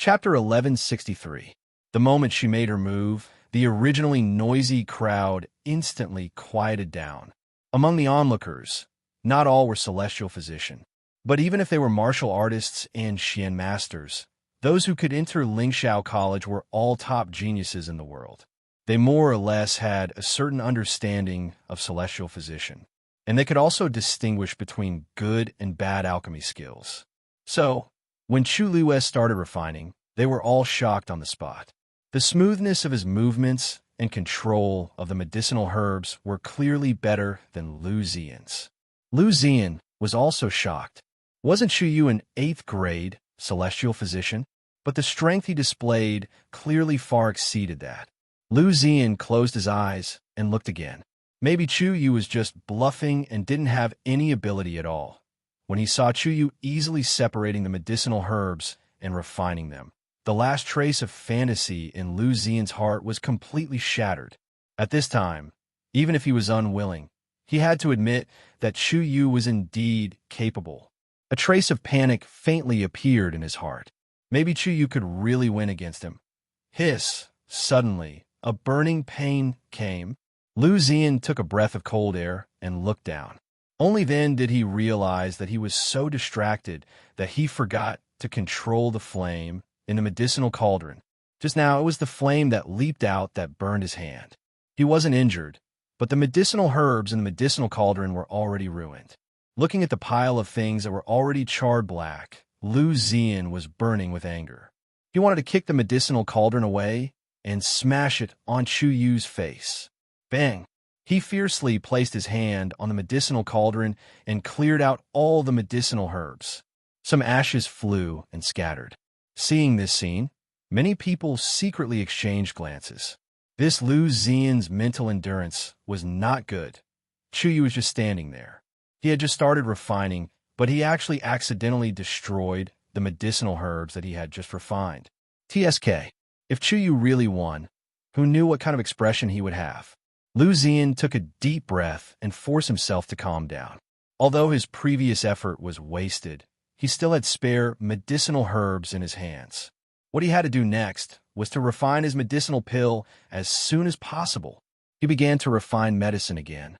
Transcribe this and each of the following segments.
Chapter 1163. The moment she made her move, the originally noisy crowd instantly quieted down. Among the onlookers, not all were celestial physician, but even if they were martial artists and Xian masters, those who could enter Lingxiao College were all top geniuses in the world. They more or less had a certain understanding of celestial physician, and they could also distinguish between good and bad alchemy skills. So, when Chu Liyue started refining, they were all shocked on the spot. The smoothness of his movements and control of the medicinal herbs were clearly better than Lu Ziyan's. Lu Ziyan was also shocked. Wasn't Chu Yu an 8th grade celestial physician? But the strength he displayed clearly far exceeded that. Lu Ziyan closed his eyes and looked again. Maybe Chu Yu was just bluffing and didn't have any ability at all. When he saw Chu Yu easily separating the medicinal herbs and refining them, the last trace of fantasy in Lu Ziyan's heart was completely shattered. At this time, even if he was unwilling, he had to admit that Chu Yu was indeed capable. A trace of panic faintly appeared in his heart. Maybe Chu Yu could really win against him. Hiss! Suddenly, a burning pain came. Lu Ziyan took a breath of cold air and looked down. Only then did he realize that he was so distracted that he forgot to control the flame in the medicinal cauldron. Just now, it was the flame that leaped out that burned his hand. He wasn't injured, but the medicinal herbs in the medicinal cauldron were already ruined. Looking at the pile of things that were already charred black, Lu Ziyan was burning with anger. He wanted to kick the medicinal cauldron away and smash it on Chu Yu's face. Bang! He fiercely placed his hand on the medicinal cauldron and cleared out all the medicinal herbs. Some ashes flew and scattered. Seeing this scene, many people secretly exchanged glances. This Lu Ziyan's mental endurance was not good. Chu Yu was just standing there. He had just started refining, but he actually accidentally destroyed the medicinal herbs that he had just refined. TSK. If Chu Yu really won, who knew what kind of expression he would have? Lu Ziyan took a deep breath and forced himself to calm down. Although his previous effort was wasted, he still had spare medicinal herbs in his hands. What he had to do next was to refine his medicinal pill as soon as possible. He began to refine medicine again.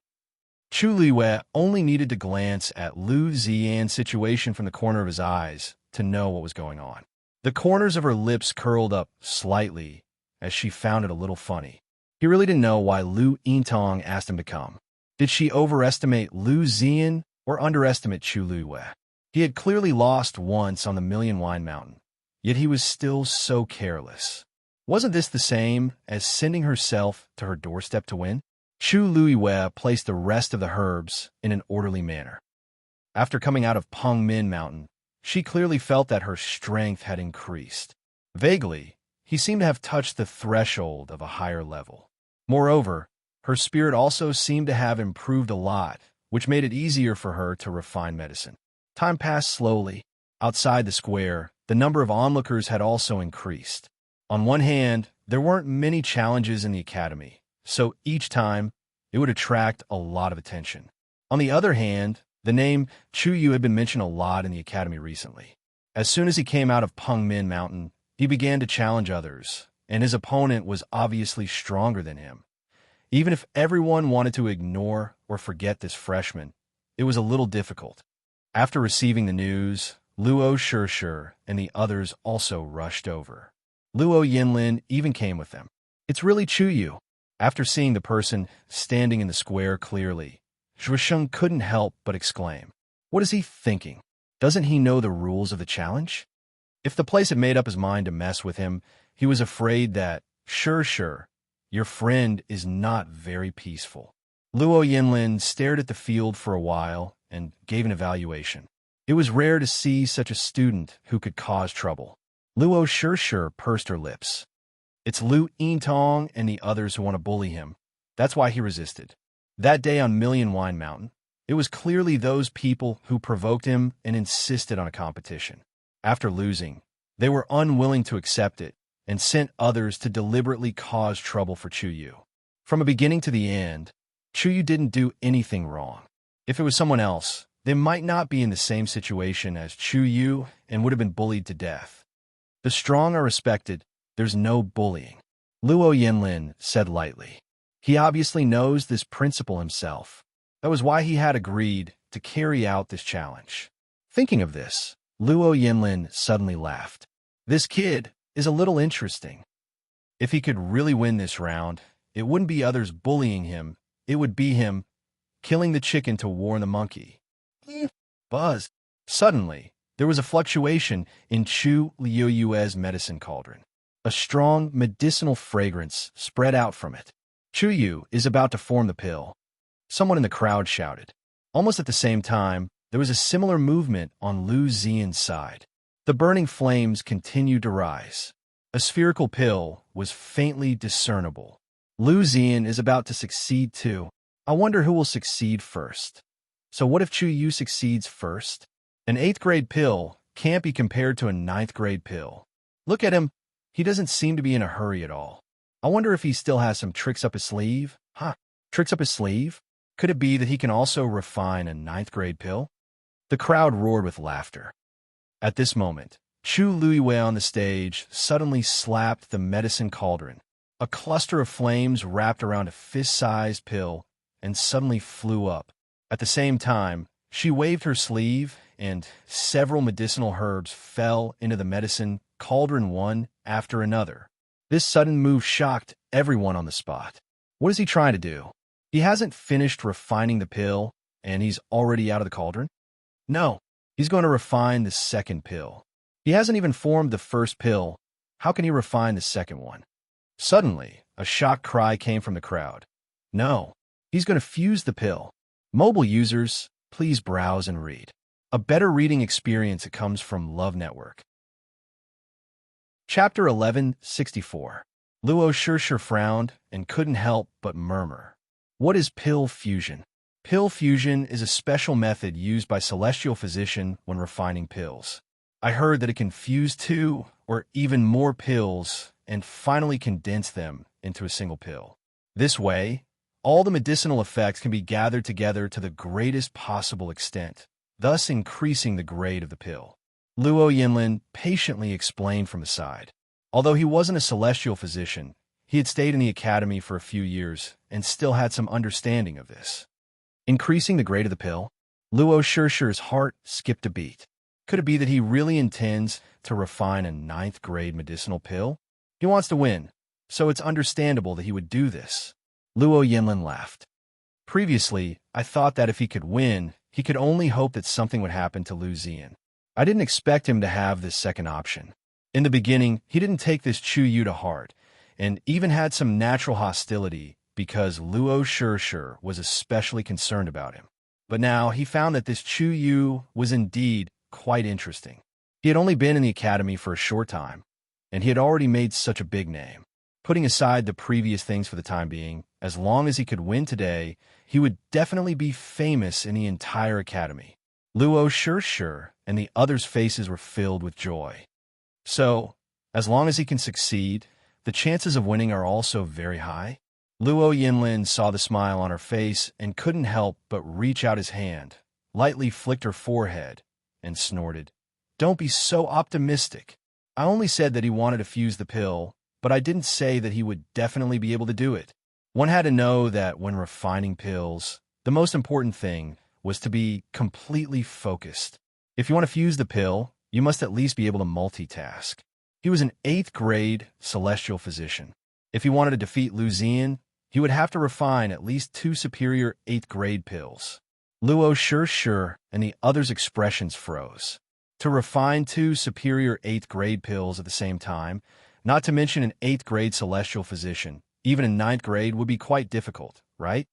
Chu Liyue only needed to glance at Lu Ziyan's situation from the corner of his eyes to know what was going on. The corners of her lips curled up slightly as she found it a little funny. He really didn't know why Lu Yintong asked him to come. Did she overestimate Lu Ziyan or underestimate Chu Liyue? He had clearly lost once on the Million Wine Mountain, yet he was still so careless. Wasn't this the same as sending herself to her doorstep to win? Chu Liyue placed the rest of the herbs in an orderly manner. After coming out of Pengmin Mountain, she clearly felt that her strength had increased. Vaguely, he seemed to have touched the threshold of a higher level. Moreover, her spirit also seemed to have improved a lot, which made it easier for her to refine medicine. Time passed slowly. Outside the square, the number of onlookers had also increased. On one hand, there weren't many challenges in the academy, so each time, it would attract a lot of attention. On the other hand, the name Chu Yu had been mentioned a lot in the academy recently. As soon as he came out of Pengmin Mountain, he began to challenge others, and his opponent was obviously stronger than him. Even if everyone wanted to ignore or forget this freshman, it was a little difficult. After receiving the news, Luo Shishir and the others also rushed over. Luo Yinlin even came with them. It's really Chu Yu. After seeing the person standing in the square clearly, Zhusheng couldn't help but exclaim, "What is he thinking? Doesn't he know the rules of the challenge?" If the place had made up his mind to mess with him, he was afraid that, sure, your friend is not very peaceful. Luo Yinlin stared at the field for a while and gave an evaluation. It was rare to see such a student who could cause trouble. Luo Shishir pursed her lips. It's Lu Yintong and the others who want to bully him. That's why he resisted. That day on Million Wine Mountain, it was clearly those people who provoked him and insisted on a competition. After losing, they were unwilling to accept it and sent others to deliberately cause trouble for Chu Yu. From the beginning to the end, Chu Yu didn't do anything wrong. If it was someone else, they might not be in the same situation as Chu Yu and would have been bullied to death. The strong are respected. There's no bullying, Luo Yinlin said lightly. He obviously knows this principle himself. That was why he had agreed to carry out this challenge. Thinking of this, Luo Yinlin suddenly laughed. This kid is a little interesting. If he could really win this round, it wouldn't be others bullying him, it would be him killing the chicken to warn the monkey. Buzz. Suddenly, there was a fluctuation in Chu Liuyue's medicine cauldron. A strong medicinal fragrance spread out from it. Chu Yu is about to form the pill. Someone in the crowd shouted. Almost at the same time, there was a similar movement on Lu Zian's side. The burning flames continued to rise. A spherical pill was faintly discernible. Lu Zian is about to succeed too. I wonder who will succeed first. So what if Chu Yu succeeds first? An 8th grade pill can't be compared to a 9th grade pill. Look at him. He doesn't seem to be in a hurry at all. I wonder if he still has some tricks up his sleeve. Tricks up his sleeve? Could it be that he can also refine a 9th grade pill? The crowd roared with laughter. At this moment, Chu Luiyue on the stage suddenly slapped the medicine cauldron. A cluster of flames wrapped around a fist-sized pill and suddenly flew up. At the same time, she waved her sleeve, and several medicinal herbs fell into the medicine cauldron one after another. This sudden move shocked everyone on the spot. What is he trying to do? He hasn't finished refining the pill, and he's already out of the cauldron? No, he's going to refine the second pill. He hasn't even formed the first pill. How can he refine the second one? Suddenly, a shocked cry came from the crowd. No, he's going to fuse the pill. Mobile users, please browse and read. A better reading experience that comes from Love Network. Chapter 1164. Luo Shirshir frowned and couldn't help but murmur. What is pill fusion? Pill fusion is a special method used by celestial physician when refining pills. I heard that it can fuse 2 or even more pills and finally condense them into a single pill. This way, all the medicinal effects can be gathered together to the greatest possible extent, thus increasing the grade of the pill. Luo Yinlin patiently explained from the side. Although he wasn't a celestial physician, he had stayed in the academy for a few years and still had some understanding of this. Increasing the grade of the pill? Luo Shirshir's heart skipped a beat. Could it be that he really intends to refine a 9th grade medicinal pill? He wants to win, so it's understandable that he would do this. Luo Yinlin laughed. Previously, I thought that if he could win, he could only hope that something would happen to Lu Zian. I didn't expect him to have this second option. In the beginning, he didn't take this Chu Yu to heart, and even had some natural hostility because Luo Shirshir was especially concerned about him. But now he found that this Chu Yu was indeed quite interesting. He had only been in the academy for a short time, and he had already made such a big name. Putting aside the previous things for the time being, as long as he could win today, he would definitely be famous in the entire academy. Luo Shirshir and the others' faces were filled with joy. So, as long as he can succeed, the chances of winning are also very high. Luo Yinlin saw the smile on her face and couldn't help but reach out his hand, lightly flicked her forehead, and snorted. Don't be so optimistic. I only said that he wanted to fuse the pill, but I didn't say that he would definitely be able to do it. One had to know that when refining pills, the most important thing was to be completely focused. If you want to fuse the pill, you must at least be able to multitask. He was an 8th grade celestial physician. If he wanted to defeat Lu Zian, he would have to refine at least 2 superior 8th grade pills. Luo Shirshir and the others' expressions froze. To refine 2 superior 8th grade pills at the same time, not to mention an 8th grade celestial physician, even in 9th grade would be quite difficult, right?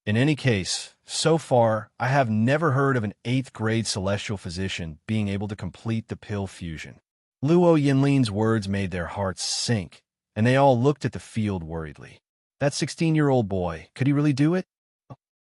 In any case, so far, I have never heard of an 8th grade celestial physician being able to complete the pill fusion. Luo Yinlin's words made their hearts sink, and they all looked at the field worriedly. That 16-year-old boy, could he really do it?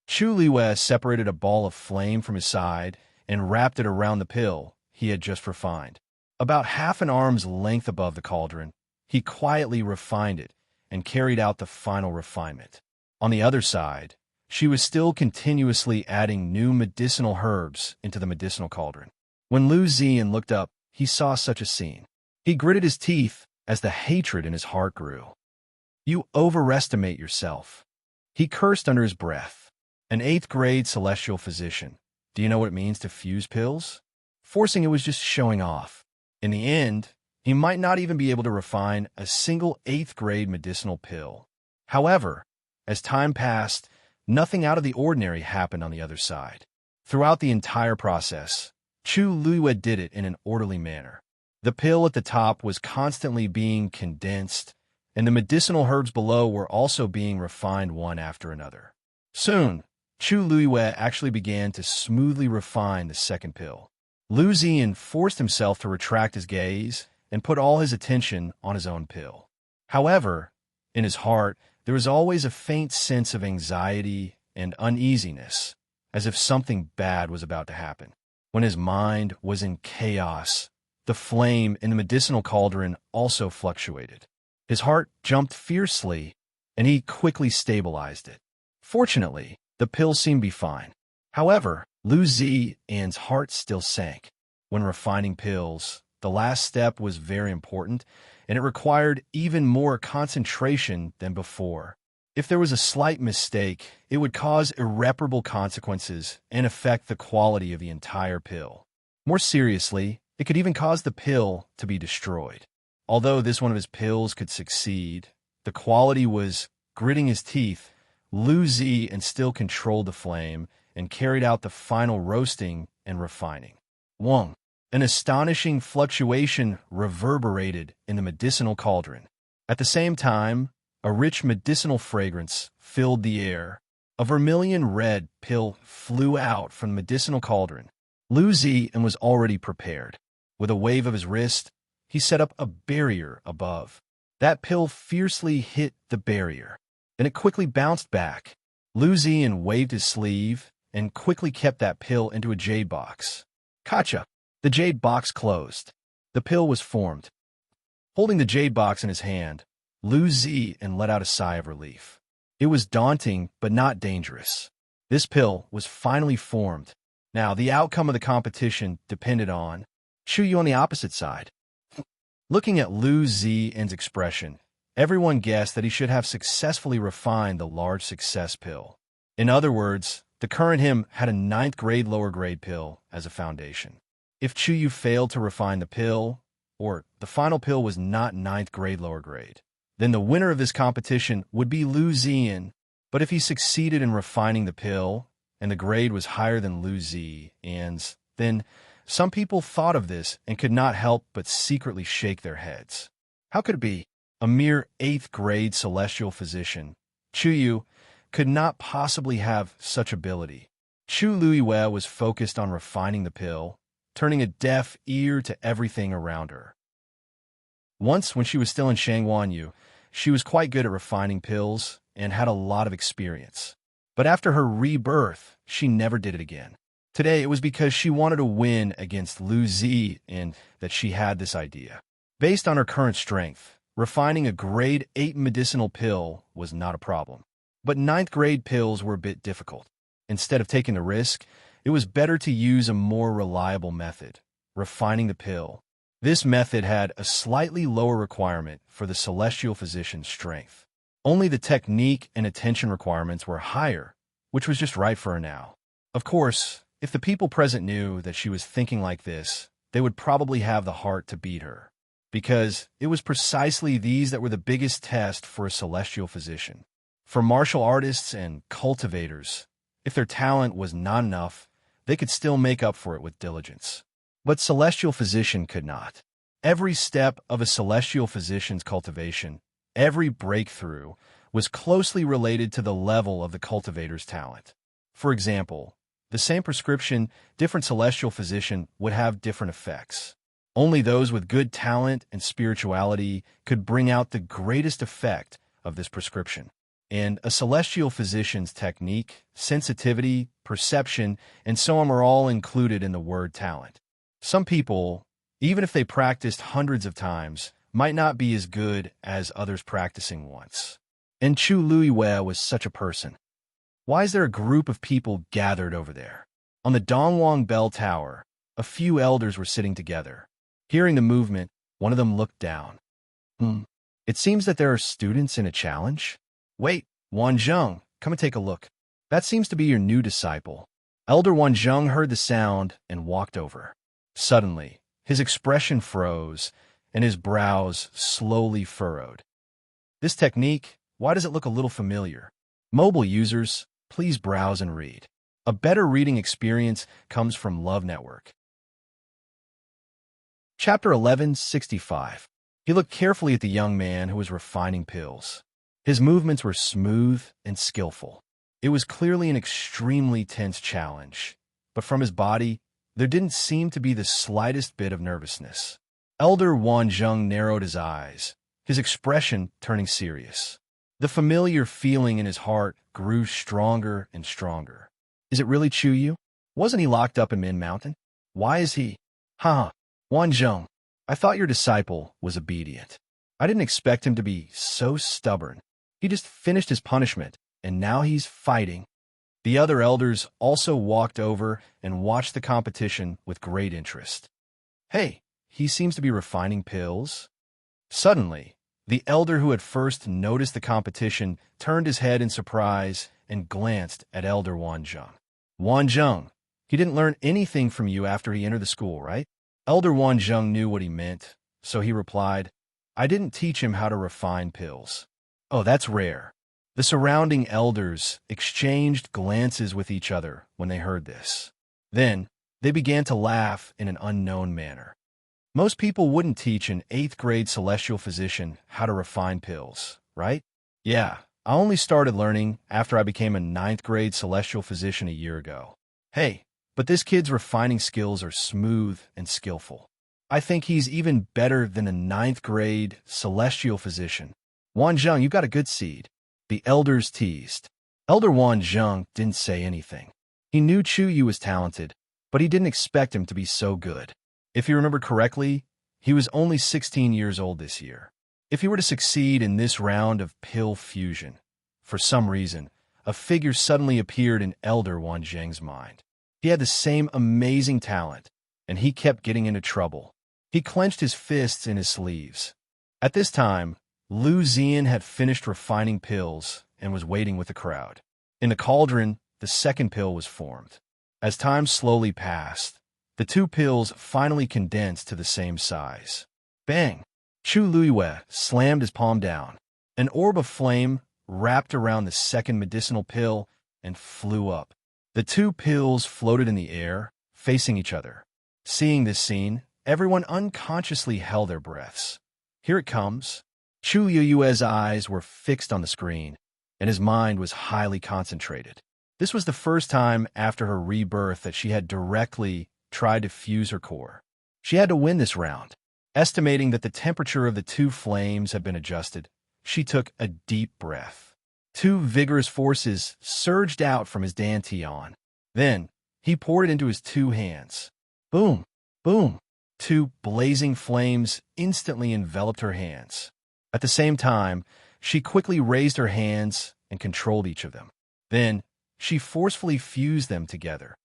Chu Liuyue separated a ball of flame from his side and wrapped it around the pill he had just refined. About half an arm's length above the cauldron, he quietly refined it and carried out the final refinement. On the other side, she was still continuously adding new medicinal herbs into the medicinal cauldron. When Lu Zian looked up, he saw such a scene. He gritted his teeth as the hatred in his heart grew. You overestimate yourself. He cursed under his breath. An 8th grade celestial physician. Do you know what it means to fuse pills? Forcing it was just showing off. In the end, he might not even be able to refine a single 8th grade medicinal pill. However, as time passed, nothing out of the ordinary happened on the other side. Throughout the entire process, Chu Luiyue did it in an orderly manner. The pill at the top was constantly being condensed, and the medicinal herbs below were also being refined one after another. Soon, Chu Luiyue actually began to smoothly refine the second pill. Lu Ziyan forced himself to retract his gaze and put all his attention on his own pill. However, in his heart, there was always a faint sense of anxiety and uneasiness, as if something bad was about to happen. When his mind was in chaos, the flame in the medicinal cauldron also fluctuated. His heart jumped fiercely, and he quickly stabilized it. Fortunately, the pill seemed to be fine. However, Lu Ziyan's heart still sank. When refining pills, the last step was very important, and it required even more concentration than before. If there was a slight mistake, it would cause irreparable consequences and affect the quality of the entire pill. More seriously, it could even cause the pill to be destroyed. Although this one of his pills could succeed, the quality was gritting his teeth. Lu Ziyan still controlled the flame and carried out the final roasting and refining. Wong. An astonishing fluctuation reverberated in the medicinal cauldron. At the same time, a rich medicinal fragrance filled the air. A vermilion red pill flew out from the medicinal cauldron. Lu Ziyan was already prepared. With a wave of his wrist, he set up a barrier above. That pill fiercely hit the barrier, and it quickly bounced back. Lu Ziyan waved his sleeve and quickly kept that pill into a jade box. Gotcha! The jade box closed. The pill was formed. Holding the jade box in his hand, Lu Ziyan let out a sigh of relief. It was daunting, but not dangerous. This pill was finally formed. Now, the outcome of the competition depended on Chu Yu on the opposite side. Looking at Lu Ziyan's expression, everyone guessed that he should have successfully refined the large success pill. In other words, the current him had a 9th grade lower grade pill as a foundation. If Chu Yu failed to refine the pill, or the final pill was not 9th grade lower grade, then the winner of this competition would be Lu Ziyan. But if he succeeded in refining the pill, and the grade was higher than Lu Ziyan's, then some people thought of this and could not help but secretly shake their heads. How could it be? A mere 8th grade celestial physician, Chu Yu, could not possibly have such ability. Chu Luiyue was focused on refining the pill, turning a deaf ear to everything around her. Once, when she was still in Shangguanyu, she was quite good at refining pills and had a lot of experience. But after her rebirth, she never did it again. Today, it was because she wanted to win against Lu Ziyan that she had this idea. Based on her current strength, refining a grade 8 medicinal pill was not a problem. But 9th grade pills were a bit difficult. Instead of taking the risk, it was better to use a more reliable method, refining the pill. This method had a slightly lower requirement for the celestial physician's strength. Only the technique and attention requirements were higher, which was just right for her now. Of course, if the people present knew that she was thinking like this, they would probably have the heart to beat her, because it was precisely these that were the biggest test for a celestial physician. For martial artists and cultivators, if their talent was not enough, they could still make up for it with diligence. But celestial physician could not. Every step of a celestial physician's cultivation, every breakthrough, was closely related to the level of the cultivator's talent. For example, the same prescription, different celestial physician would have different effects. Only those with good talent and spirituality could bring out the greatest effect of this prescription. And a celestial physician's technique, sensitivity, perception, and so on are all included in the word talent. Some people, even if they practiced hundreds of times, might not be as good as others practicing once. And Chu Luiyue was such a person. Why is there a group of people gathered over there? On the Dongwang Bell Tower, a few elders were sitting together. Hearing the movement, One of them looked down. It seems that there are students in a challenge? Wait, Wanzheng, come and take a look. That seems to be your new disciple. Elder Wanzheng heard the sound and walked over. Suddenly, his expression froze, and his brows slowly furrowed. This technique, why does it look a little familiar? Mobile users, please browse and read. A better reading experience comes from Love Network. Chapter 1165. He looked carefully at the young man who was refining pills. His movements were smooth and skillful. It was clearly an extremely tense challenge, but from his body, there didn't seem to be the slightest bit of nervousness. Elder Wanzheng narrowed his eyes, his expression turning serious. The familiar feeling in his heart grew stronger and stronger. Is it really Chuyu? Wasn't he locked up in Min Mountain? Why is he? Wanzheng, I thought your disciple was obedient. I didn't expect him to be so stubborn. He just finished his punishment, and now he's fighting. The other elders also walked over and watched the competition with great interest. Hey, he seems to be refining pills. Suddenly, the elder who had first noticed the competition turned his head in surprise and glanced at Elder Wanzheng. Wanzheng, he didn't learn anything from you after he entered the school, right? Elder Wanzheng knew what he meant, so he replied, I didn't teach him how to refine pills. Oh, that's rare. The surrounding elders exchanged glances with each other when they heard this. Then, they began to laugh in an unknown manner. Most people wouldn't teach an 8th grade celestial physician how to refine pills, right? Yeah, I only started learning after I became a 9th grade celestial physician a year ago. Hey, but this kid's refining skills are smooth and skillful. I think he's even better than a 9th grade celestial physician. Wanzheng, you've got a good seed. The elders teased. Elder Wanzheng didn't say anything. He knew Chuyu was talented, but he didn't expect him to be so good. If you remember correctly, he was only 16 years old this year. If he were to succeed in this round of pill fusion, for some reason, a figure suddenly appeared in Elder Wanzheng's mind. He had the same amazing talent, and he kept getting into trouble. He clenched his fists in his sleeves. At this time, Lu Zian had finished refining pills and was waiting with the crowd. In the cauldron, the second pill was formed. As time slowly passed, the two pills finally condensed to the same size. Bang! Chu Luiyue slammed his palm down. An orb of flame wrapped around the second medicinal pill and flew up. The two pills floated in the air, facing each other. Seeing this scene, everyone unconsciously held their breaths. Here it comes. Chu Yue's eyes were fixed on the screen, and his mind was highly concentrated. This was the first time after her rebirth that she had directly tried to fuse her core. She had to win this round. Estimating that the temperature of the two flames had been adjusted, she took a deep breath. Two vigorous forces surged out from his dantian. Then, he poured it into his two hands. Boom! Boom! Two blazing flames instantly enveloped her hands. At the same time, she quickly raised her hands and controlled each of them. Then, she forcefully fused them together.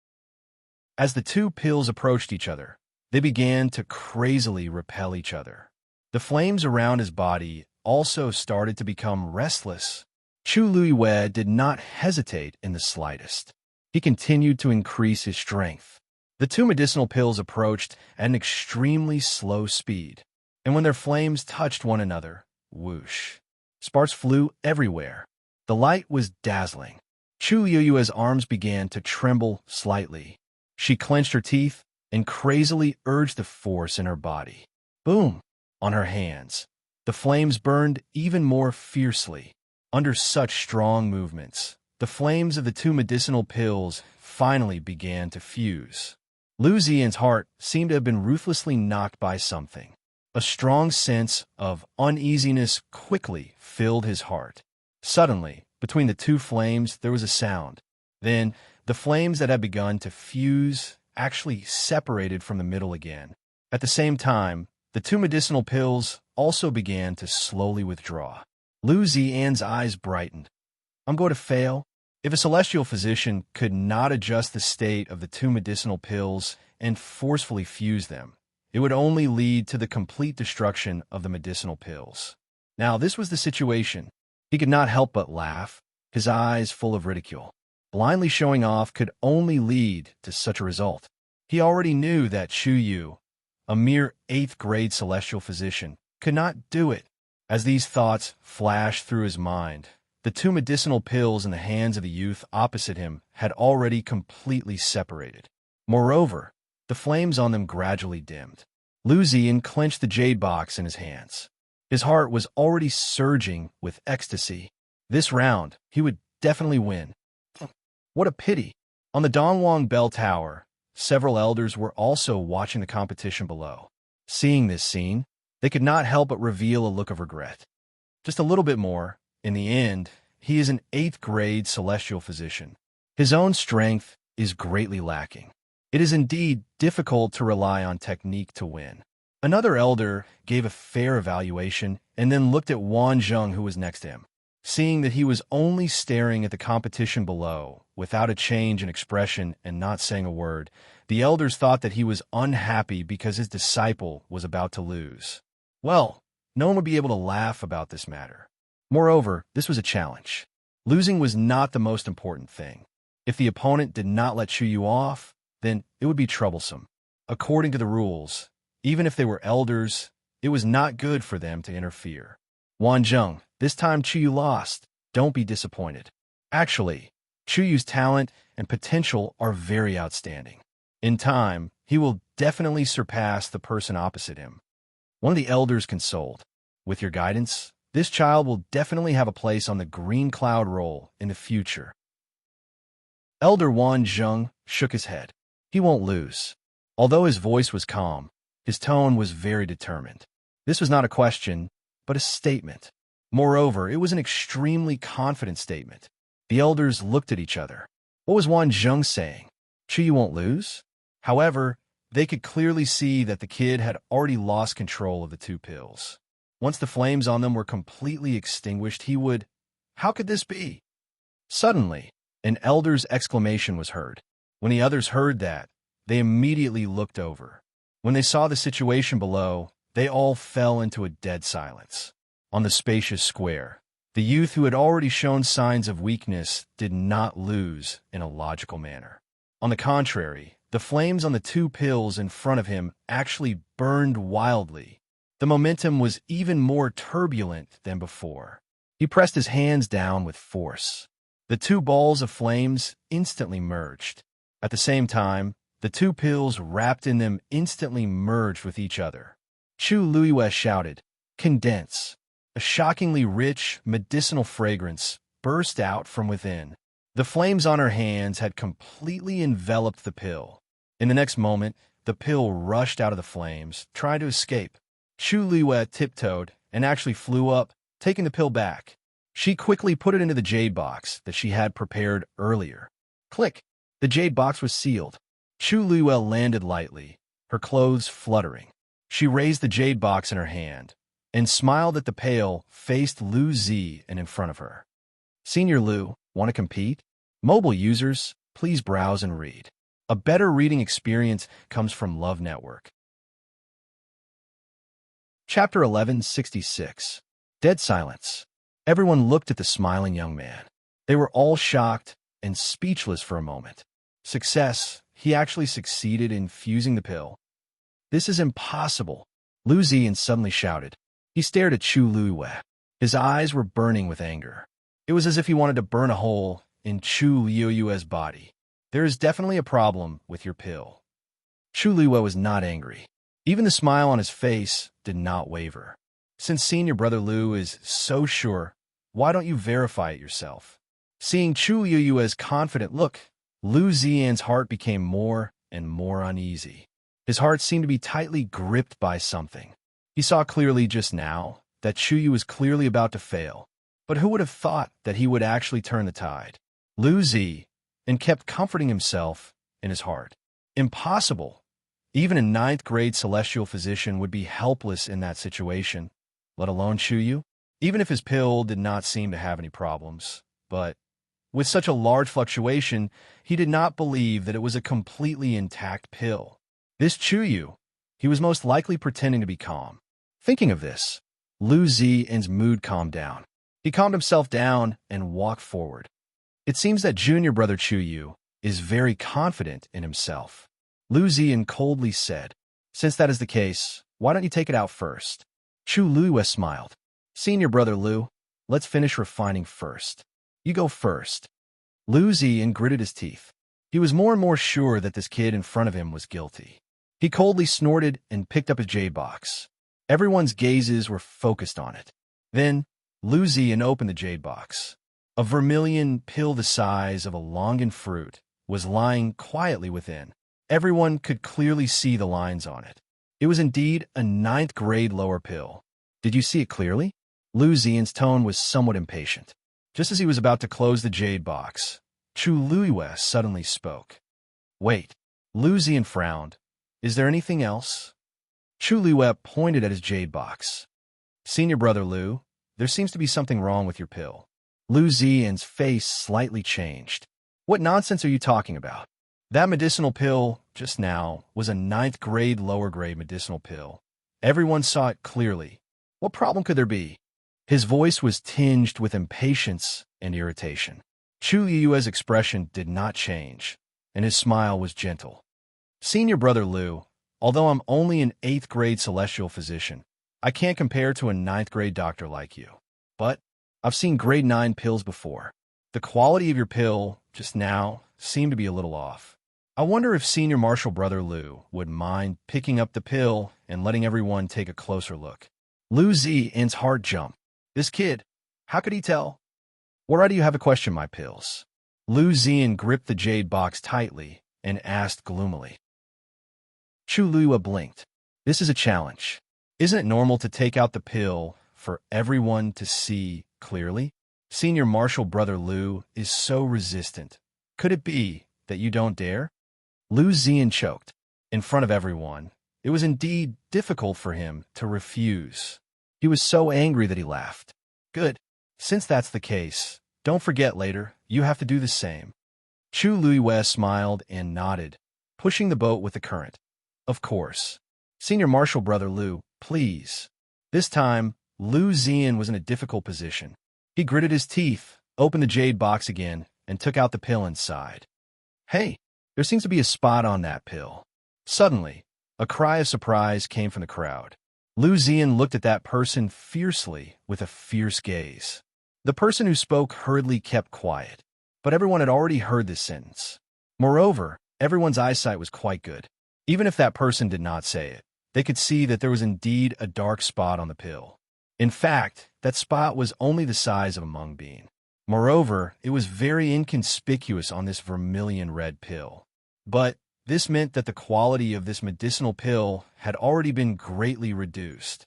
As the two pills approached each other, they began to crazily repel each other. The flames around his body also started to become restless. Chu Luiyue did not hesitate in the slightest. He continued to increase his strength. The two medicinal pills approached at an extremely slow speed, and when their flames touched one another, whoosh! Sparks flew everywhere. The light was dazzling. Chu Yue's arms began to tremble slightly. She clenched her teeth and crazily urged the force in her body. Boom! On her hands. The flames burned even more fiercely. Under such strong movements, the flames of the two medicinal pills finally began to fuse. Lu Zian's heart seemed to have been ruthlessly knocked by something. A strong sense of uneasiness quickly filled his heart. Suddenly, between the two flames, there was a sound. Then, the flames that had begun to fuse actually separated from the middle again. At the same time, the two medicinal pills also began to slowly withdraw. Lu Zian's eyes brightened. I'm going to fail. If a celestial physician could not adjust the state of the two medicinal pills and forcefully fuse them, it would only lead to the complete destruction of the medicinal pills. Now, this was the situation. He could not help but laugh, his eyes full of ridicule. Blindly showing off could only lead to such a result. He already knew that Chuyu, a mere 8th grade celestial physician, could not do it. As these thoughts flashed through his mind, the 2 medicinal pills in the hands of the youth opposite him had already completely separated. Moreover, the flames on them gradually dimmed. Lu Ziyan clenched the jade box in his hands. His heart was already surging with ecstasy. This round, he would definitely win. What a pity. On the Dongwang Bell Tower, several elders were also watching the competition below. Seeing this scene, they could not help but reveal a look of regret. Just a little bit more. In the end, he is an 8th grade celestial physician. His own strength is greatly lacking. It is indeed difficult to rely on technique to win. Another elder gave a fair evaluation and then looked at Wan Zheng, who was next to him. Seeing that he was only staring at the competition below, without a change in expression and not saying a word, the elders thought that he was unhappy because his disciple was about to lose. Well, no one would be able to laugh about this matter. Moreover, this was a challenge. Losing was not the most important thing. If the opponent did not let Chuyu off, then it would be troublesome. According to the rules, even if they were elders, it was not good for them to interfere. Wan Zheng, this time Chuyu lost. Don't be disappointed. Actually, Chuyu's talent and potential are very outstanding. In time, he will definitely surpass the person opposite him. One of the elders consoled. With your guidance, this child will definitely have a place on the green cloud roll in the future. Elder Wan Zheng shook his head. He won't lose. Although his voice was calm, his tone was very determined. This was not a question, but a statement. Moreover, it was an extremely confident statement. The elders looked at each other. What was Wan Zheng saying? Chuyu won't lose? However, they could clearly see that the kid had already lost control of the 2 pills. Once the flames on them were completely extinguished, he would... How could this be? Suddenly, an elder's exclamation was heard. When the others heard that, they immediately looked over. When they saw the situation below, they all fell into a dead silence. On the spacious square, the youth who had already shown signs of weakness did not lose in a logical manner. On the contrary, the flames on the 2 pills in front of him actually burned wildly. The momentum was even more turbulent than before. He pressed his hands down with force. The 2 balls of flames instantly merged. At the same time, the 2 pills wrapped in them instantly merged with each other. Chu Luiyue shouted, "Condense!" A shockingly rich, medicinal fragrance burst out from within. The flames on her hands had completely enveloped the pill. In the next moment, the pill rushed out of the flames, trying to escape. Chu Luiyue tiptoed and actually flew up, taking the pill back. She quickly put it into the jade box that she had prepared earlier. Click! The jade box was sealed. Chu Luiyue landed lightly, her clothes fluttering. She raised the jade box in her hand and smiled at the pale-faced Lu Ziyan in front of her. Senior Lu, want to compete? Mobile users, please browse and read. A better reading experience comes from Love Network. Chapter 1166. Dead silence. Everyone looked at the smiling young man. They were all shocked and speechless for a moment. Success. He actually succeeded in fusing the pill. This is impossible, Lu Ziyan suddenly shouted. He stared at Chu Luiyue. His eyes were burning with anger. It was as if he wanted to burn a hole in Chu Luiyue's body. There is definitely a problem with your pill. Chu Luiyue was not angry. Even the smile on his face did not waver. Since senior brother Lu is so sure, why don't you verify it yourself? Seeing Chu Luiyue's confident look, Lu Ziyan's heart became more and more uneasy. His heart seemed to be tightly gripped by something. He saw clearly just now that Chuyu was clearly about to fail. But who would have thought that he would actually turn the tide? Lu Ziyan kept comforting himself in his heart. Impossible. Even a 9th grade celestial physician would be helpless in that situation, let alone Chuyu, even if his pill did not seem to have any problems. But with such a large fluctuation, he did not believe that it was a completely intact pill. This Chuyu, he was most likely pretending to be calm. Thinking of this, Lu Ziyan's mood calmed down. He calmed himself down and walked forward. It seems that junior brother Chu Yu is very confident in himself. Lu Ziyan coldly said, "Since that is the case, why don't you take it out first?" Chu Luiwe smiled. "Senior brother Lu, let's finish refining first. You go first." Lu Ziyan gritted his teeth. He was more and more sure that this kid in front of him was guilty. He coldly snorted and picked up his jade box. Everyone's gazes were focused on it. Then, Lu Ziyan opened the jade box. A vermilion pill the size of a longan fruit was lying quietly within. Everyone could clearly see the lines on it. It was indeed a 9th grade lower pill. "Did you see it clearly?" Lu Ziyan's tone was somewhat impatient. Just as he was about to close the jade box, Chu Luiwe suddenly spoke. "Wait." Lu Ziyan frowned. "Is there anything else?" Chu Luiwe pointed at his jade box. "Senior brother Lu, there seems to be something wrong with your pill." Lu Ziyan's face slightly changed. "What nonsense are you talking about? That medicinal pill, just now, was a 9th grade lower grade medicinal pill. Everyone saw it clearly. What problem could there be?" His voice was tinged with impatience and irritation. Chu Yue's expression did not change, and his smile was gentle. "Senior brother Lu, although I'm only an 8th grade celestial physician, I can't compare to a 9th grade doctor like you. But I've seen grade 9 pills before. The quality of your pill, just now, seemed to be a little off. I wonder if senior martial brother Lu would mind picking up the pill and letting everyone take a closer look." Lu Ziyan's heart jumped. This kid, how could he tell? "What right do you have to question my pills?" Lu Ziyan gripped the jade box tightly and asked gloomily. Chu Luiwe blinked. "This is a challenge. Isn't it normal to take out the pill for everyone to see clearly? Senior martial brother Lu is so resistant. Could it be that you don't dare?" Lu Ziyan choked. In front of everyone, it was indeed difficult for him to refuse. He was so angry that he laughed. "Good. Since that's the case, don't forget later, you have to do the same." Chu Luiwe smiled and nodded, pushing the boat with the current. "Of course. Senior martial brother Lu, please." This time, Lu Ziyan was in a difficult position. He gritted his teeth, opened the jade box again, and took out the pill inside. "Hey, there seems to be a spot on that pill." Suddenly, a cry of surprise came from the crowd. Lu Ziyan looked at that person fiercely with a fierce gaze. The person who spoke hurriedly kept quiet, but everyone had already heard this sentence. Moreover, everyone's eyesight was quite good. Even if that person did not say it, they could see that there was indeed a dark spot on the pill. In fact, that spot was only the size of a mung bean. Moreover, it was very inconspicuous on this vermilion red pill. But this meant that the quality of this medicinal pill had already been greatly reduced.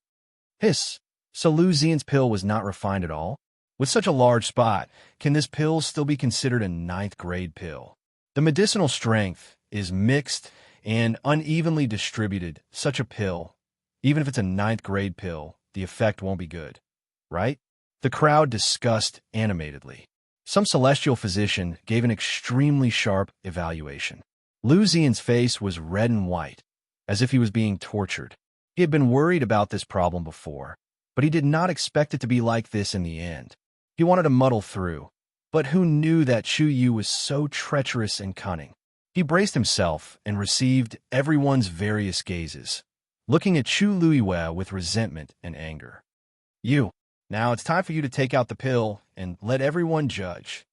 Hiss! So Lu Ziyan's pill was not refined at all? With such a large spot, can this pill still be considered a 9th grade pill? The medicinal strength is mixed and unevenly distributed. Such a pill, even if it's a 9th grade pill, the effect won't be good, right? The crowd discussed animatedly. Some celestial physician gave an extremely sharp evaluation. Lu Ziyan's face was red and white, as if he was being tortured. He had been worried about this problem before, but he did not expect it to be like this in the end. He wanted to muddle through, but who knew that Chu Yu was so treacherous and cunning? He braced himself and received everyone's various gazes, looking at Chu Luiwe with resentment and anger. "You, now it's time for you to take out the pill and let everyone judge."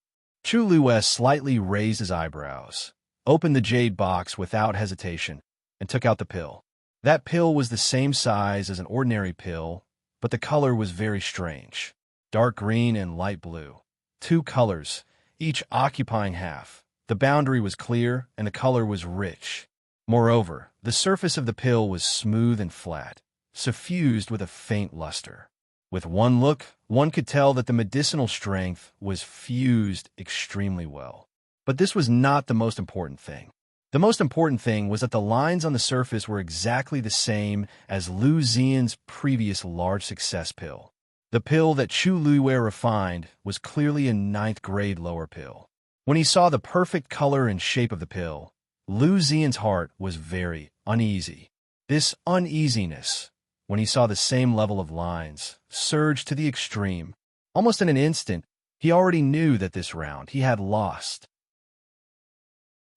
Chu Luiwe slightly raised his eyebrows, opened the jade box without hesitation, and took out the pill. That pill was the same size as an ordinary pill, but the color was very strange. Dark green and light blue. 2 colors, each occupying half. The boundary was clear, and the color was rich. Moreover, the surface of the pill was smooth and flat, suffused with a faint luster. With one look, one could tell that the medicinal strength was fused extremely well. But this was not the most important thing. The most important thing was that the lines on the surface were exactly the same as Lu Ziyan's previous large success pill. The pill that Chu Luiwe refined was clearly a 9th grade lower pill. When he saw the perfect color and shape of the pill, Lu Ziyan's heart was very uneasy. This uneasiness, when he saw the same level of lines, surged to the extreme. Almost in an instant, he already knew that this round he had lost.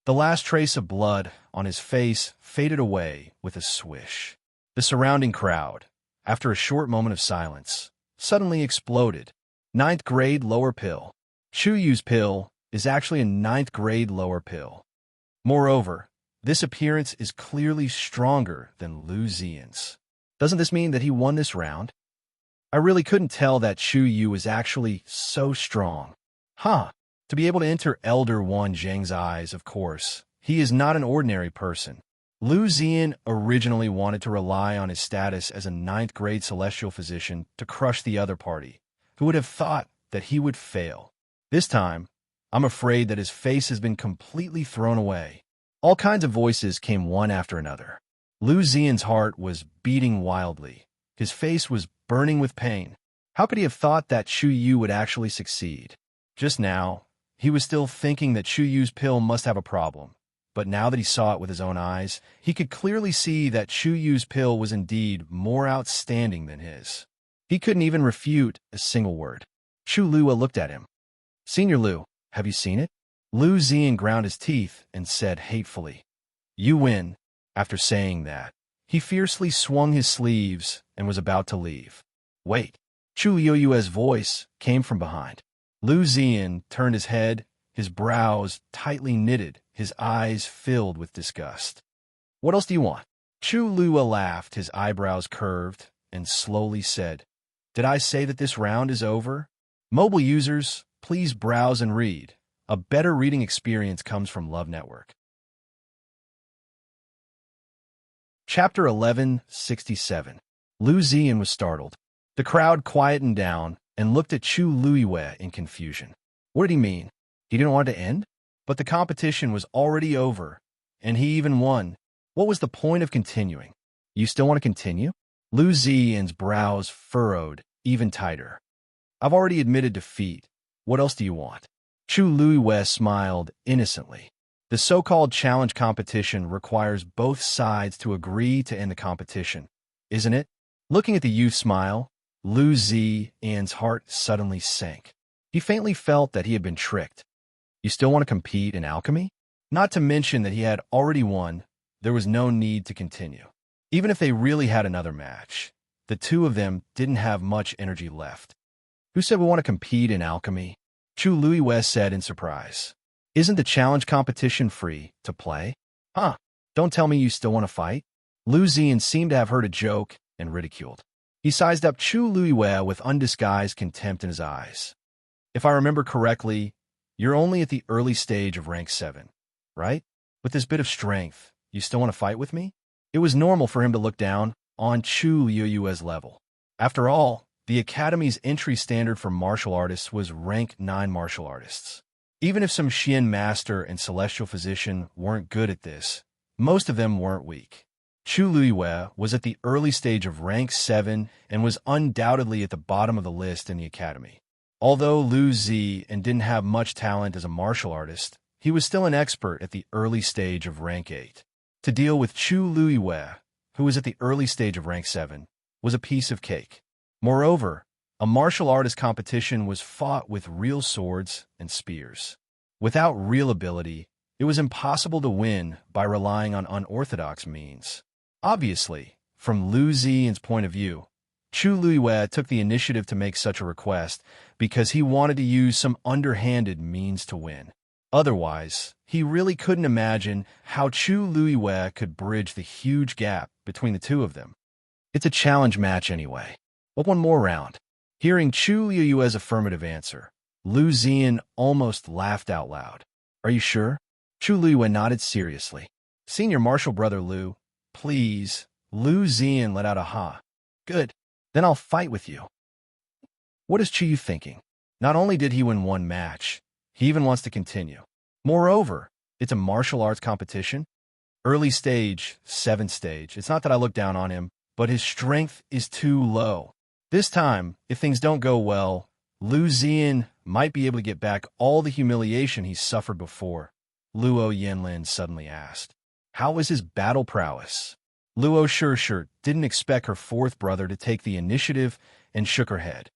The last trace of blood on his face faded away with a swish. The surrounding crowd, after a short moment of silence, suddenly exploded. Ninth grade lower pill. Chu Yu's pill is actually a ninth grade lower pill. Moreover, this appearance is clearly stronger than Lu Ziyan's. Doesn't this mean that he won this round? I really couldn't tell that Chu Yu was actually so strong. To be able to enter Elder One Zheng's eyes, of course, he is not an ordinary person. Lu Ziyan originally wanted to rely on his status as a ninth grade celestial physician to crush the other party. Who would have thought that he would fail? This time, I'm afraid that his face has been completely thrown away. All kinds of voices came one after another. Lu Ziyan's heart was beating wildly. His face was burning with pain. How could he have thought that Chu Yu would actually succeed? Just now, he was still thinking that Chu Yu's pill must have a problem. But now that he saw it with his own eyes, he could clearly see that Chu Yu's pill was indeed more outstanding than his. He couldn't even refute a single word. Chu Lua looked at him. "Senior Lu, have you seen it?" Lu Ziyan ground his teeth and said hatefully, "You win." After saying that, he fiercely swung his sleeves and was about to leave. "Wait." Chu Yu's voice came from behind. Lu Ziyan turned his head, his brows tightly knitted, his eyes filled with disgust. "What else do you want?" Chu Lua laughed, his eyebrows curved, and slowly said, "Did I say that this round is over?" Mobile users, please browse and read. A better reading experience comes from Love Network. Chapter 1167. Lu Ziyan was startled. The crowd quietened down and looked at Chu Luiwei in confusion. What did he mean? He didn't want it to end? But the competition was already over, and he even won. What was the point of continuing? You still want to continue? Lu Ziyan's brows furrowed even tighter. I've already admitted defeat. What else do you want? Chu Luiwei smiled innocently. The so-called challenge competition requires both sides to agree to end the competition, isn't it? Looking at the youth's smile, Lu Ziyan's heart suddenly sank. He faintly felt that he had been tricked. You still want to compete in alchemy? Not to mention that he had already won, there was no need to continue. Even if they really had another match, the two of them didn't have much energy left. Who said we want to compete in alchemy? Chu Luiwei said in surprise. Isn't the challenge competition free to play? Don't tell me you still want to fight? Lu Ziyan seemed to have heard a joke and ridiculed. He sized up Chu Luiwei with undisguised contempt in his eyes. If I remember correctly, you're only at the early stage of rank 7, right? With this bit of strength, you still want to fight with me? It was normal for him to look down on Chu Luiwei's level. After all, the Academy's entry standard for martial artists was rank 9 martial artists. Even if some Xian master and celestial physician weren't good at this, most of them weren't weak. Chu Luiwei was at the early stage of rank 7 and was undoubtedly at the bottom of the list in the Academy. Although Lu Ziyan didn't have much talent as a martial artist, he was still an expert at the early stage of rank 8. To deal with Chu Luiwei, who was at the early stage of rank 7, was a piece of cake. Moreover, a martial artist competition was fought with real swords and spears. Without real ability, it was impossible to win by relying on unorthodox means. Obviously, from Lu Ziyan's point of view, Chu Luiwei took the initiative to make such a request because he wanted to use some underhanded means to win. Otherwise, he really couldn't imagine how Chu Luiwei could bridge the huge gap between the two of them. It's a challenge match anyway. But one more round. Hearing Chu Luiwei's affirmative answer, Lu Ziyan almost laughed out loud. Are you sure? Chu Luiwei nodded seriously. Senior martial brother Lu, please. Lu Ziyan let out a ha. Good. Then I'll fight with you. What is Chu Yu thinking? Not only did he win one match, he even wants to continue. Moreover, it's a martial arts competition. Early stage, 7th stage. It's not that I look down on him, but his strength is too low. This time, if things don't go well, Lu Ziyan might be able to get back all the humiliation he suffered before. Luo Yanlin suddenly asked. How is his battle prowess? Luo Sure didn't expect her fourth brother to take the initiative and shook her head.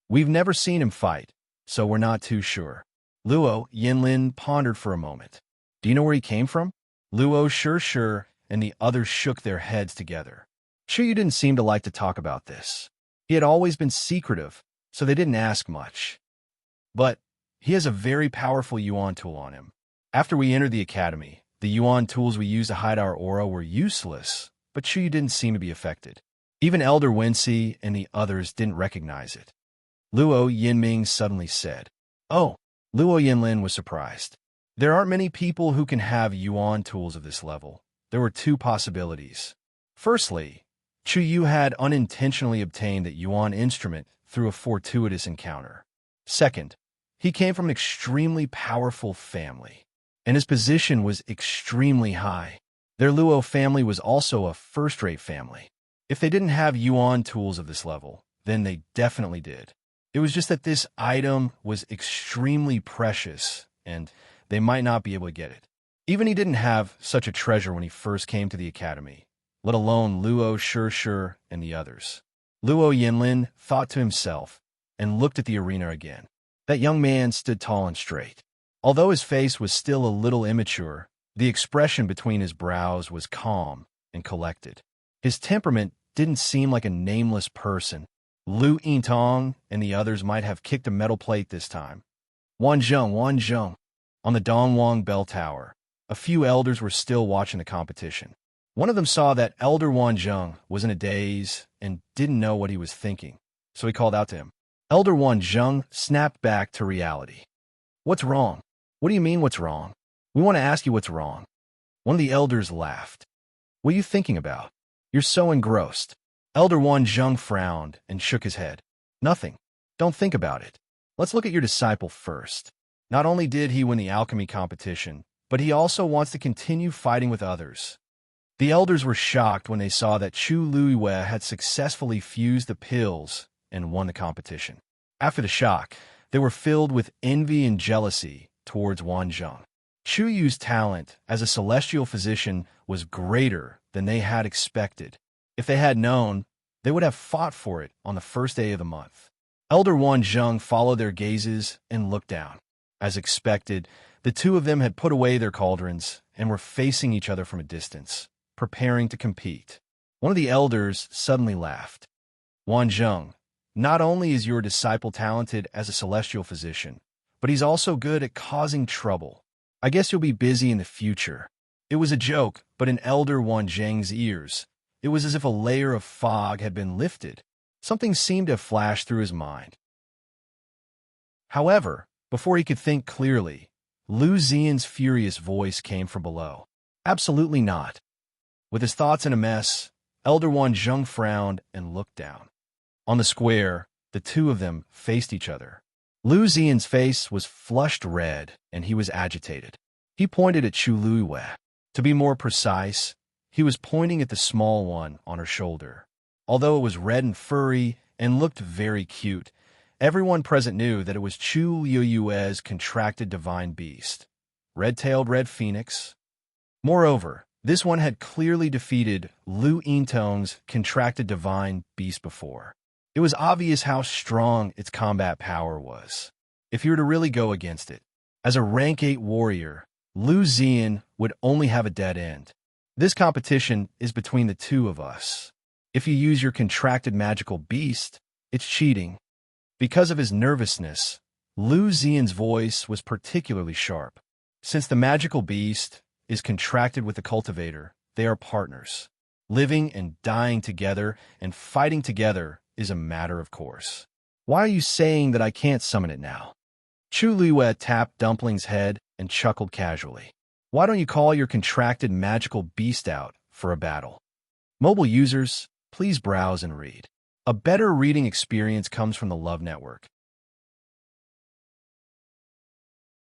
We've never seen him fight, so we're not too sure. Luo Yinlin pondered for a moment. Do you know where he came from? Luo Sure and the others shook their heads together. Shuyu didn't seem to like to talk about this. He had always been secretive, so they didn't ask much. But he has a very powerful Yuan tool on him. After we entered the academy, the Yuan tools we used to hide our aura were useless, but Shuyu didn't seem to be affected. Even Elder Wensi and the others didn't recognize it. Luo Yinming suddenly said, "Oh." Luo Yinlin was surprised. There aren't many people who can have Yuan tools of this level. There were two possibilities. Firstly, Chu Yu had unintentionally obtained that Yuan instrument through a fortuitous encounter. Second, he came from an extremely powerful family, and his position was extremely high. Their Luo family was also a first-rate family. If they didn't have Yuan tools of this level, then they definitely did. It was just that this item was extremely precious, and they might not be able to get it. Even he didn't have such a treasure when he first came to the academy, let alone Luo Sure and the others. Luo Yinlin thought to himself and looked at the arena again. That young man stood tall and straight. Although his face was still a little immature, the expression between his brows was calm and collected. His temperament didn't seem like a nameless person. Lu Yintong and the others might have kicked a metal plate this time. Wanzhong. On the Dongwang Bell Tower, a few elders were still watching the competition. One of them saw that Elder Wanzhong was in a daze and didn't know what he was thinking, so he called out to him. Elder Wanzhong snapped back to reality. What's wrong? What do you mean what's wrong? We want to ask you what's wrong. One of the elders laughed. What are you thinking about? You're so engrossed. Elder Wanzhong frowned and shook his head. Nothing. Don't think about it. Let's look at your disciple first. Not only did he win the alchemy competition, but he also wants to continue fighting with others. The elders were shocked when they saw that Chu Luiwei had successfully fused the pills and won the competition. After the shock, they were filled with envy and jealousy towards Wanzhong. Chu Yu's talent as a celestial physician was greater than they had expected. If they had known, they would have fought for it on the first day of the month. Elder Wanzhong followed their gazes and looked down. As expected, the two of them had put away their cauldrons and were facing each other from a distance, preparing to compete. One of the elders suddenly laughed. Wanzhong, not only is your disciple talented as a celestial physician, but he's also good at causing trouble. I guess you'll be busy in the future. It was a joke, but in Elder Wanzhong's ears, it was as if a layer of fog had been lifted. Something seemed to have flashed through his mind. However, before he could think clearly, Lu Xian's furious voice came from below. Absolutely not. With his thoughts in a mess, Elder Wanzhong frowned and looked down. On the square, the two of them faced each other. Lu Xian's face was flushed red, and he was agitated. He pointed at Chu Luiwei. To be more precise, he was pointing at the small one on her shoulder. Although it was red and furry and looked very cute, everyone present knew that it was Chu Luiwei's contracted divine beast, red-tailed red phoenix. Moreover, this one had clearly defeated Lu Yintong's contracted divine beast before. It was obvious how strong its combat power was. If you were to really go against it, as a rank 8 warrior, Lu Xian would only have a dead end. This competition is between the two of us. If you use your contracted magical beast, it's cheating. Because of his nervousness, Lu Xian's voice was particularly sharp. Since the magical beast is contracted with the cultivator, they are partners. Living and dying together and fighting together is a matter of course. Why are you saying that I can't summon it now? Chu Luiwei tapped Dumpling's head and chuckled casually. Why don't you call your contracted magical beast out for a battle? Mobile users, please browse and read. A better reading experience comes from the Love Network.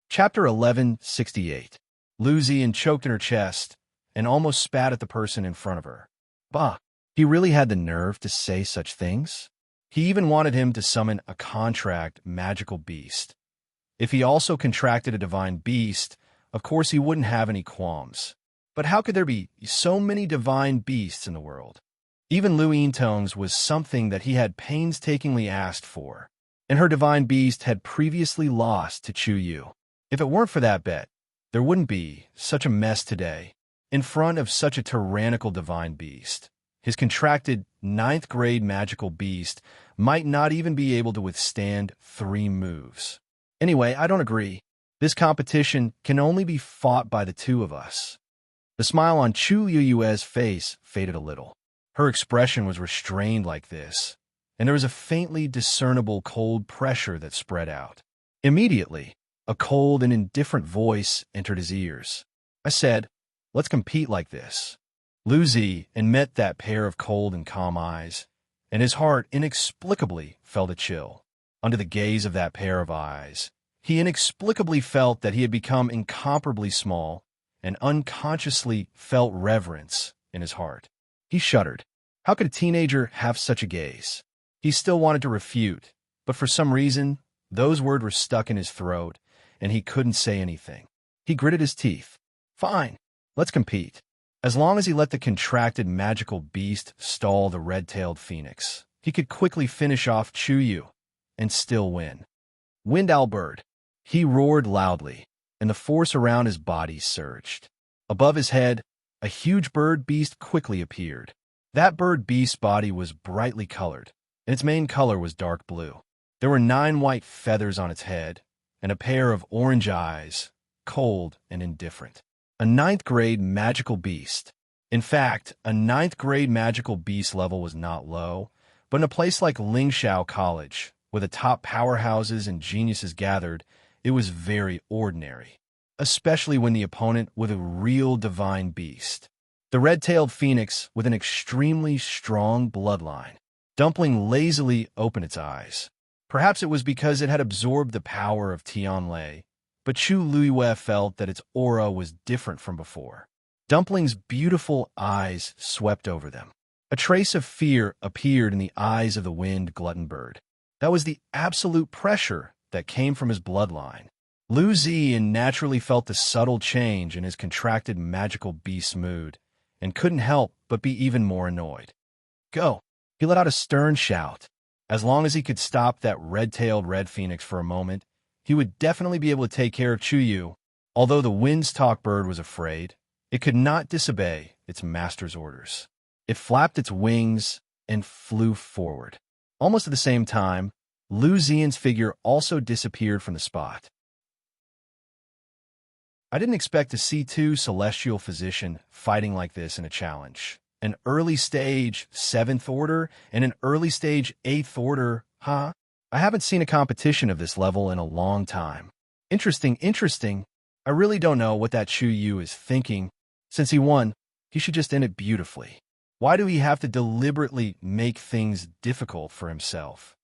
Chapter 1168. Lu Xian choked in her chest and almost spat at the person in front of her. Bah, he really had the nerve to say such things? He even wanted him to summon a contract magical beast. If he also contracted a divine beast, of course he wouldn't have any qualms. But how could there be so many divine beasts in the world? Even Lu Yintong's was something that he had painstakingly asked for, and her divine beast had previously lost to Chu Yu. If it weren't for that bet, there wouldn't be such a mess today. In front of such a tyrannical divine beast, his contracted ninth-grade magical beast might not even be able to withstand 3 moves. Anyway, I don't agree. This competition can only be fought by the 2 of us. The smile on Chu Yu's face faded a little. Her expression was restrained like this, and there was a faintly discernible cold pressure that spread out. Immediately, a cold and indifferent voice entered his ears. I said, "Let's compete like this." Lu Zi met that pair of cold and calm eyes, and his heart inexplicably felt a chill. Under the gaze of that pair of eyes, he inexplicably felt that he had become incomparably small and unconsciously felt reverence in his heart. He shuddered. How could a teenager have such a gaze? He still wanted to refute, but for some reason, those words were stuck in his throat, and he couldn't say anything. He gritted his teeth. Fine, let's compete. As long as he let the contracted magical beast stall the red-tailed phoenix, he could quickly finish off Chu Yu and still win. Wind Owl Bird. He roared loudly, and the force around his body surged. Above his head, a huge bird beast quickly appeared. That bird beast's body was brightly colored, and its main color was dark blue. There were 9 white feathers on its head, and a pair of orange eyes, cold and indifferent. A 9th-grade magical beast. In fact, a 9th-grade magical beast level was not low, but in a place like Lingxiao College, where the top powerhouses and geniuses gathered, it was very ordinary, especially when the opponent was a real divine beast. The red-tailed phoenix with an extremely strong bloodline. Dumpling lazily opened its eyes. Perhaps it was because it had absorbed the power of Tianlei, but Chu Luiyue felt that its aura was different from before. Dumpling's beautiful eyes swept over them. A trace of fear appeared in the eyes of the wind glutton bird. That was the absolute pressure that came from his bloodline. Lu Ziyan naturally felt the subtle change in his contracted magical beast mood, and couldn't help but be even more annoyed. Go! He let out a stern shout. As long as he could stop that red-tailed red phoenix for a moment, he would definitely be able to take care of Chu Yu. Although the wind's talk bird was afraid, it could not disobey its master's orders. It flapped its wings and flew forward. Almost at the same time, Lu Ziyan's figure also disappeared from the spot. I didn't expect to see 2 celestial physicians fighting like this in a challenge. An early stage 7th order and an early stage 8th order, huh? I haven't seen a competition of this level in a long time. Interesting. I really don't know what that Chu Yu is thinking. Since he won, he should just end it beautifully. Why do he have to deliberately make things difficult for himself?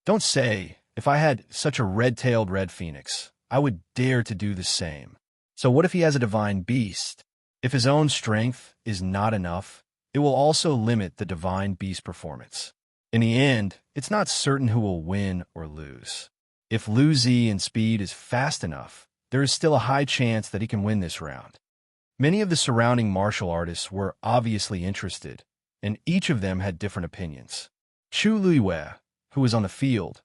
Don't say, if I had such a red-tailed red phoenix, I would dare to do the same. So what if he has a divine beast? If his own strength is not enough, it will also limit the divine beast performance. In the end, it's not certain who will win or lose. If Lu Ziyan's speed is fast enough, there is still a high chance that he can win this round. Many of the surrounding martial artists were obviously interested, and each of them had different opinions. Chu Luiyue, who was on the field,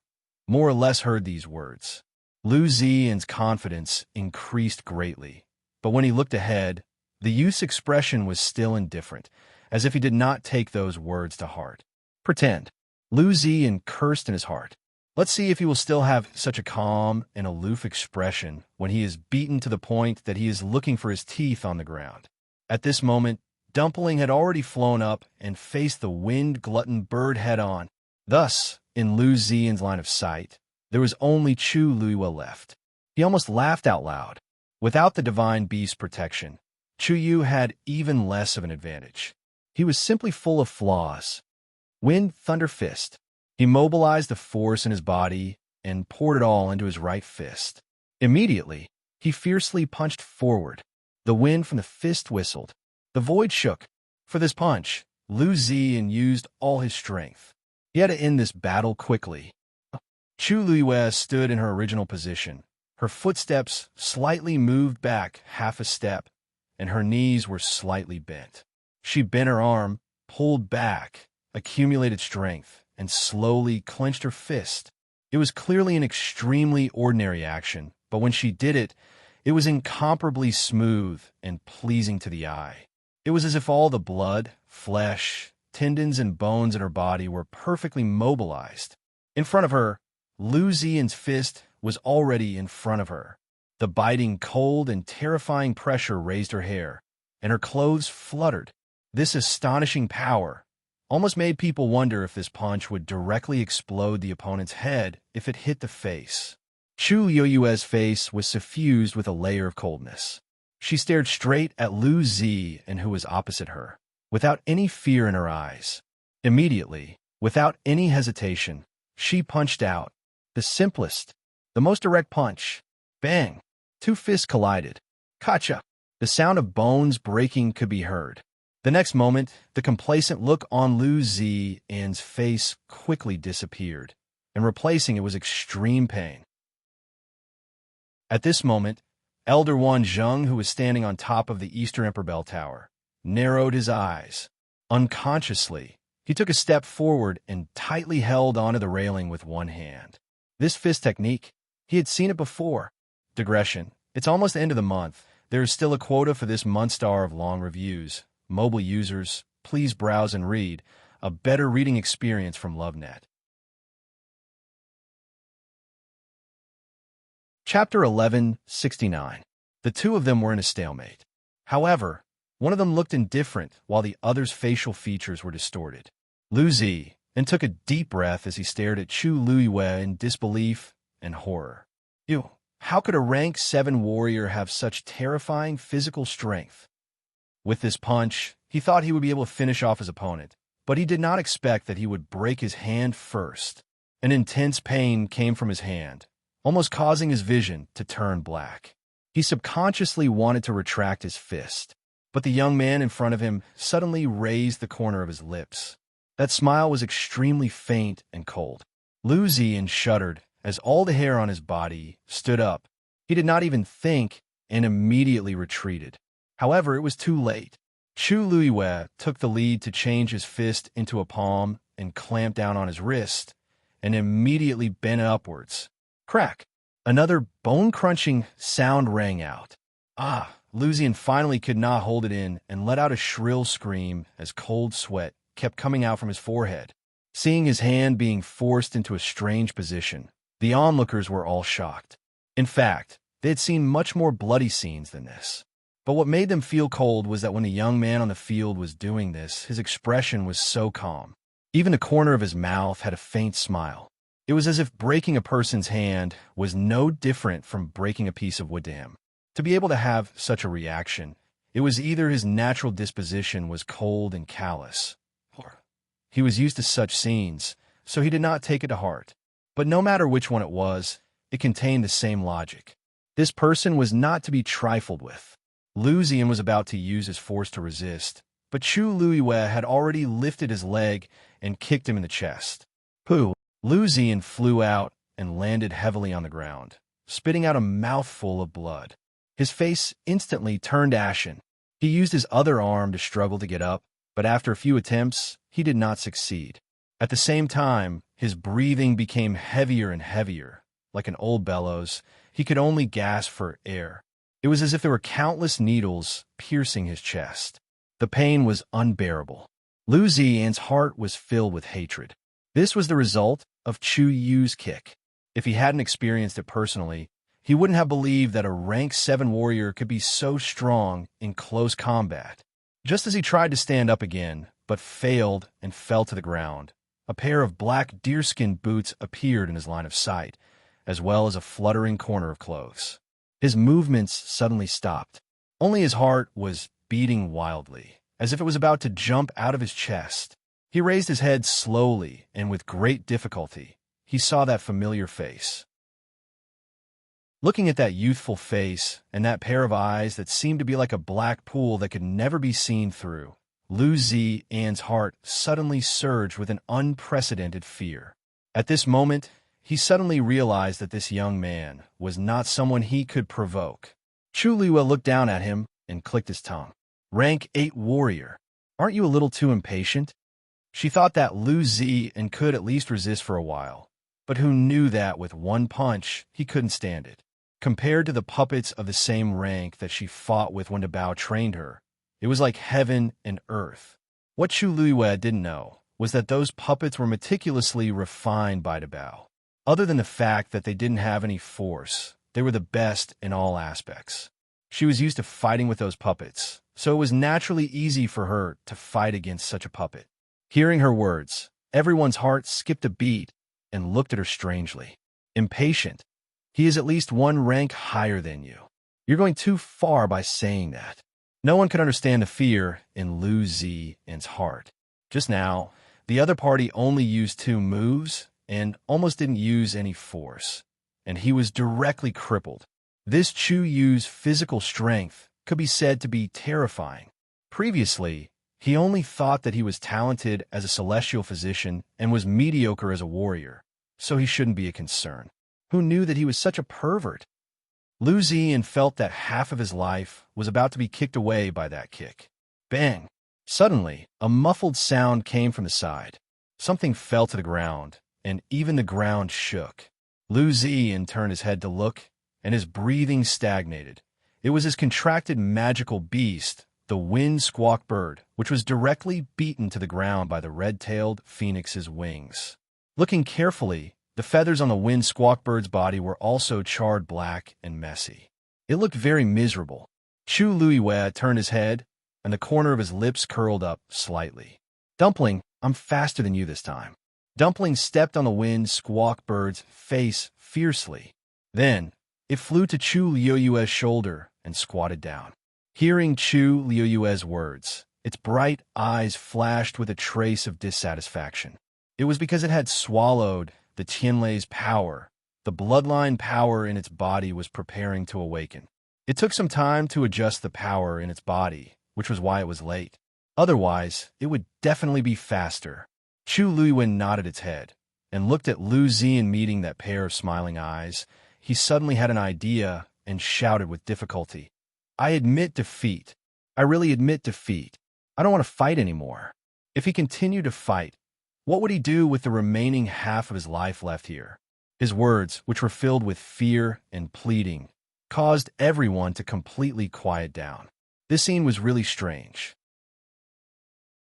more or less heard these words. Lu Ziyan's confidence increased greatly, but when he looked ahead, the youth's expression was still indifferent, as if he did not take those words to heart. Pretend. Lu Ziyan cursed in his heart. Let's see if he will still have such a calm and aloof expression when he is beaten to the point that he is looking for his teeth on the ground. At this moment, Dumpling had already flown up and faced the wind glutton bird head-on. Thus, in Lu Ziyan's line of sight, there was only Chu Luiyue left. He almost laughed out loud. Without the divine beast protection, Chu Yu had even less of an advantage. He was simply full of flaws. Wind Thunder Fist. He mobilized the force in his body and poured it all into his right fist. Immediately, he fiercely punched forward. The wind from the fist whistled. The void shook. For this punch, Lu Ziyan used all his strength. He had to end this battle quickly. Chu Luiyue stood in her original position. Her footsteps slightly moved back half a step, and her knees were slightly bent. She bent her arm, pulled back, accumulated strength, and slowly clenched her fist. It was clearly an extremely ordinary action, but when she did it, it was incomparably smooth and pleasing to the eye. It was as if all the blood, flesh, tendons, and bones in her body were perfectly mobilized. In front of her, Lu Ziyan's fist was already in front of her. The biting, cold, and terrifying pressure raised her hair, and her clothes fluttered. This astonishing power almost made people wonder if this punch would directly explode the opponent's head if it hit the face. Chu Yoyue's face was suffused with a layer of coldness. She stared straight at Lu Ziyan, who was opposite her, without any fear in her eyes. Immediately, without any hesitation, she punched out. The simplest, the most direct punch. Bang! Two fists collided. Kacha! The sound of bones breaking could be heard. The next moment, the complacent look on Lu Ziyan's face quickly disappeared, and replacing it was extreme pain. At this moment, Elder Wan Zheng, who was standing on top of the Eastern Emperor Bell Tower, narrowed his eyes. Unconsciously, he took a step forward and tightly held onto the railing with one hand. This fist technique, he had seen it before. Digression. It's almost the end of the month. There is still a quota for this month's star of long reviews. Mobile users, please browse and read. A better reading experience from LoveNet. Chapter 1169. The two of them were in a stalemate. However, one of them looked indifferent while the other's facial features were distorted. Lu Ziyan took a deep breath as he stared at Chu Luiyue in disbelief and horror. Ew, how could a rank 7 warrior have such terrifying physical strength? With this punch, he thought he would be able to finish off his opponent, but he did not expect that he would break his hand first. An intense pain came from his hand, almost causing his vision to turn black. He subconsciously wanted to retract his fist, but the young man in front of him suddenly raised the corner of his lips. That smile was extremely faint and cold. Lu Ziyan shuddered as all the hair on his body stood up. He did not even think and immediately retreated. However, it was too late. Chu Luiyue took the lead to change his fist into a palm and clamp down on his wrist, and immediately bent upwards. Crack! Another bone-crunching sound rang out. Lu Ziyan finally could not hold it in and let out a shrill scream as cold sweat kept coming out from his forehead. Seeing his hand being forced into a strange position, the onlookers were all shocked. In fact, they had seen much more bloody scenes than this. But what made them feel cold was that when the young man on the field was doing this, his expression was so calm. Even the corner of his mouth had a faint smile. It was as if breaking a person's hand was no different from breaking a piece of wood to him. To be able to have such a reaction, it was either his natural disposition was cold and callous, or he was used to such scenes, so he did not take it to heart. But no matter which one it was, it contained the same logic. This person was not to be trifled with. Lu Ziyan was about to use his force to resist, but Chu Luiyue had already lifted his leg and kicked him in the chest. Lu Ziyan flew out and landed heavily on the ground, spitting out a mouthful of blood. His face instantly turned ashen. He used his other arm to struggle to get up, but after a few attempts, he did not succeed. At the same time, his breathing became heavier and heavier. Like an old bellows, he could only gasp for air. It was as if there were countless needles piercing his chest. The pain was unbearable. Lu Ziyan's heart was filled with hatred. This was the result of Chu Yu's kick. If he hadn't experienced it personally, he wouldn't have believed that a rank 7 warrior could be so strong in close combat. Just as he tried to stand up again, but failed and fell to the ground, a pair of black deerskin boots appeared in his line of sight, as well as a fluttering corner of clothes. His movements suddenly stopped. Only his heart was beating wildly, as if it was about to jump out of his chest. He raised his head slowly, and with great difficulty, he saw that familiar face. Looking at that youthful face and that pair of eyes that seemed to be like a black pool that could never be seen through, Lu Ziyan's heart suddenly surged with an unprecedented fear. At this moment, he suddenly realized that this young man was not someone he could provoke. Chu Luiyue looked down at him, and clicked his tongue. Rank 8 warrior. Aren't you a little too impatient? She thought that Lu Zi and could at least resist for a while, but who knew that with one punch, he couldn't stand it. Compared to the puppets of the same rank that she fought with when Bao trained her, it was like heaven and earth. What Chu Luiyue didn't know was that those puppets were meticulously refined by Bao. Other than the fact that they didn't have any force, they were the best in all aspects. She was used to fighting with those puppets, so it was naturally easy for her to fight against such a puppet. Hearing her words, everyone's heart skipped a beat and looked at her strangely. Impatient. He is at least one rank higher than you. You're going too far by saying that. No one could understand the fear in Lu Zi's heart. Just now, the other party only used 2 moves and almost didn't use any force, and he was directly crippled. This Chu Yu's physical strength could be said to be terrifying. Previously, he only thought that he was talented as a celestial physician and was mediocre as a warrior, so he shouldn't be a concern. Who knew that he was such a pervert? Lu Ziyan felt that half of his life was about to be kicked away by that kick. Bang! Suddenly, a muffled sound came from the side. Something fell to the ground, and even the ground shook. Lu Ziyan turned his head to look, and his breathing stagnated. It was his contracted magical beast, the wind squawk bird, which was directly beaten to the ground by the red-tailed phoenix's wings. Looking carefully, the feathers on the wind squawk bird's body were also charred black and messy. It looked very miserable. Chu Luiyue turned his head, and the corner of his lips curled up slightly. Dumpling, I'm faster than you this time. Dumpling stepped on the wind squawk bird's face fiercely. Then, it flew to Chu Luiyue's shoulder and squatted down. Hearing Chu Luiyue's words, its bright eyes flashed with a trace of dissatisfaction. It was because it had swallowed the Tianlei's power. The bloodline power in its body was preparing to awaken. It took some time to adjust the power in its body, which was why it was late. Otherwise, it would definitely be faster. Chu Luiyue nodded its head and looked at Lu Ziyan meeting that pair of smiling eyes. He suddenly had an idea and shouted with difficulty, I admit defeat. I really admit defeat. I don't want to fight anymore. If he continued to fight, what would he do with the remaining half of his life left here? His words, which were filled with fear and pleading, caused everyone to completely quiet down. This scene was really strange.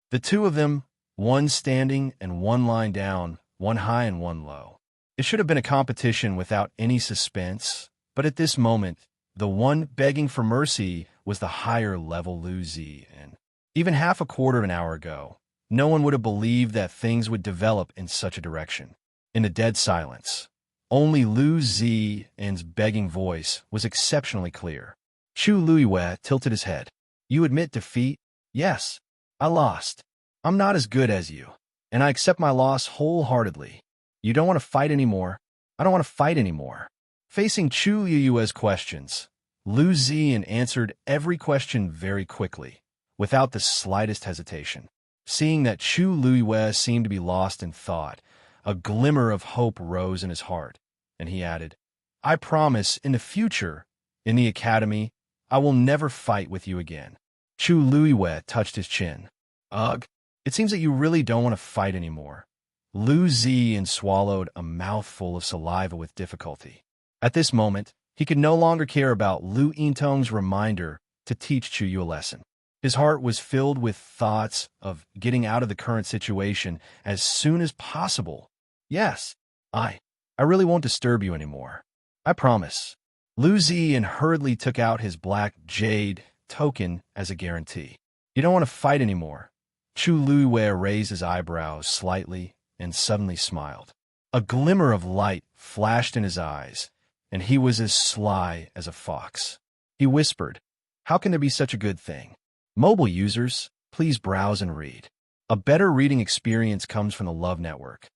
The 2 of them, one standing and one lying down, one high and one low. It should have been a competition without any suspense, but at this moment, the one begging for mercy was the higher level Lu Zi, and even half a quarter of an hour ago, no one would have believed that things would develop in such a direction. In the dead silence, only Lu Zi's begging voice was exceptionally clear. Chu Luiyue tilted his head. You admit defeat? Yes, I lost. I'm not as good as you, and I accept my loss wholeheartedly. You don't want to fight anymore? I don't want to fight anymore. Facing Chu Luiyue's questions, Lu Ziyan answered every question very quickly, without the slightest hesitation. Seeing that Chu Luiyue seemed to be lost in thought, a glimmer of hope rose in his heart, and he added, I promise in the future, in the academy, I will never fight with you again. Chu Luiyue touched his chin. Ugh, it seems that you really don't want to fight anymore. Lu Ziyan swallowed a mouthful of saliva with difficulty. At this moment, he could no longer care about Lu Yintong's reminder to teach Chu Yu a lesson. His heart was filled with thoughts of getting out of the current situation as soon as possible. Yes, I really won't disturb you anymore. I promise. Lu Ziyan hurriedly took out his black jade token as a guarantee. You don't want to fight anymore. Chu Luiyue raised his eyebrows slightly and suddenly smiled. A glimmer of light flashed in his eyes, and he was as sly as a fox. He whispered, How can there be such a good thing? Mobile users, please browse and read. A better reading experience comes from the Love Network.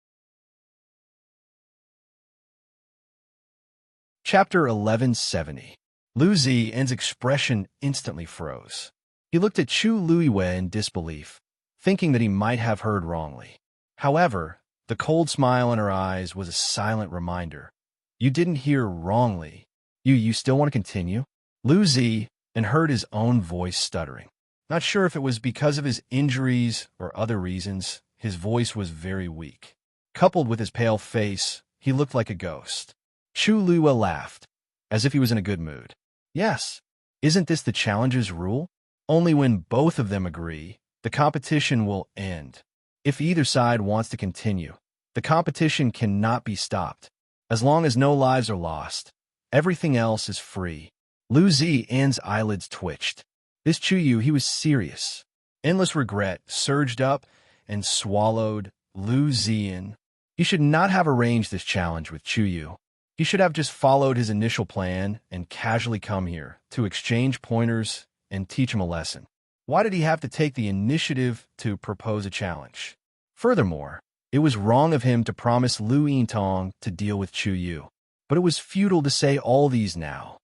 Chapter 1170. Lu Ziyan's expression instantly froze. He looked at Chu Luiyue in disbelief, thinking that he might have heard wrongly. However, the cold smile in her eyes was a silent reminder. You didn't hear wrongly. You still want to continue? Lu Zi, and heard his own voice stuttering. Not sure if it was because of his injuries or other reasons, his voice was very weak. Coupled with his pale face, he looked like a ghost. Chu Luiwe laughed, as if he was in a good mood. Yes, isn't this the challenger's rule? Only when both of them agree, the competition will end. If either side wants to continue, the competition cannot be stopped. As long as no lives are lost, everything else is free. Lu Ziyan's eyelids twitched. This Chuyu, he was serious. Endless regret surged up and swallowed Lu Ziyan. He should not have arranged this challenge with Chuyu. He should have just followed his initial plan and casually come here to exchange pointers and teach him a lesson. Why did he have to take the initiative to propose a challenge? Furthermore, it was wrong of him to promise Lu Yintong to deal with Chuyu. But it was futile to say all these now.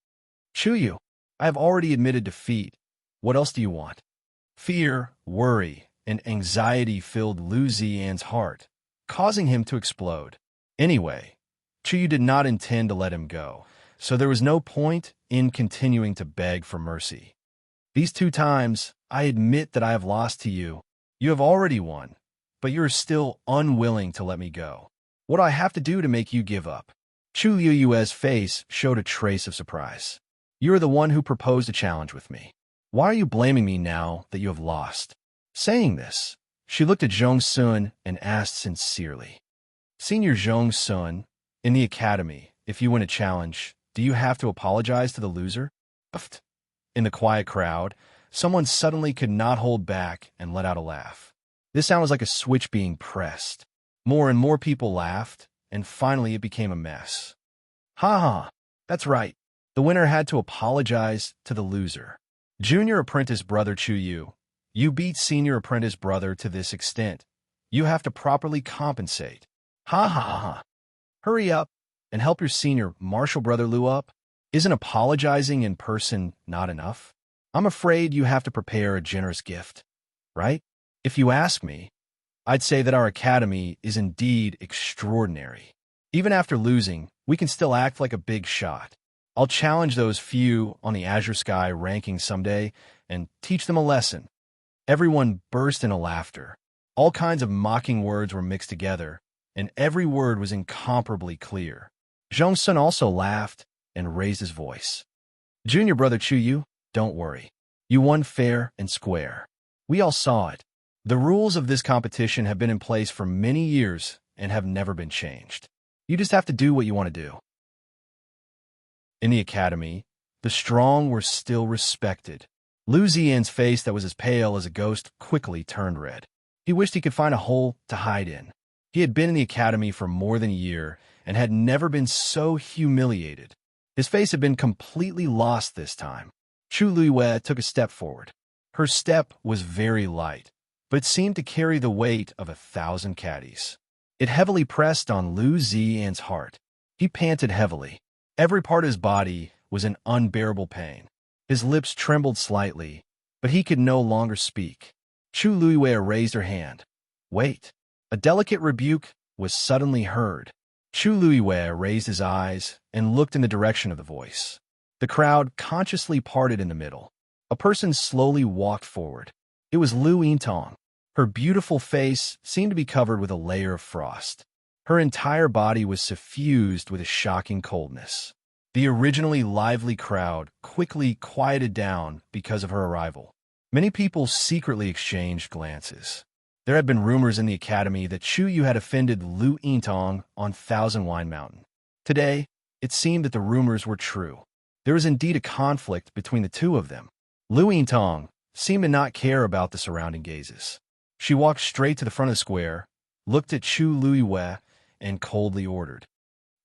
Chuyu, I have already admitted defeat. What else do you want? Fear, worry, and anxiety filled Lu Ziyan's heart, causing him to explode. Anyway, Chuyu did not intend to let him go, so there was no point in continuing to beg for mercy. These 2 times, I admit that I have lost to you. You have already won, but you are still unwilling to let me go. What do I have to do to make you give up? Chu Liyue's face showed a trace of surprise. You are the one who proposed a challenge with me. Why are you blaming me now that you have lost? Saying this, she looked at Zhong Sun and asked sincerely. Senior Zhong Sun, in the academy, if you win a challenge, do you have to apologize to the loser? In the quiet crowd, someone suddenly could not hold back and let out a laugh. This sound was like a switch being pressed. More and more people laughed, and finally it became a mess. Ha ha, that's right. The winner had to apologize to the loser. Junior apprentice brother Chuyu, you beat senior apprentice brother to this extent. You have to properly compensate. Ha ha ha. Hurry up and help your senior martial brother Lu up. Isn't apologizing in person not enough? I'm afraid you have to prepare a generous gift, right? If you ask me, I'd say that our academy is indeed extraordinary. Even after losing, we can still act like a big shot. I'll challenge those few on the Azure Sky ranking someday and teach them a lesson. Everyone burst into laughter. All kinds of mocking words were mixed together, and every word was incomparably clear. Zhong Sun also laughed and raised his voice. Junior brother Chuyu, don't worry. You won fair and square. We all saw it. The rules of this competition have been in place for many years and have never been changed. You just have to do what you want to do. In the academy, the strong were still respected. Lu Ziyan's face that was as pale as a ghost quickly turned red. He wished he could find a hole to hide in. He had been in the academy for more than a year and had never been so humiliated. His face had been completely lost this time. Chu Luiwe took a step forward. Her step was very light, but it seemed to carry the weight of 1,000 caddies. It heavily pressed on Lu Ziyan's heart. He panted heavily. Every part of his body was in unbearable pain. His lips trembled slightly, but he could no longer speak. Chu Luiwe raised her hand. Wait. A delicate rebuke was suddenly heard. Chu Luiwe raised his eyes and looked in the direction of the voice. The crowd consciously parted in the middle. A person slowly walked forward. It was Lu Yintong. Her beautiful face seemed to be covered with a layer of frost. Her entire body was suffused with a shocking coldness. The originally lively crowd quickly quieted down because of her arrival. Many people secretly exchanged glances. There had been rumors in the academy that Chuyu had offended Lu Yintong on Thousand Wine Mountain. Today, it seemed that the rumors were true. There was indeed a conflict between the two of them. Lu Yintong seemed to not care about the surrounding gazes. She walked straight to the front of the square, looked at Chu Luiwe, and coldly ordered,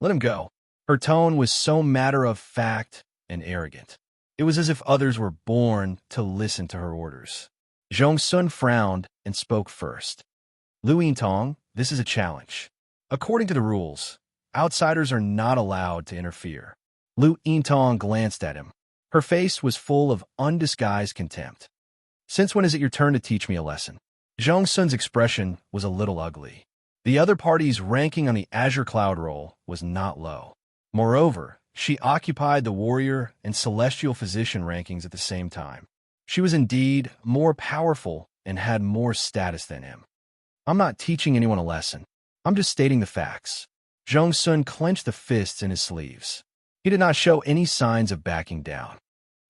"Let him go." Her tone was so matter-of-fact and arrogant. It was as if others were born to listen to her orders. Zhong Sun frowned and spoke first. Lu Yintong, this is a challenge. According to the rules, outsiders are not allowed to interfere. Lu Yintong glanced at him. Her face was full of undisguised contempt. Since when is it your turn to teach me a lesson? Zhong Sun's expression was a little ugly. The other party's ranking on the Azure Cloud roll was not low. Moreover, She occupied the warrior and celestial physician rankings at the same time. She was indeed more powerful and had more status than him. I'm not teaching anyone a lesson. I'm just stating the facts. Zhong Sun clenched the fists in his sleeves. He did not show any signs of backing down.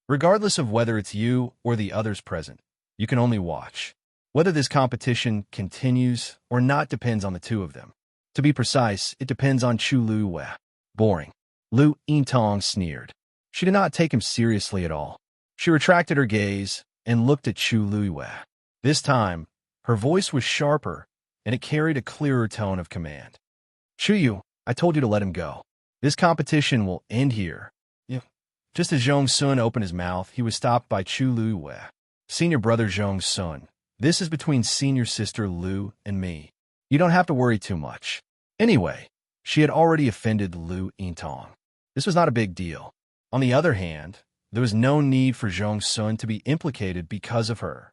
Regardless of whether it's you or the others present, you can only watch. Whether this competition continues or not depends on the two of them. To be precise, it depends on Chu Luiwei. Boring. Lu Yintong sneered. She did not take him seriously at all. She retracted her gaze and looked at Chu Luiwei. This time, her voice was sharper, and it carried a clearer tone of command. Chu Yu, I told you to let him go. This competition will end here. Yeah. Just as Zhong Sun opened his mouth, he was stopped by Chu Luiwei. Senior brother Zhong Sun, this is between senior sister Lu and me. You don't have to worry too much. Anyway, she had already offended Lu Yintong. This was not a big deal. On the other hand, there was no need for Zhong Sun to be implicated because of her.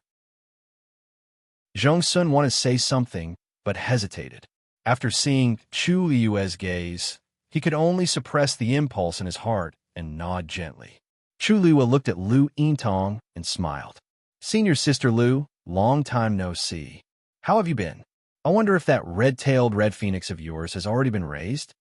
Zhong Sun wanted to say something, but hesitated. After seeing Chu Yue's gaze, he could only suppress the impulse in his heart and nod gently. Chu Luiwei looked at Lu Yintong and smiled. Senior sister Lu, long time no see. How have you been? I wonder if that red-tailed red phoenix of yours has already been raised?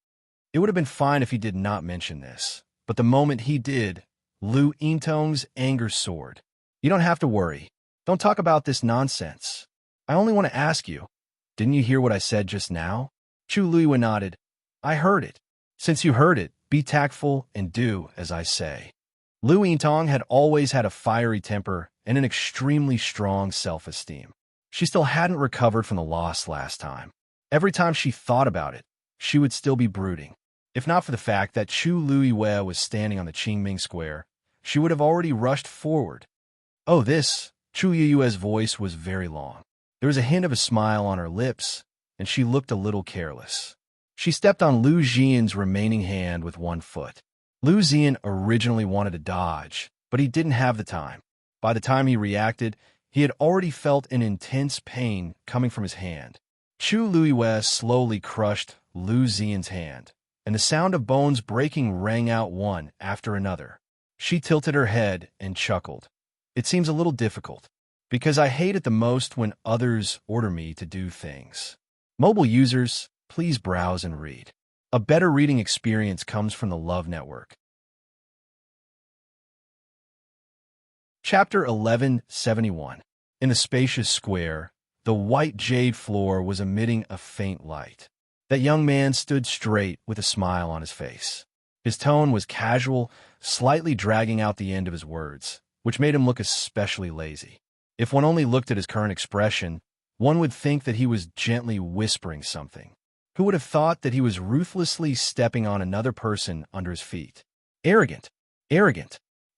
It would have been fine if he did not mention this, but the moment he did, Lu Yintong's anger soared. You don't have to worry. Don't talk about this nonsense. I only want to ask you, didn't you hear what I said just now? Chu Luiwei nodded. I heard it. Since you heard it, be tactful and do as I say. Lu Yintong had always had a fiery temper and an extremely strong self-esteem. She still hadn't recovered from the loss last time. Every time she thought about it, she would still be brooding. If not for the fact that Chu Luiwei was standing on the Qingming Square, she would have already rushed forward. Oh, this, Chu Yue's voice was very long. There was a hint of a smile on her lips, and she looked a little careless. She stepped on Lu Xian's remaining hand with one foot. Lu Xian originally wanted to dodge, but he didn't have the time. By the time he reacted, he had already felt an intense pain coming from his hand. Chu Luiwei slowly crushed Lu Xian's hand, and the sound of bones breaking rang out one after another. She tilted her head and chuckled. It seems a little difficult, because I hate it the most when others order me to do things. Mobile users, please browse and read. A better reading experience comes from the Love Network. Chapter 1171. In the spacious square, the white jade floor was emitting a faint light. That young man stood straight with a smile on his face. His tone was casual, slightly dragging out the end of his words, which made him look especially lazy. If one only looked at his current expression, one would think that he was gently whispering something. Who would have thought that he was ruthlessly stepping on another person under his feet? Arrogant,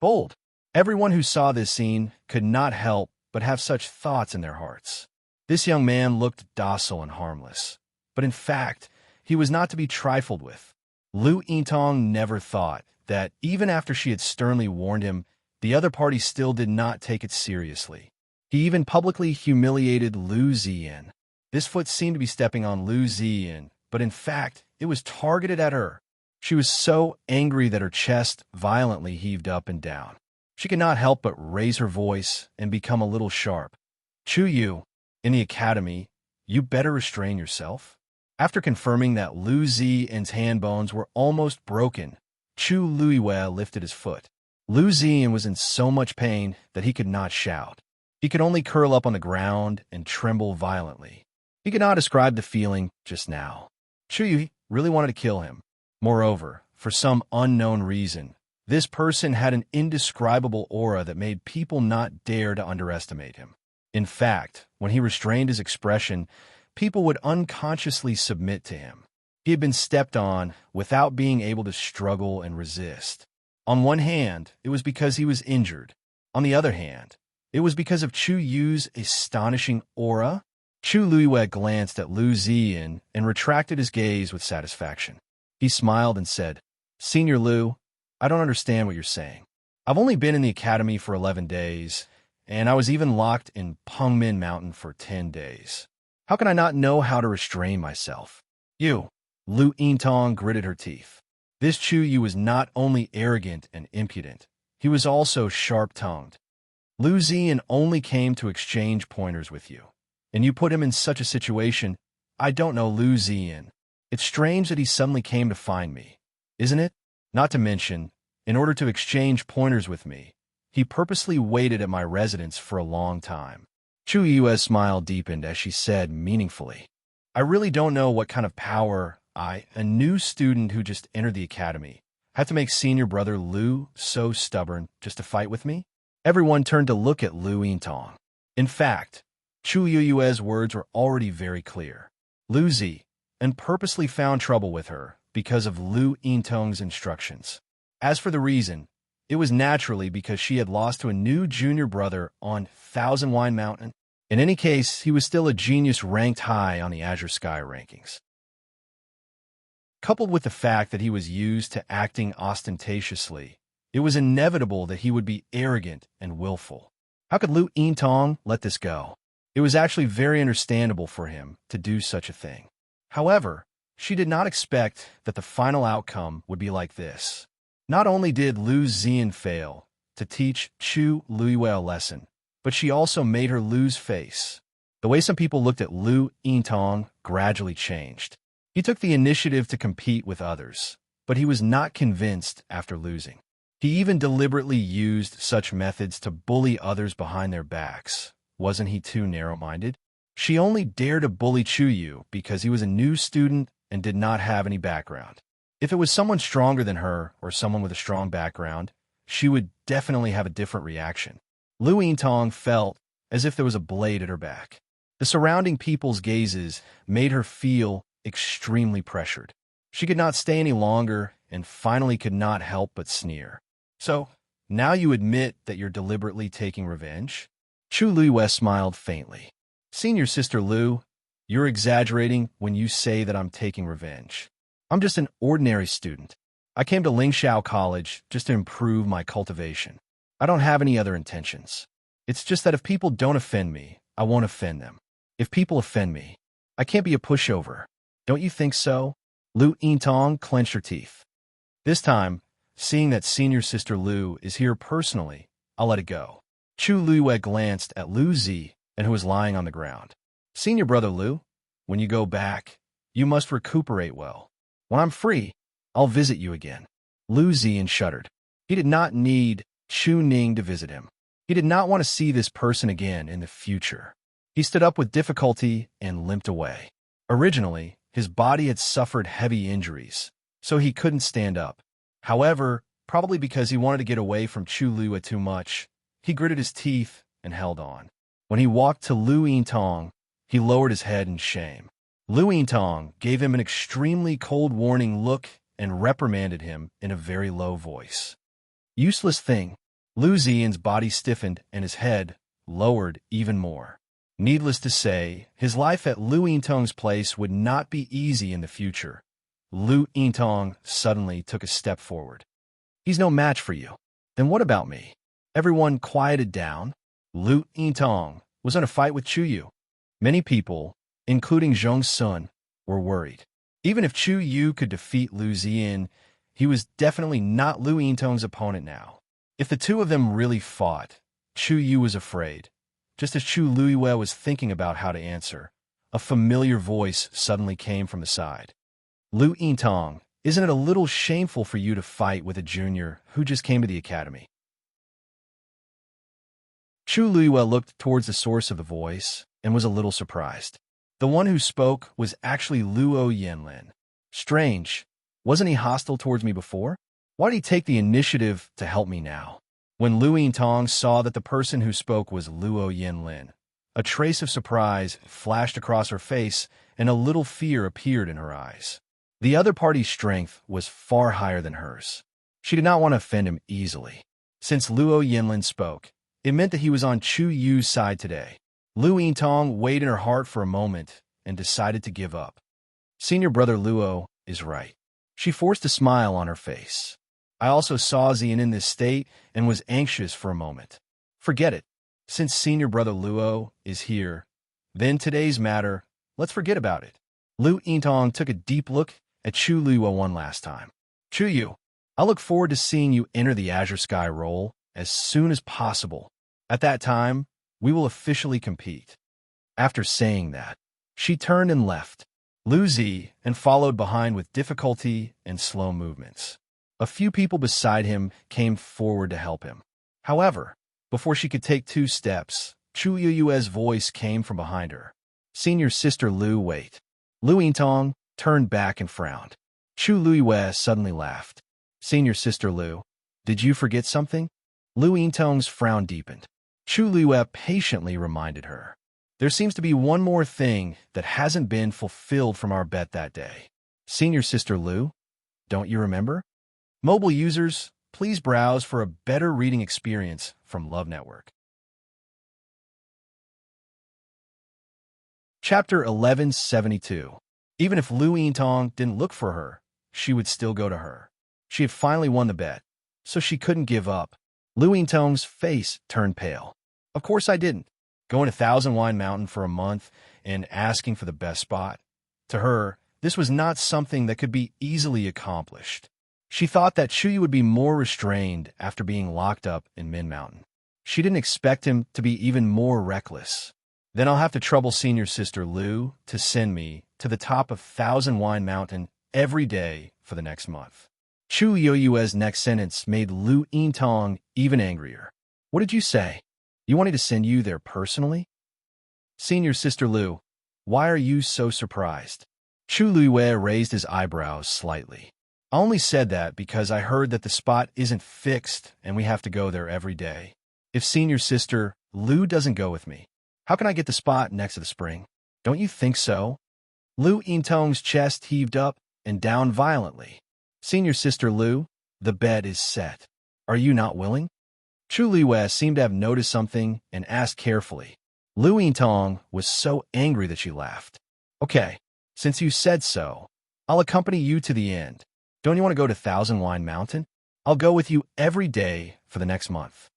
bold. Everyone who saw this scene could not help but have such thoughts in their hearts. This young man looked docile and harmless, but in fact, he was not to be trifled with. Lu Yintong never thought that, even after she had sternly warned him, the other party still did not take it seriously. He even publicly humiliated Lu Ziyan. This foot seemed to be stepping on Lu Ziyan, but in fact, it was targeted at her. She was so angry that her chest violently heaved up and down. She could not help but raise her voice and become a little sharp. Chu Yu, in the academy, you better restrain yourself. After confirming that Lu Ziyan's hand bones were almost broken, Chu Luiwei lifted his foot. Lu Ziyan was in so much pain that he could not shout. He could only curl up on the ground and tremble violently. He could not describe the feeling just now. Chu Yu really wanted to kill him. Moreover, for some unknown reason, this person had an indescribable aura that made people not dare to underestimate him. In fact, when he restrained his expression, people would unconsciously submit to him. He had been stepped on without being able to struggle and resist. On one hand, it was because he was injured. On the other hand, it was because of Chu Yu's astonishing aura. Chu Luiwei glanced at Lu Ziyan and retracted his gaze with satisfaction. He smiled and said, Senior Lu, I don't understand what you're saying. I've only been in the academy for 11 days, and I was even locked in Pengmin Mountain for 10 days. How can I not know how to restrain myself? You, Lu Yintong gritted her teeth. This Chu Yu was not only arrogant and impudent, he was also sharp-tongued. Lu Ziyan only came to exchange pointers with you, and you put him in such a situation. I don't know Lu Ziyan. It's strange that he suddenly came to find me, isn't it? Not to mention, in order to exchange pointers with me, he purposely waited at my residence for a long time. Chu Yu's smile deepened as she said meaningfully, I really don't know what kind of power I, a new student who just entered the academy, have to make senior brother Lu so stubborn just to fight with me? Everyone turned to look at Lu Yintong. In fact, Chu Yu's words were already very clear. Lu Zi, and purposely found trouble with her because of Lu Yintong's instructions. As for the reason, it was naturally because she had lost to a new junior brother on Thousand Wine Mountain. In any case, he was still a genius ranked high on the Azure Sky rankings. Coupled with the fact that he was used to acting ostentatiously, it was inevitable that he would be arrogant and willful. How could Lu Yintong let this go? It was actually very understandable for him to do such a thing. However, she did not expect that the final outcome would be like this. Not only did Lu Ziyan fail to teach Chu Luyue a lesson, but she also made her lose face. The way some people looked at Lu Yintong gradually changed. He took the initiative to compete with others, but he was not convinced after losing. He even deliberately used such methods to bully others behind their backs. Wasn't he too narrow-minded? She only dared to bully Chu Yu because he was a new student and did not have any background. If it was someone stronger than her or someone with a strong background, she would definitely have a different reaction. Lu Yintong felt as if there was a blade at her back. The surrounding people's gazes made her feel extremely pressured. She could not stay any longer and finally could not help but sneer. So, now you admit that you're deliberately taking revenge? Chu Luyue smiled faintly. Senior Sister Lu, you're exaggerating when you say that I'm taking revenge. I'm just an ordinary student. I came to Lingxiao College just to improve my cultivation. I don't have any other intentions. It's just that if people don't offend me, I won't offend them. If people offend me, I can't be a pushover. Don't you think so? Lu Yintong clenched her teeth. This time, seeing that Senior Sister Lu is here personally, I'll let it go. Chu Luyue glanced at Lu Zi and who was lying on the ground. Senior brother Lu, when you go back, you must recuperate well. When I'm free, I'll visit you again. Lu Ziyan shuddered. He did not need Chu Ning to visit him. He did not want to see this person again in the future. He stood up with difficulty and limped away. Originally, his body had suffered heavy injuries, so he couldn't stand up. However, probably because he wanted to get away from Chu Luyue too much, he gritted his teeth and held on. When he walked to Lu Yintong, he lowered his head in shame. Lu Yintong gave him an extremely cold warning look and reprimanded him in a very low voice. Useless thing. Lu Ziyan's body stiffened and his head lowered even more. Needless to say, his life at Lu Yintong's place would not be easy in the future. Lu Yintong suddenly took a step forward. He's no match for you. Then what about me? Everyone quieted down. Lu Yintong was in a fight with Chu Yu. Many people, including Zhong Sun, were worried. Even if Chu Yu could defeat Lu Ziyan, he was definitely not Lu Yintong's opponent now. If the two of them really fought, Chu Yu was afraid. Just as Chu Luyue was thinking about how to answer, a familiar voice suddenly came from the side. Lu Yintong, isn't it a little shameful for you to fight with a junior who just came to the academy? Chu Luyue looked towards the source of the voice and was a little surprised. The one who spoke was actually Luo Yanlin. Strange. Wasn't he hostile towards me before? Why did he take the initiative to help me now? When Lu Yintong saw that the person who spoke was Luo Yanlin, a trace of surprise flashed across her face and a little fear appeared in her eyes. The other party's strength was far higher than hers. She did not want to offend him easily. Since Luo Yanlin spoke, it meant that he was on Chu Yu's side today. Lu Yintong weighed in her heart for a moment and decided to give up. Senior brother Luo is right. She forced a smile on her face. I also saw Ziyan in this state and was anxious for a moment. Forget it. Since senior brother Luo is here, then today's matter, let's forget about it. Lu Yintong took a deep look at Chu Luyue one last time. Chuyu, I look forward to seeing you enter the Azure Sky role as soon as possible. At that time, we will officially compete. After saying that, she turned and left, Luzi, and followed behind with difficulty and slow movements. A few people beside him came forward to help him. However, before she could take 2 steps, Chu Yuyue's voice came from behind her. Senior Sister Lu, wait. Lu Yintong turned back and frowned. Chu Luyue suddenly laughed. Senior Sister Lu, did you forget something? Lu Yintong's frown deepened. Chu Luyue patiently reminded her. There seems to be one more thing that hasn't been fulfilled from our bet that day. Senior Sister Lu, don't you remember? Mobile users, please browse for a better reading experience from Love Network. Chapter 1172. Even if Lu Yintong didn't look for her, she would still go to her. She had finally won the bet, so she couldn't give up. Lu Yintong's face turned pale. Of course I didn't. Going to Thousand Wine Mountain for a month and asking for the best spot. To her, this was not something that could be easily accomplished. She thought that Chuyu would be more restrained after being locked up in Min Mountain. She didn't expect him to be even more reckless. Then I'll have to trouble Senior Sister Lu to send me to the top of Thousand Wine Mountain every day for the next month. Chu Yoyue's next sentence made Lu Yintong even angrier. What did you say? You want me to send you there personally? Senior Sister Lu, why are you so surprised? Chu Luyue raised his eyebrows slightly. I only said that because I heard that the spot isn't fixed and we have to go there every day. If Senior Sister Lu doesn't go with me, how can I get the spot next to the spring? Don't you think so? Lu Yintong's chest heaved up and down violently. Senior Sister Lu, the bet is set. Are you not willing? Chu Liyue seemed to have noticed something and asked carefully. Lu Yintong was so angry that she laughed. Okay, since you said so, I'll accompany you to the end. Don't you want to go to Thousand Wine Mountain? I'll go with you every day for the next month.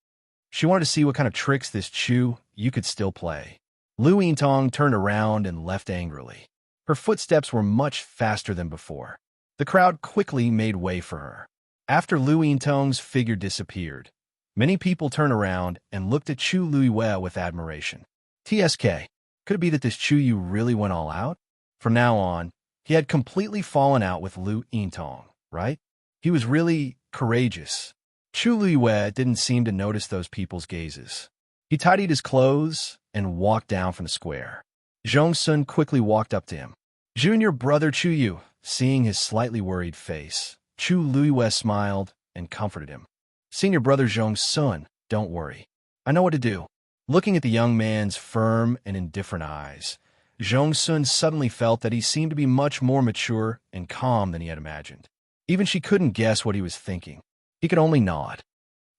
She wanted to see what kind of tricks this Chu you could still play. Lu Yintong turned around and left angrily. Her footsteps were much faster than before. The crowd quickly made way for her. After Lu Yintong's figure disappeared, many people turned around and looked at Chu Luyue with admiration. TSK, could it be that this Chu Yu really went all out? From now on, he had completely fallen out with Lu Yintong, right? He was really courageous. Chu Luyue didn't seem to notice those people's gazes. He tidied his clothes and walked down from the square. Zhong Sun quickly walked up to him. Junior brother Chu Yu, seeing his slightly worried face, Chu Luyue smiled and comforted him. Senior brother Zhong Sun, don't worry. I know what to do. Looking at the young man's firm and indifferent eyes, Zhong Sun suddenly felt that he seemed to be much more mature and calm than he had imagined. Even she couldn't guess what he was thinking. He could only nod.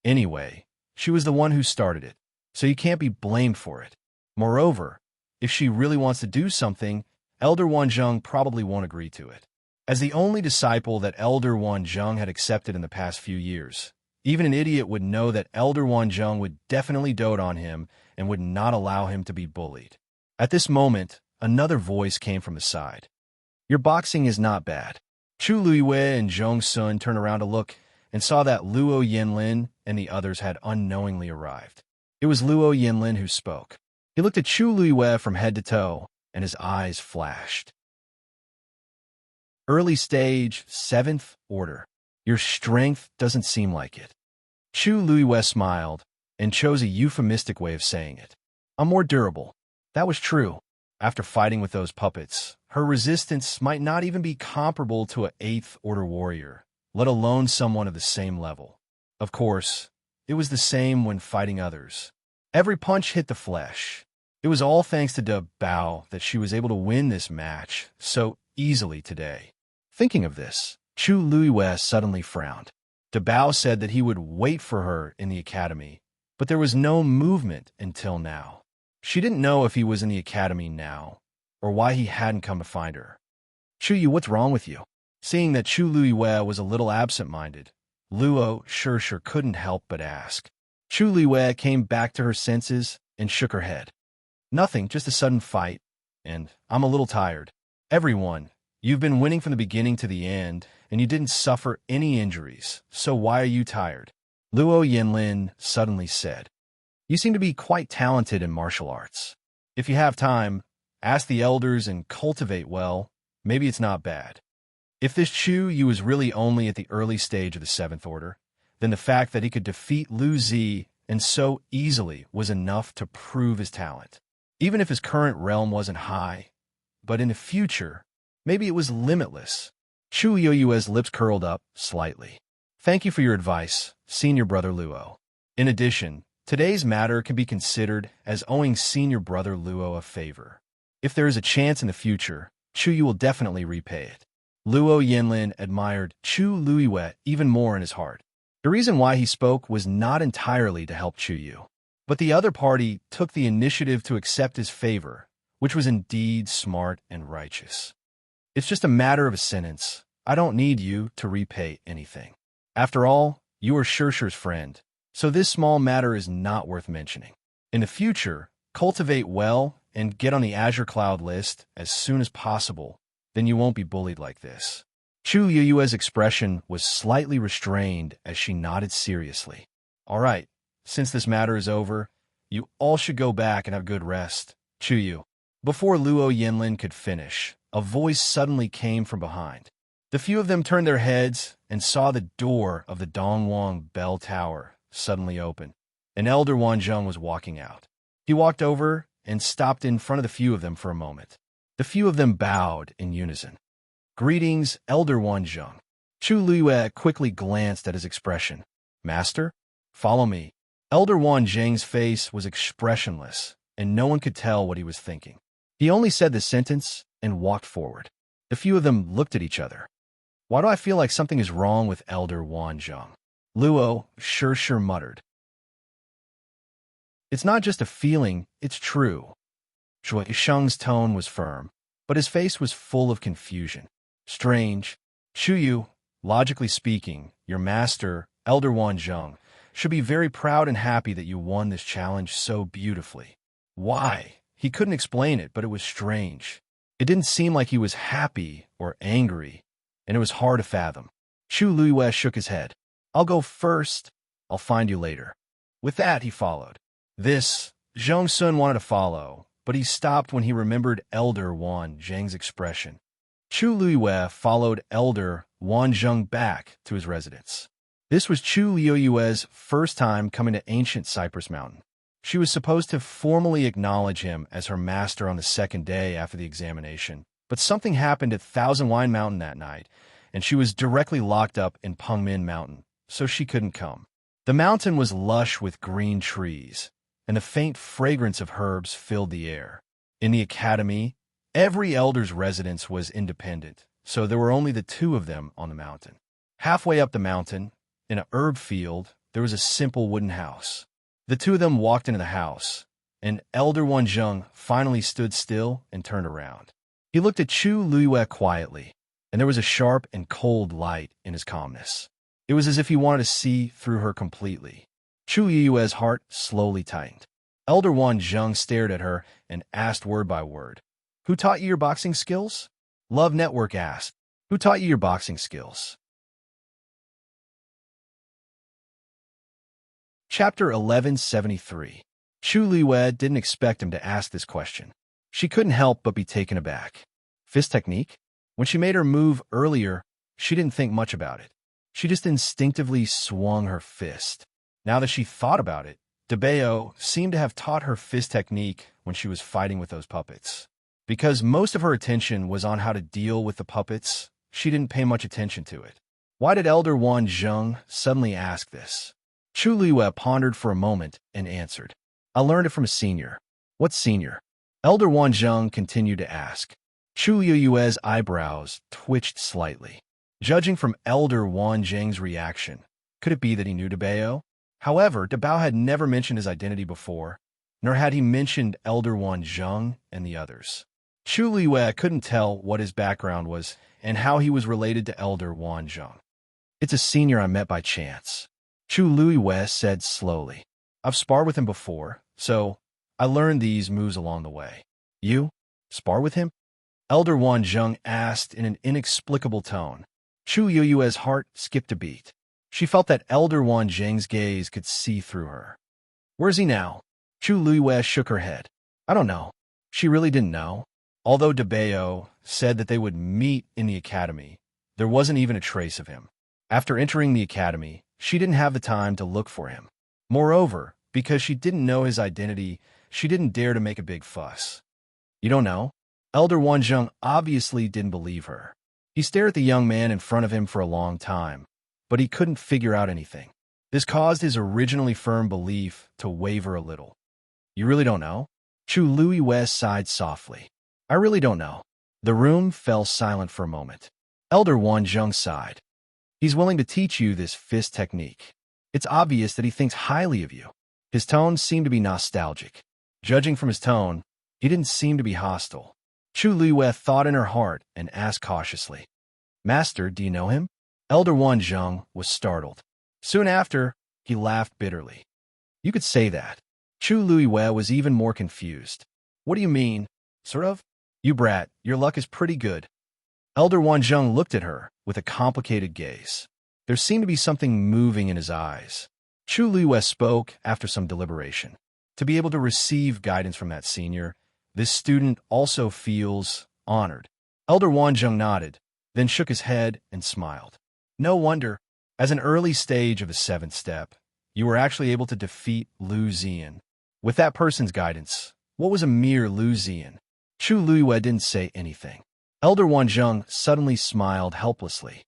Anyway, she was the one who started it, so you can't be blamed for it. Moreover, if she really wants to do something, Elder Wanzheng probably won't agree to it. As the only disciple that Elder Wanzheng had accepted in the past few years, even an idiot would know that Elder Wanzheng would definitely dote on him and would not allow him to be bullied. At this moment, another voice came from the side. Your boxing is not bad. Chu Luyue and Zhong Sun turned around to look and saw that Luo Yinlin and the others had unknowingly arrived. It was Luo Yinlin who spoke. He looked at Chu Luyue from head to toe, and his eyes flashed. Early stage, 7th order. Your strength doesn't seem like it. Chu Luyue smiled and chose a euphemistic way of saying it. I'm more durable. That was true. After fighting with those puppets, her resistance might not even be comparable to an 8th order warrior, let alone someone of the same level. Of course, it was the same when fighting others. Every punch hit the flesh. It was all thanks to De Bao that she was able to win this match so easily today. Thinking of this, Chu Luyue suddenly frowned. De Bao said that he would wait for her in the academy, but there was no movement until now. She didn't know if he was in the academy now, or why he hadn't come to find her. Chu Yu, what's wrong with you? Seeing that Chu Luyue was a little absent-minded, Luo sure couldn't help but ask. Chu Luyue came back to her senses and shook her head. Nothing, just a sudden fight, and I'm a little tired. Everyone, you've been winning from the beginning to the end, and you didn't suffer any injuries, so why are you tired? Luo Yinlin suddenly said. You seem to be quite talented in martial arts. If you have time, ask the elders and cultivate well, maybe it's not bad. If this Chu Yu was really only at the early stage of the Seventh Order, then the fact that he could defeat Lu Zi and so easily was enough to prove his talent. Even if his current realm wasn't high, but in the future, maybe it was limitless. Chu Yoyue's lips curled up slightly. Thank you for your advice, senior brother Luo. In addition, today's matter can be considered as owing senior brother Luo a favor. If there is a chance in the future, Chu Yu will definitely repay it. Luo Yinlin admired Chu Luiyue even more in his heart. The reason why he spoke was not entirely to help Chu Yu, but the other party took the initiative to accept his favor, which was indeed smart and righteous. It's just a matter of a sentence. I don't need you to repay anything. After all, you are Shurshu's friend, so this small matter is not worth mentioning. In the future, cultivate well and get on the Azure Cloud list as soon as possible, then you won't be bullied like this. Chu Yuyue's expression was slightly restrained as she nodded seriously. All right, since this matter is over, you all should go back and have good rest. Chu Yu. Before Luo Yinlin could finish, a voice suddenly came from behind. The few of them turned their heads and saw the door of the Dongwang Bell Tower suddenly open. An elder Wanzhong was walking out. He walked over and stopped in front of the few of them for a moment. The few of them bowed in unison. Greetings, Elder Wanzhong. Chu Liyue quickly glanced at his expression. Master, follow me. Elder Wanzhang's face was expressionless, and no one could tell what he was thinking. He only said the sentence and walked forward. The few of them looked at each other. Why do I feel like something is wrong with Elder Wanzhong? Luo sure muttered. It's not just a feeling, it's true. Shui Sheng's tone was firm, but his face was full of confusion. Strange. Chu Yu, logically speaking, your master, Elder Wanzhong, should be very proud and happy that you won this challenge so beautifully. Why? He couldn't explain it, but it was strange. It didn't seem like he was happy or angry, and it was hard to fathom. Chu Liyue shook his head. I'll go first. I'll find you later. With that, he followed. Zhong Sun wanted to follow, but he stopped when he remembered Elder Wanzhang's expression. Chu Liyue followed Elder Wanzhong back to his residence. This was Chu Liyue's first time coming to ancient Cypress Mountain. She was supposed to formally acknowledge him as her master on the second day after the examination, but something happened at Thousand Wine Mountain that night, and she was directly locked up in Pengmin Mountain, so she couldn't come. The mountain was lush with green trees, and the faint fragrance of herbs filled the air. In the academy, every elder's residence was independent, so there were only the two of them on the mountain. Halfway up the mountain, in a herb field, there was a simple wooden house. The two of them walked into the house, and Elder Wanzhong finally stood still and turned around. He looked at Chu Liyue quietly, and there was a sharp and cold light in his calmness. It was as if he wanted to see through her completely. Chu Liyue's heart slowly tightened. Elder Wanzhong stared at her and asked word by word, Who taught you your boxing skills? Love Network asked, Who taught you your boxing skills? Chapter 1173. Chu Liyue didn't expect him to ask this question. She couldn't help but be taken aback. Fist technique? When she made her move earlier, she didn't think much about it. She just instinctively swung her fist. Now that she thought about it, DeBeo seemed to have taught her fist technique when she was fighting with those puppets. Because most of her attention was on how to deal with the puppets, she didn't pay much attention to it. Why did Elder Wanzhong suddenly ask this? Chu Liyue pondered for a moment and answered, I learned it from a senior. What senior? Elder Wanzhong continued to ask. Chu Liyue's eyebrows twitched slightly. Judging from Elder Wanzhang's reaction, could it be that he knew DeBeo? However, DeBao had never mentioned his identity before, nor had he mentioned Elder Wanzhong and the others. Chu Liyue couldn't tell what his background was and how he was related to Elder Wanzhong. It's a senior I met by chance, Chu Liyue said slowly. I've sparred with him before, so I learned these moves along the way. You? Spar with him? Elder Wanzhong asked in an inexplicable tone. Chu Yueyue's heart skipped a beat. She felt that Elder Wan Zheng's gaze could see through her. Where's he now? Chu Luiyue shook her head. I don't know. She really didn't know. Although De Bao said that they would meet in the academy, there wasn't even a trace of him. After entering the academy, she didn't have the time to look for him. Moreover, because she didn't know his identity, she didn't dare to make a big fuss. You don't know? Elder Wanzheng obviously didn't believe her. He stared at the young man in front of him for a long time, but he couldn't figure out anything. This caused his originally firm belief to waver a little. You really don't know? Chu Luiyue sighed softly. I really don't know. The room fell silent for a moment. Elder Wanzheng sighed. He's willing to teach you this fist technique. It's obvious that he thinks highly of you. His tone seemed to be nostalgic. Judging from his tone, he didn't seem to be hostile. Chu Luiyue thought in her heart and asked cautiously, Master, do you know him? Elder Wanzheng was startled. Soon after, he laughed bitterly. You could say that. Chu Luiyue was even more confused. What do you mean? Sort of? You brat, your luck is pretty good. Elder Wanzheng looked at her with a complicated gaze. There seemed to be something moving in his eyes. Chu Luiyue spoke after some deliberation. To be able to receive guidance from that senior, this student also feels honored. Elder Wanzheng nodded, then shook his head and smiled. No wonder, as an early stage of the 7th step, you were actually able to defeat Lu Ziyan. With that person's guidance, what was a mere Lu Ziyan? Chu Luiyue didn't say anything. Elder Wanzheng suddenly smiled helplessly.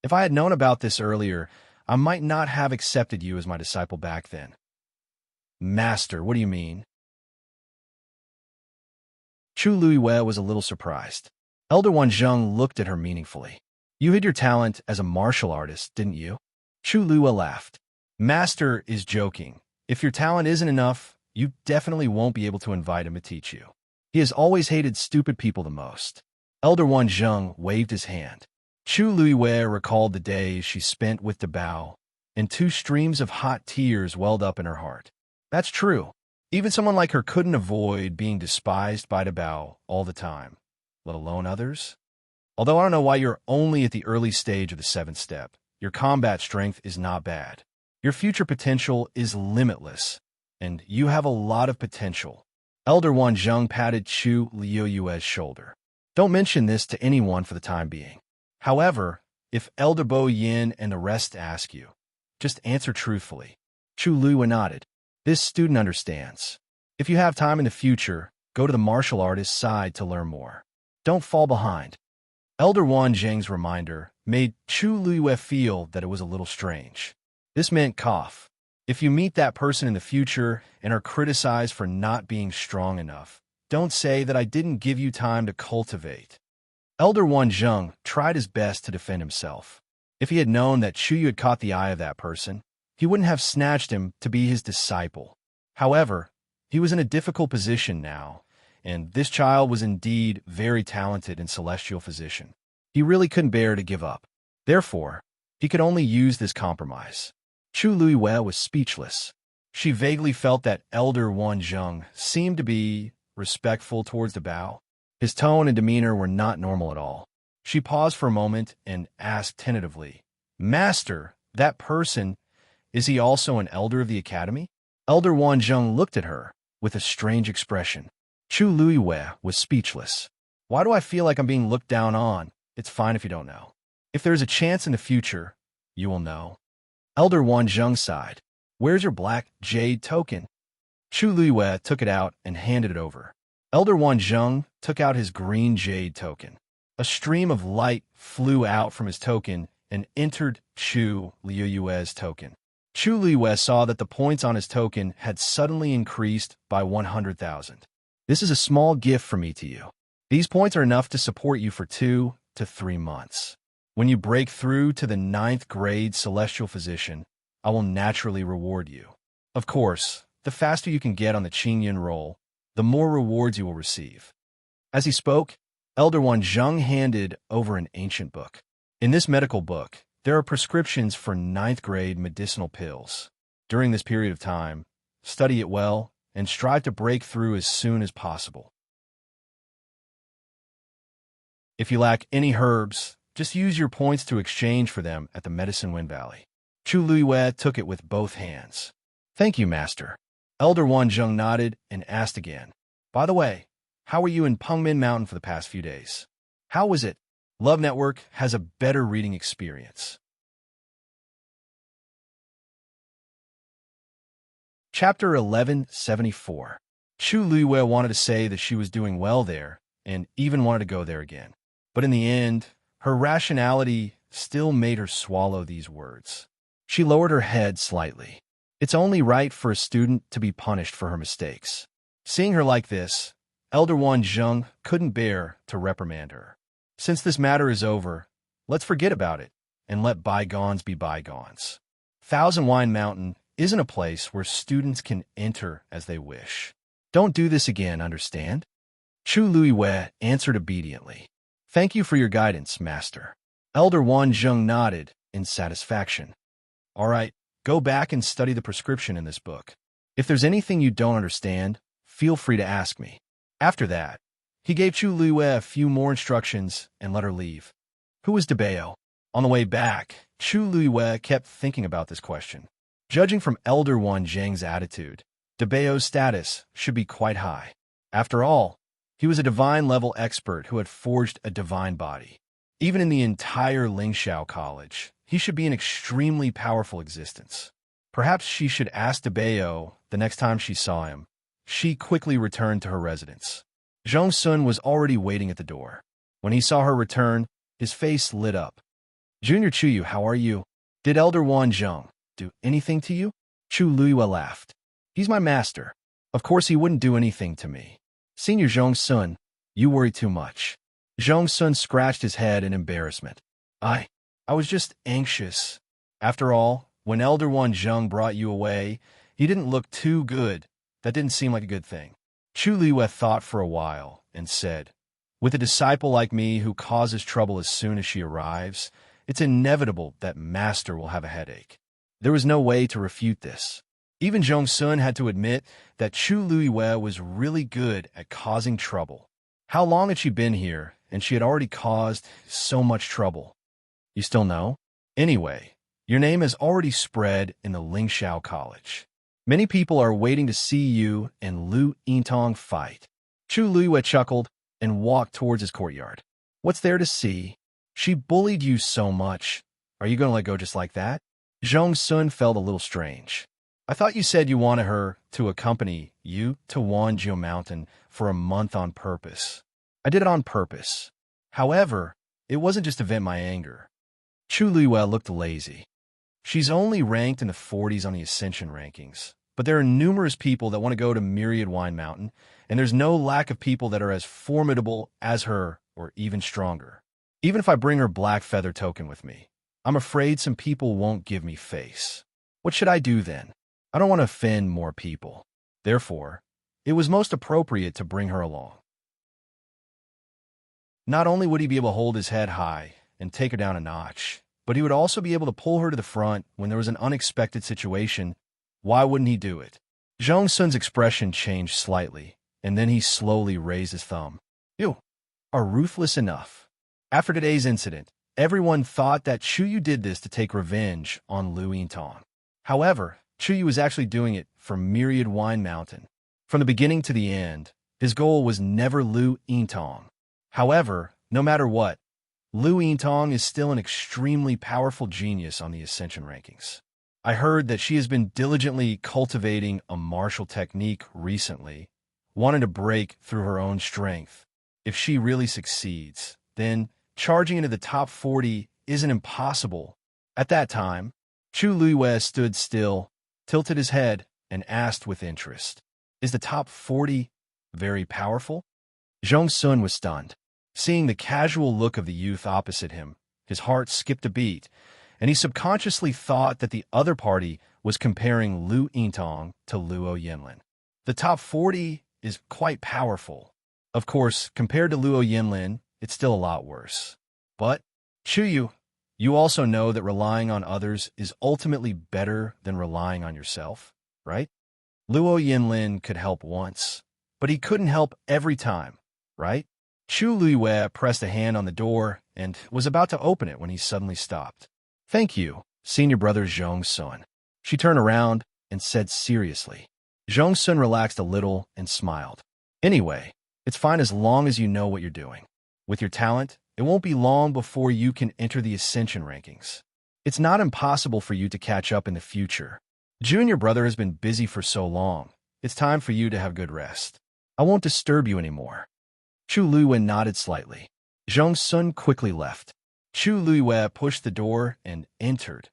If I had known about this earlier, I might not have accepted you as my disciple back then. Master, what do you mean? Chu Luiyue was a little surprised. Elder Wanzheng looked at her meaningfully. You hid your talent as a martial artist, didn't you? Chu Luiyue laughed. Master is joking. If your talent isn't enough, you definitely won't be able to invite him to teach you. He has always hated stupid people the most. Elder Wanzheng waved his hand. Chu Luiyue recalled the days she spent with De Bao, and 2 streams of hot tears welled up in her heart. That's true. Even someone like her couldn't avoid being despised by De Bao all the time, let alone others. Although I don't know why you're only at the early stage of the 7th step, your combat strength is not bad. Your future potential is limitless, and you have a lot of potential. Elder Wanzheng patted Chu Luiyue's shoulder. Don't mention this to anyone for the time being. However, if Elder Bo Yin and the rest ask you, just answer truthfully. Chu Luiyue nodded. This student understands. If you have time in the future, go to the martial artist's side to learn more. Don't fall behind. Elder Wanzheng's reminder made Chu Luiyue feel that it was a little strange. This meant cough. If you meet that person in the future and are criticized for not being strong enough, don't say that I didn't give you time to cultivate. Elder Wanzheng tried his best to defend himself. If he had known that Chu Yu had caught the eye of that person, he wouldn't have snatched him to be his disciple. However, he was in a difficult position now, and this child was indeed very talented in celestial physician. He really couldn't bear to give up. Therefore, he could only use this compromise. Chu Luiyue was speechless. She vaguely felt that Elder Wanzheng seemed to be respectful towards De Bao. His tone and demeanor were not normal at all. She paused for a moment and asked tentatively, Master, that person, is he also an elder of the academy? Elder Wanzheng looked at her with a strange expression. Chu Luiyue was speechless. Why do I feel like I'm being looked down on? It's fine if you don't know. If there's a chance in the future, you will know. Elder Wanzheng sighed. Where's your black jade token? Chu Luiyue took it out and handed it over. Elder Wanzheng took out his green jade token. A stream of light flew out from his token and entered Chu Luiyue's token. Chu Luiyue saw that the points on his token had suddenly increased by 100,000. This is a small gift from me to you. These points are enough to support you for 2 to 3 months. When you break through to the 9th grade celestial physician, I will naturally reward you. Of course, the faster you can get on the Qingyun roll, the more rewards you will receive. As he spoke, Elder Wanzheng handed over an ancient book. In this medical book, there are prescriptions for 9th grade medicinal pills. During this period of time, study it well and strive to break through as soon as possible. If you lack any herbs, Just use your points to exchange for them at the Medicine Wind Valley. Chu Luiyue took it with both hands. Thank you, Master. Elder Wan Zheng nodded and asked again. By the way, how were you in Pengmin Mountain for the past few days? How was it? Love Network has a better reading experience. Chapter 1174. Chu Luiyue wanted to say that she was doing well there, and even wanted to go there again. But in the end, her rationality still made her swallow these words. She lowered her head slightly. It's only right for a student to be punished for her mistakes. Seeing her like this, Elder Wan Zheng couldn't bear to reprimand her. Since this matter is over, let's forget about it, and let bygones be bygones. Thousand Wine Mountain isn't a place where students can enter as they wish. Don't do this again, understand? Chu Luiyue answered obediently. Thank you for your guidance, Master. Elder Wan Zheng nodded in satisfaction. All right, go back and study the prescription in this book. If there's anything you don't understand, feel free to ask me. After that, he gave Chu Luiyue a few more instructions and let her leave. Who was Debeo? On the way back, Chu Luiyue kept thinking about this question. Judging from Elder Wan Zheng's attitude, Debeo's status should be quite high. After all, he was a divine-level expert who had forged a divine body. Even in the entire Lingxiao College, he should be an extremely powerful existence. Perhaps she should ask Debeo the next time she saw him. She quickly returned to her residence. Zhong Sun was already waiting at the door. When he saw her return, his face lit up. Junior Chuyu, how are you? Did Elder Wan Zheng do anything to you? Chu Luiyue laughed. He's my master. Of course he wouldn't do anything to me. Senior Zhong Sun, you worry too much. Zhong Sun scratched his head in embarrassment. I was just anxious. After all, when Elder Wan Zheng brought you away, he didn't look too good. That didn't seem like a good thing. Chu Luiyue thought for a while and said, with a disciple like me who causes trouble as soon as she arrives, it's inevitable that Master will have a headache. There was no way to refute this. Even Zhong Sun had to admit that Chu Luiyue was really good at causing trouble. How long had she been here, and she had already caused so much trouble? You still know? Anyway, your name has already spread in the Lingxiao College. Many people are waiting to see you and Lu Yintong fight. Chu Luiyue chuckled and walked towards his courtyard. What's there to see? She bullied you so much. Are you going to let go just like that? Zhong Sun felt a little strange. I thought you said you wanted her to accompany you to Wanjiu Mountain for a month on purpose. I did it on purpose. However, it wasn't just to vent my anger. Chu Luiyue looked lazy. She's only ranked in the 40s on the Ascension rankings, but there are numerous people that want to go to Myriad Wine Mountain, and there's no lack of people that are as formidable as her or even stronger. Even if I bring her Black Feather token with me, I'm afraid some people won't give me face. What should I do then? I don't want to offend more people. Therefore, it was most appropriate to bring her along. Not only would he be able to hold his head high and take her down a notch, but he would also be able to pull her to the front when there was an unexpected situation. Why wouldn't he do it? Zhong Sun's expression changed slightly, and then he slowly raised his thumb. You are ruthless enough. After today's incident, everyone thought that Chuyu did this to take revenge on Lu Yintong. However, Chuyu was actually doing it for Myriad Wine Mountain. From the beginning to the end, his goal was never Lu Yintong. However, no matter what, Lu Yintong is still an extremely powerful genius on the Ascension rankings. I heard that she has been diligently cultivating a martial technique recently, wanting to break through her own strength. If she really succeeds, then charging into the top 40 isn't impossible. At that time, Chu Luiyue stood still, tilted his head, and asked with interest, is the top 40 very powerful? Zhong Sun was stunned. Seeing the casual look of the youth opposite him, his heart skipped a beat, and he subconsciously thought that the other party was comparing Lu Yintong to Luo Yinlin. The top 40 is quite powerful. Of course, compared to Luo Yinlin, it's still a lot worse. But, Chuyu, you also know that relying on others is ultimately better than relying on yourself, right? Luo Yinlin could help once, but he couldn't help every time, right? Chu Luiyue pressed a hand on the door and was about to open it when he suddenly stopped. Thank you, senior brother Zhong Sun. She turned around and said seriously. Zhong Sun relaxed a little and smiled. Anyway, it's fine as long as you know what you're doing. With your talent, it won't be long before you can enter the ascension rankings. It's not impossible for you to catch up in the future. Junior brother has been busy for so long. It's time for you to have good rest. I won't disturb you anymore. Chu Luiyue nodded slightly. Zhong Sun quickly left. Chu Luiyue pushed the door and entered.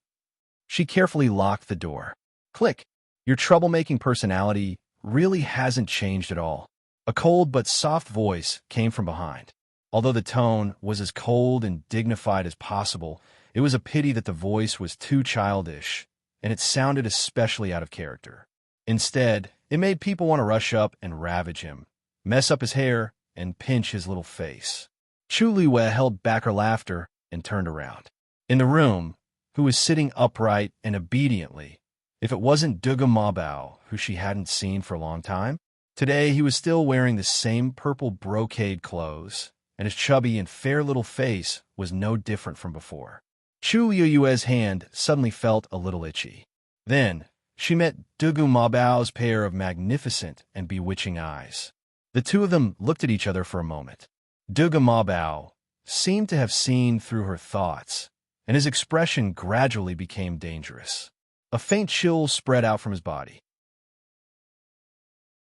She carefully locked the door. Click. Your troublemaking personality really hasn't changed at all. A cold but soft voice came from behind. Although the tone was as cold and dignified as possible, it was a pity that the voice was too childish, and it sounded especially out of character. Instead, it made people want to rush up and ravage him, mess up his hair, and pinch his little face. Chu Luiyue held back her laughter and turned around. In the room, who was sitting upright and obediently, if it wasn't Duge Mabao, who she hadn't seen for a long time, today he was still wearing the same purple brocade clothes, and his chubby and fair little face was no different from before. Chu Luiyue's hand suddenly felt a little itchy. Then, she met Duge Mabao's pair of magnificent and bewitching eyes. The two of them looked at each other for a moment. Duge Mabao seemed to have seen through her thoughts, and his expression gradually became dangerous. A faint chill spread out from his body.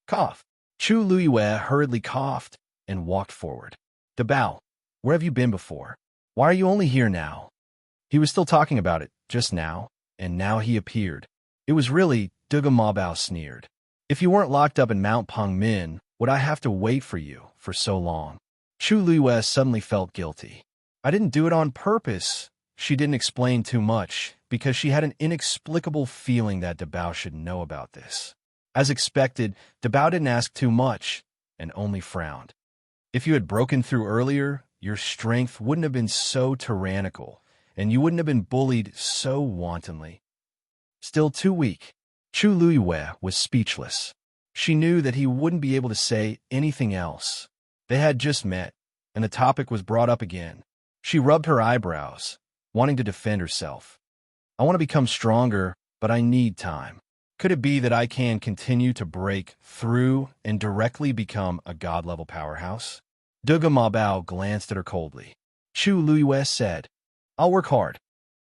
Cough. Chu Luiyue hurriedly coughed and walked forward. Dabao, where have you been before? Why are you only here now? He was still talking about it just now, and now he appeared. It was really, Duge Mabao sneered. If you weren't locked up in Mount Pengmin, would I have to wait for you for so long? Chu Luiyue suddenly felt guilty. I didn't do it on purpose. She didn't explain too much, because she had an inexplicable feeling that Dabao should know about this. As expected, Dabao didn't ask too much, and only frowned. If you had broken through earlier, your strength wouldn't have been so tyrannical, and you wouldn't have been bullied so wantonly. Still too weak. Chu Luiyue was speechless. She knew that he wouldn't be able to say anything else. They had just met, and the topic was brought up again. She rubbed her eyebrows, wanting to defend herself. I want to become stronger, but I need time. Could it be that I can continue to break through and directly become a god-level powerhouse? Duge Mabao glanced at her coldly. Chu Luiyue said, I'll work hard.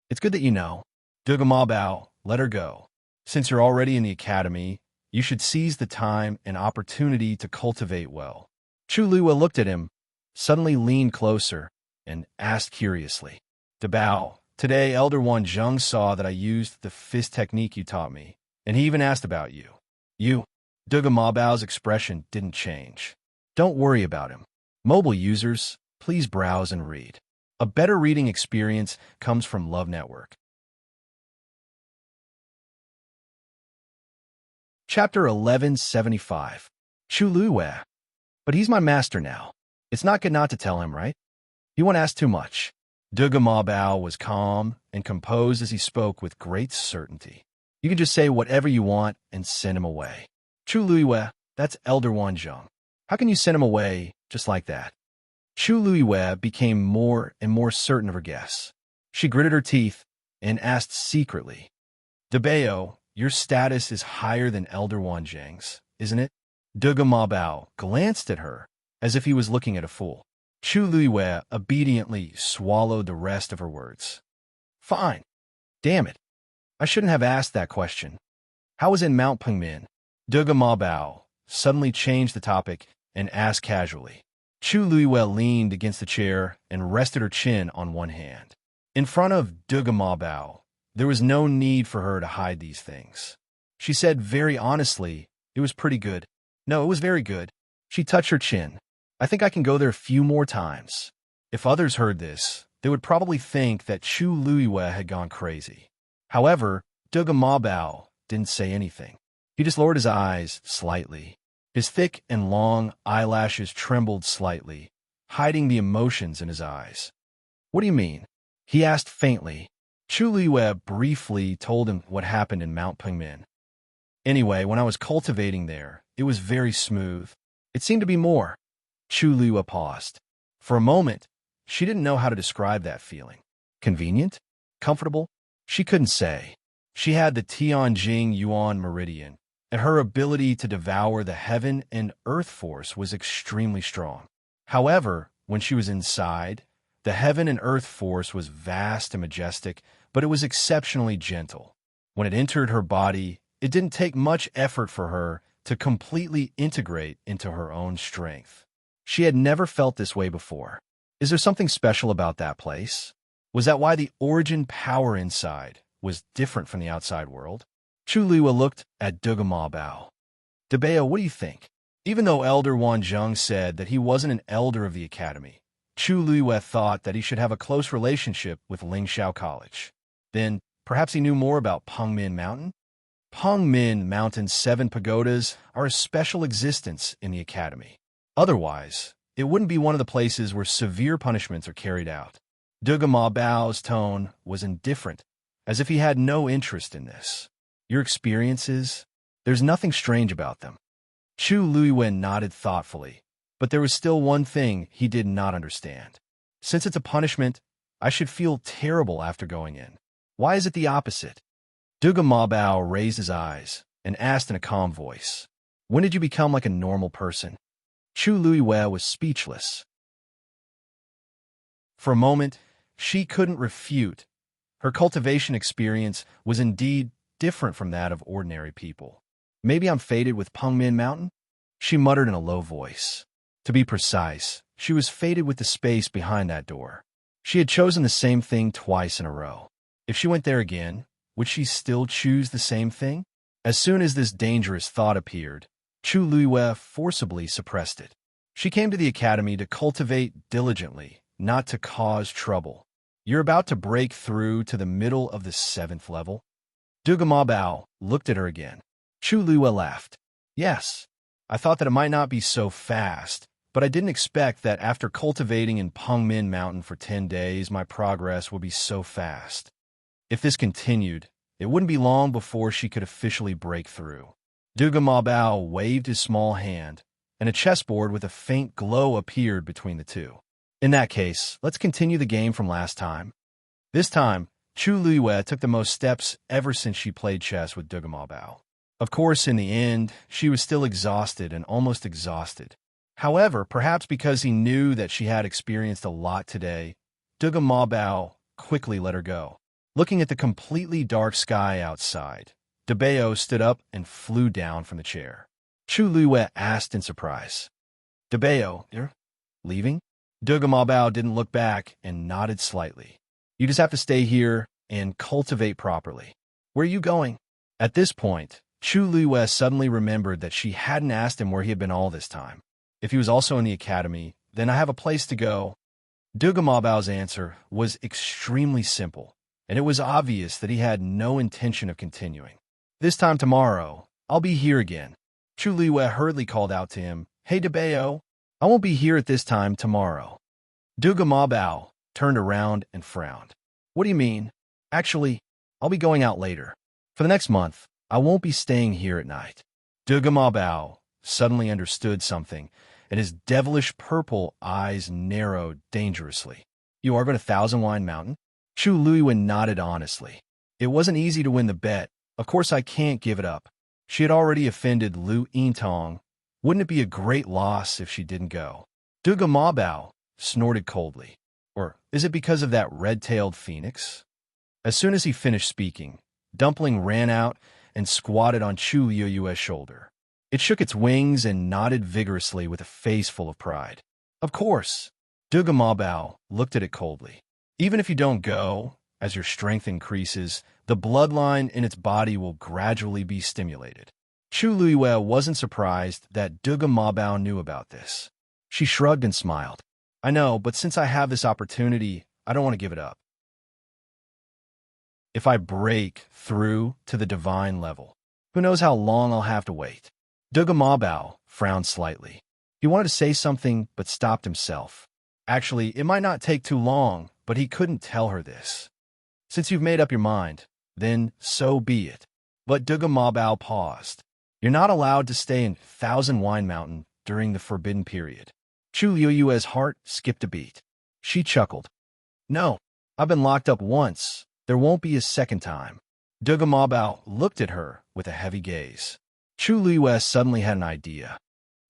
It's good that you know. Duge Mabao, let her go. Since you're already in the academy, you should seize the time and opportunity to cultivate well. Chu Luiyue looked at him, suddenly leaned closer, and asked curiously, Dabao, today Elder One Zheng saw that I used the fist technique you taught me, and he even asked about you. You? Duge Mabao's expression didn't change. Don't worry about him. Mobile users, please browse and read. A better reading experience comes from Love Network. Chapter 1175. Chu Luiyue. But he's my master now. It's not good not to tell him, right? You won't ask too much. Duge Mabao was calm and composed as he spoke with great certainty. You can just say whatever you want and send him away. Chu Luiyue, that's Elder One Zheng. How can you send him away just like that? Chu Luiyue became more and more certain of her guess. She gritted her teeth and asked secretly, Dabao, your status is higher than Elder One Zheng's, isn't it? Duge Mabao glanced at her as if he was looking at a fool. Chu Luiyue obediently swallowed the rest of her words. Fine. Damn it. I shouldn't have asked that question. How was in Mount Pengmin? Duge Mabao suddenly changed the topic and asked casually. Chu Luiyue leaned against the chair and rested her chin on one hand. In front of Duge Mabao, there was no need for her to hide these things. She said very honestly, it was pretty good. No, it was very good. She touched her chin. I think I can go there a few more times. If others heard this, they would probably think that Chu Luiyue had gone crazy. However, Duge Mabao didn't say anything. He just lowered his eyes slightly. His thick and long eyelashes trembled slightly, hiding the emotions in his eyes. What do you mean? He asked faintly. Chu Luiyue briefly told him what happened in Mount Pengmin. Anyway, when I was cultivating there, it was very smooth. It seemed to be more. Chu Luiyue paused. For a moment, she didn't know how to describe that feeling. Convenient? Comfortable? She couldn't say. She had the Tianjing Yuan Meridian, and her ability to devour the heaven and earth force was extremely strong. However, when she was inside, the heaven and earth force was vast and majestic, but it was exceptionally gentle. When it entered her body, it didn't take much effort for her to completely integrate into her own strength. She had never felt this way before. Is there something special about that place? Was that why the origin power inside was different from the outside world? Chu Liwa looked at Duga Ma Bao. Dabeo, what do you think? Even though Elder Wan Zheng said that he wasn't an elder of the academy, Chu Liwa thought that he should have a close relationship with Lingxiao College. Then, perhaps he knew more about Pengmin Mountain? Pengmin Mountain's 7 pagodas are a special existence in the academy. Otherwise, it wouldn't be one of the places where severe punishments are carried out. Duga Ma Bao's tone was indifferent, as if he had no interest in this. Your experiences? There's nothing strange about them. Chu Luiwen nodded thoughtfully, but there was still one thing he did not understand. Since it's a punishment, I should feel terrible after going in. Why is it the opposite? Duga Ma Bao raised his eyes and asked in a calm voice, when did you become like a normal person? Chu Luiwe was speechless. For a moment, she couldn't refute. Her cultivation experience was indeed different from that of ordinary people. Maybe I'm fated with Pengmin Mountain? She muttered in a low voice. To be precise, she was fated with the space behind that door. She had chosen the same thing twice in a row. If she went there again, would she still choose the same thing? As soon as this dangerous thought appeared, Chu Luiwe forcibly suppressed it. She came to the academy to cultivate diligently, not to cause trouble. You're about to break through to the middle of the 7th level? Duga Ma Bao looked at her again. Chu Luiwe laughed. Yes, I thought that it might not be so fast, but I didn't expect that after cultivating in Pengmin Mountain for 10 days, my progress would be so fast. If this continued, it wouldn't be long before she could officially break through. Duga Ma Bao waved his small hand, and a chessboard with a faint glow appeared between the two. In that case, let's continue the game from last time. This time, Chu Luiwe took the most steps ever since she played chess with Duga Ma Bao. Of course, in the end, she was still exhausted and almost exhausted. However, perhaps because he knew that she had experienced a lot today, Duga Ma Bao quickly let her go. Looking at the completely dark sky outside, Dabeo stood up and flew down from the chair. Chu Luiwe asked in surprise, Dabeo, you're leaving? Duga Ma Bao didn't look back and nodded slightly. You just have to stay here and cultivate properly. Where are you going? At this point, Chu Luiwe suddenly remembered that she hadn't asked him where he had been all this time. If he was also in the academy, then I have a place to go. Duga Ma Bao's answer was extremely simple, and it was obvious that he had no intention of continuing. This time tomorrow, I'll be here again. Chu Luiwe hurriedly called out to him, Hey Dabeo, I won't be here at this time tomorrow. Duga Ma Bao turned around and frowned. What do you mean? Actually, I'll be going out later. For the next month, I won't be staying here at night. Duga Ma Bao suddenly understood something, and his devilish purple eyes narrowed dangerously. You are going to Thousand Wine Mountain? Chu Luiwen nodded honestly. It wasn't easy to win the bet. Of course I can't give it up. She had already offended Lu Yintong. Wouldn't it be a great loss if she didn't go? Duga Ma Bao snorted coldly. Or is it because of that red-tailed phoenix? As soon as he finished speaking, Dumpling ran out and squatted on Chu Liyue's shoulder. It shook its wings and nodded vigorously with a face full of pride. Of course. Duga Ma Bao looked at it coldly. Even if you don't go, as your strength increases, the bloodline in its body will gradually be stimulated. Chu Liyue wasn't surprised that Duga Ma Bao knew about this. She shrugged and smiled. I know, but since I have this opportunity, I don't want to give it up. If I break through to the divine level, who knows how long I'll have to wait? Duga Ma Bao frowned slightly. He wanted to say something, but stopped himself. Actually, it might not take too long, but he couldn't tell her this. Since you've made up your mind, then so be it. But Duga Ma Bao paused. You're not allowed to stay in Thousand Wine Mountain during the forbidden period. Chu Liuyue's heart skipped a beat. She chuckled. No, I've been locked up once. There won't be a second time. Duge Mabao looked at her with a heavy gaze. Chu Liyue suddenly had an idea.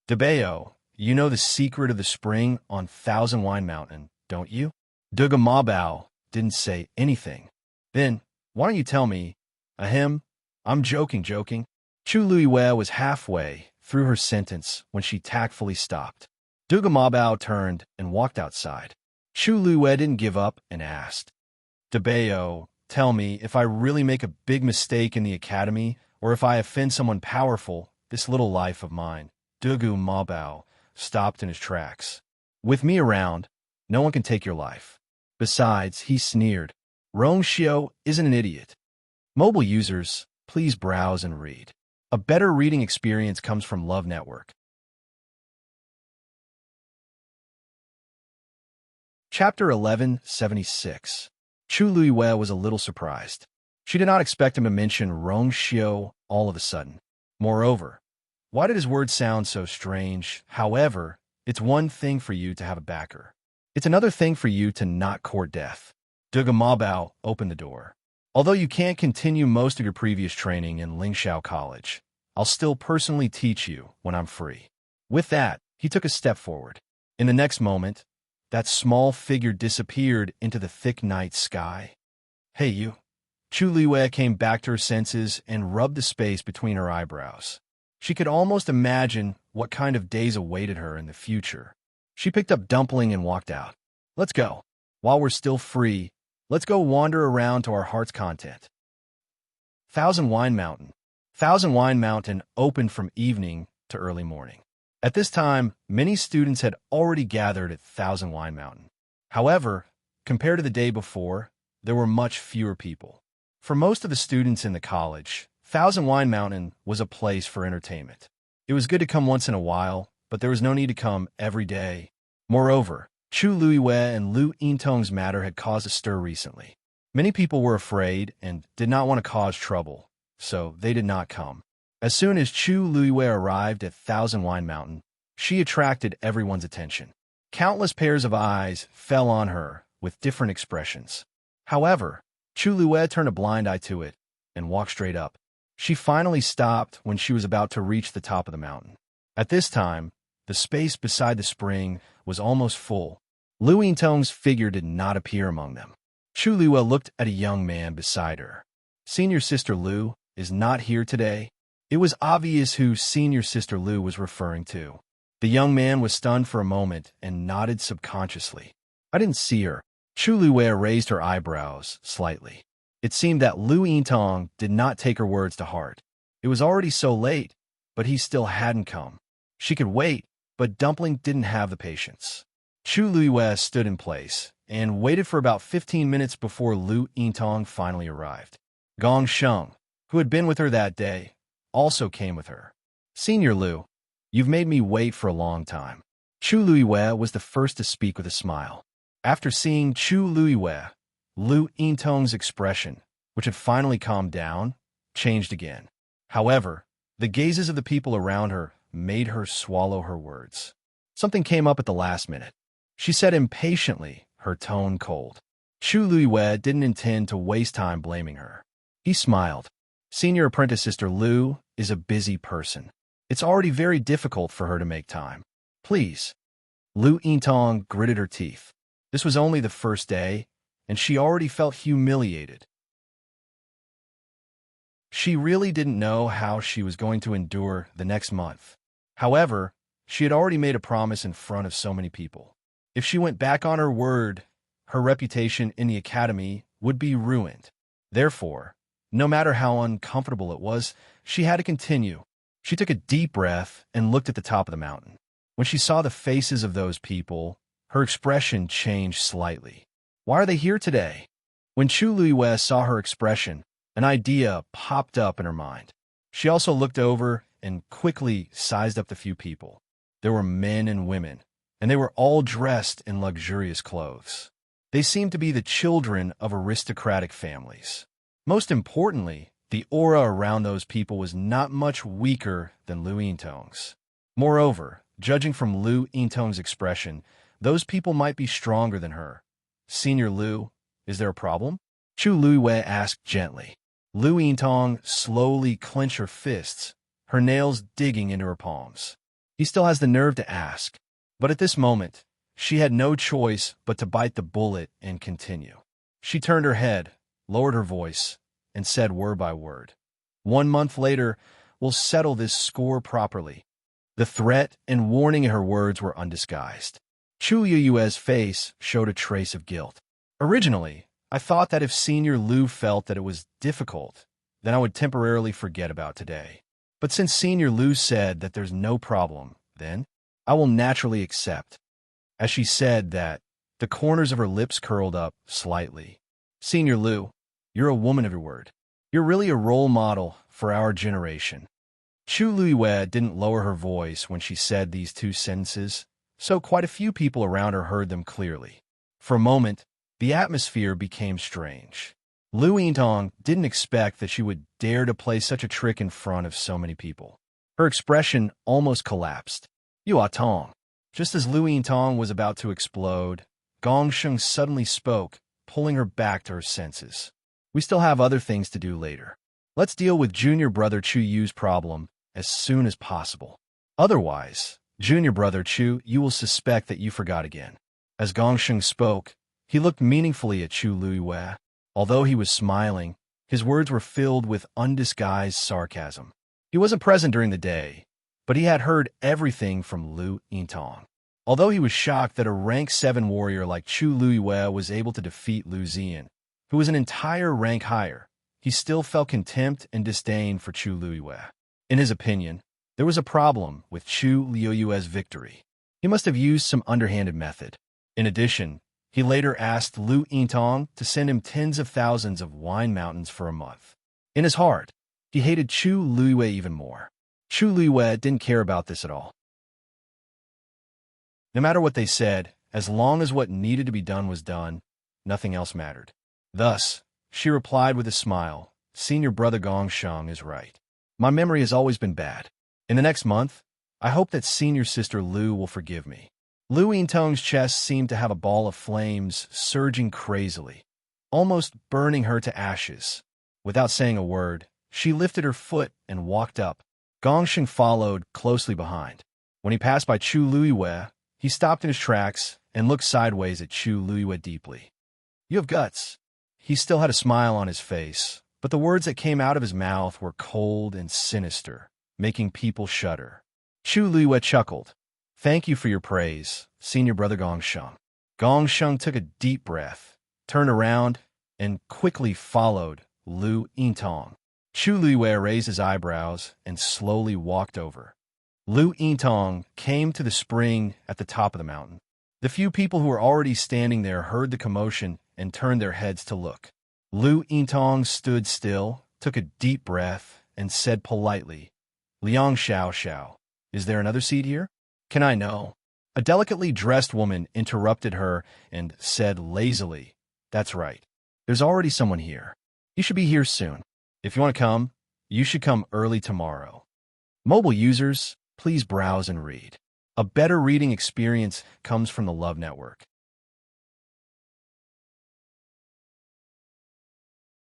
Debeo, you know the secret of the spring on Thousand Wine Mountain, don't you? Duge Mabao didn't say anything. Then, why don't you tell me? Ahem, I'm joking. Chu Liyue was halfway through her sentence when she tactfully stopped. Duge Mabao turned and walked outside. Chu Liyue didn't give up and asked, Debeo, tell me, if I really make a big mistake in the academy, or if I offend someone powerful, this little life of mine. Duge Mabao stopped in his tracks. With me around, no one can take your life. Besides, he sneered, Rong Xiao isn't an idiot. Mobile users, please browse and read. A better reading experience comes from Love Network. Chapter 1176. Chu Liyue was a little surprised. She did not expect him to mention Rong Xiao all of a sudden. Moreover, why did his words sound so strange? However, it's one thing for you to have a backer. It's another thing for you to not court death. Duge Mabao opened the door. Although you can't continue most of your previous training in Lingxiao College, I'll still personally teach you when I'm free. With that, he took a step forward. In the next moment, that small figure disappeared into the thick night sky. Hey, you. Chu Liyue came back to her senses and rubbed the space between her eyebrows. She could almost imagine what kind of days awaited her in the future. She picked up Dumpling and walked out. Let's go. While we're still free, let's go wander around to our heart's content. Thousand Wine Mountain. Thousand Wine Mountain opened from evening to early morning. At this time, many students had already gathered at Thousand Wine Mountain. However, compared to the day before, there were much fewer people. For most of the students in the college, Thousand Wine Mountain was a place for entertainment. It was good to come once in a while, but there was no need to come every day. Moreover, Chu Liyue and Lu Yintong's matter had caused a stir recently. Many people were afraid and did not want to cause trouble, so they did not come. As soon as Chu Liyue arrived at Thousand Wine Mountain, she attracted everyone's attention. Countless pairs of eyes fell on her with different expressions. However, Chu Liyue turned a blind eye to it and walked straight up. She finally stopped when she was about to reach the top of the mountain. At this time, the space beside the spring was almost full. Lu Yintong's figure did not appear among them. Chu Liyue looked at a young man beside her. Senior Sister Lu is not here today. It was obvious who Senior Sister Lu was referring to. The young man was stunned for a moment and nodded subconsciously. I didn't see her. Chu Liyue raised her eyebrows slightly. It seemed that Lu Yintong did not take her words to heart. It was already so late, but he still hadn't come. She could wait, but Dumpling didn't have the patience. Chu Liyue stood in place and waited for about 15 minutes before Lu Yintong finally arrived. Gong Sheng, who had been with her that day, also came with her. Senior Lu, you've made me wait for a long time. Chu Liyue was the first to speak with a smile. After seeing Chu Liyue, Lu Yintong's expression, which had finally calmed down, changed again. However, the gazes of the people around her made her swallow her words. Something came up at the last minute. She said impatiently, her tone cold. Chu Liyue didn't intend to waste time blaming her. He smiled. Senior Apprentice Sister Lu is a busy person. It's already very difficult for her to make time. Please. Lu Yintong gritted her teeth. This was only the first day, and she already felt humiliated. She really didn't know how she was going to endure the next month. However, she had already made a promise in front of so many people. If she went back on her word, her reputation in the academy would be ruined. Therefore, no matter how uncomfortable it was, she had to continue. She took a deep breath and looked at the top of the mountain. When she saw the faces of those people, her expression changed slightly. Why are they here today? When Chu Liyue saw her expression, an idea popped up in her mind. She also looked over and quickly sized up the few people. There were men and women, and they were all dressed in luxurious clothes. They seemed to be the children of aristocratic families. Most importantly, the aura around those people was not much weaker than Lu Yintong's. Moreover, Judging from Lu Yintong's expression, those people might be stronger than her. Senior Lu, is there a problem? Chu Luiwei asked gently. Lu Yintong slowly clenched her fists, her nails digging into her palms. He still has the nerve to ask. But at this moment, she had no choice but to bite the bullet and continue. She turned her head, lowered her voice, and said word by word. 1 month later, we'll settle this score properly. The threat and warning in her words were undisguised. Chu Yue's face showed a trace of guilt. Originally, I thought that if Senior Lu felt that it was difficult, then I would temporarily forget about today. But since Senior Lu said that there's no problem, then I will naturally accept. As she said that, the corners of her lips curled up slightly. Senior Lu, you're a woman of your word. You're really a role model for our generation. Chu Luiwei didn't lower her voice when she said these 2 sentences, so quite a few people around her heard them clearly. For a moment, the atmosphere became strange. Lu Yintong didn't expect that she would dare to play such a trick in front of so many people. Her expression almost collapsed. Yua Tong. Just as Lu Yintong was about to explode, Gong Sheng suddenly spoke, pulling her back to her senses. We still have other things to do later. Let's deal with junior brother Chu Yu's problem as soon as possible. Otherwise, junior brother Chu, you will suspect that you forgot again. As Gong Sheng spoke, he looked meaningfully at Chu Luiwei. Although he was smiling, his words were filled with undisguised sarcasm. He wasn't present during the day, but he had heard everything from Lu Yintong. Although he was shocked that a rank 7 warrior like Chu Luiwei was able to defeat Lu Ziyan, who was an entire rank higher, he still felt contempt and disdain for Chu Luiwei. In his opinion, there was a problem with Chu Luiwei's victory. He must have used some underhanded method. In addition, he later asked Lu Yintong to send him tens of thousands of wine mountains for a month. In his heart, he hated Chu Luiwei even more. Chu Luiwei didn't care about this at all. No matter what they said, as long as what needed to be done was done, nothing else mattered. Thus, she replied with a smile, Senior brother Gong Sheng is right. My memory has always been bad. In the next month, I hope that senior sister Lu will forgive me. Lu Yintong's chest seemed to have a ball of flames surging crazily, almost burning her to ashes. Without saying a word, she lifted her foot and walked up. Gong Sheng followed closely behind. When he passed by Chu Luiwei, he stopped in his tracks and looked sideways at Chu Luiwei deeply. You have guts. He still had a smile on his face, but the words that came out of his mouth were cold and sinister, making people shudder. Chu Luiwei chuckled. Thank you for your praise, senior brother Gong Sheng. Gong Sheng took a deep breath, turned around, and quickly followed Lu Yintong. Chu Luiwei raised his eyebrows and slowly walked over. Lu Yintong came to the spring at the top of the mountain. The few people who were already standing there heard the commotion and turned their heads to look. Lu Yintong stood still, took a deep breath, and said politely, Liang Xiao Xiao, is there another seat here? Can I know? A delicately dressed woman interrupted her and said lazily, That's right. There's already someone here. You should be here soon. If you want to come, you should come early tomorrow. Mobile users, please browse and read. A better reading experience comes from the Love Network.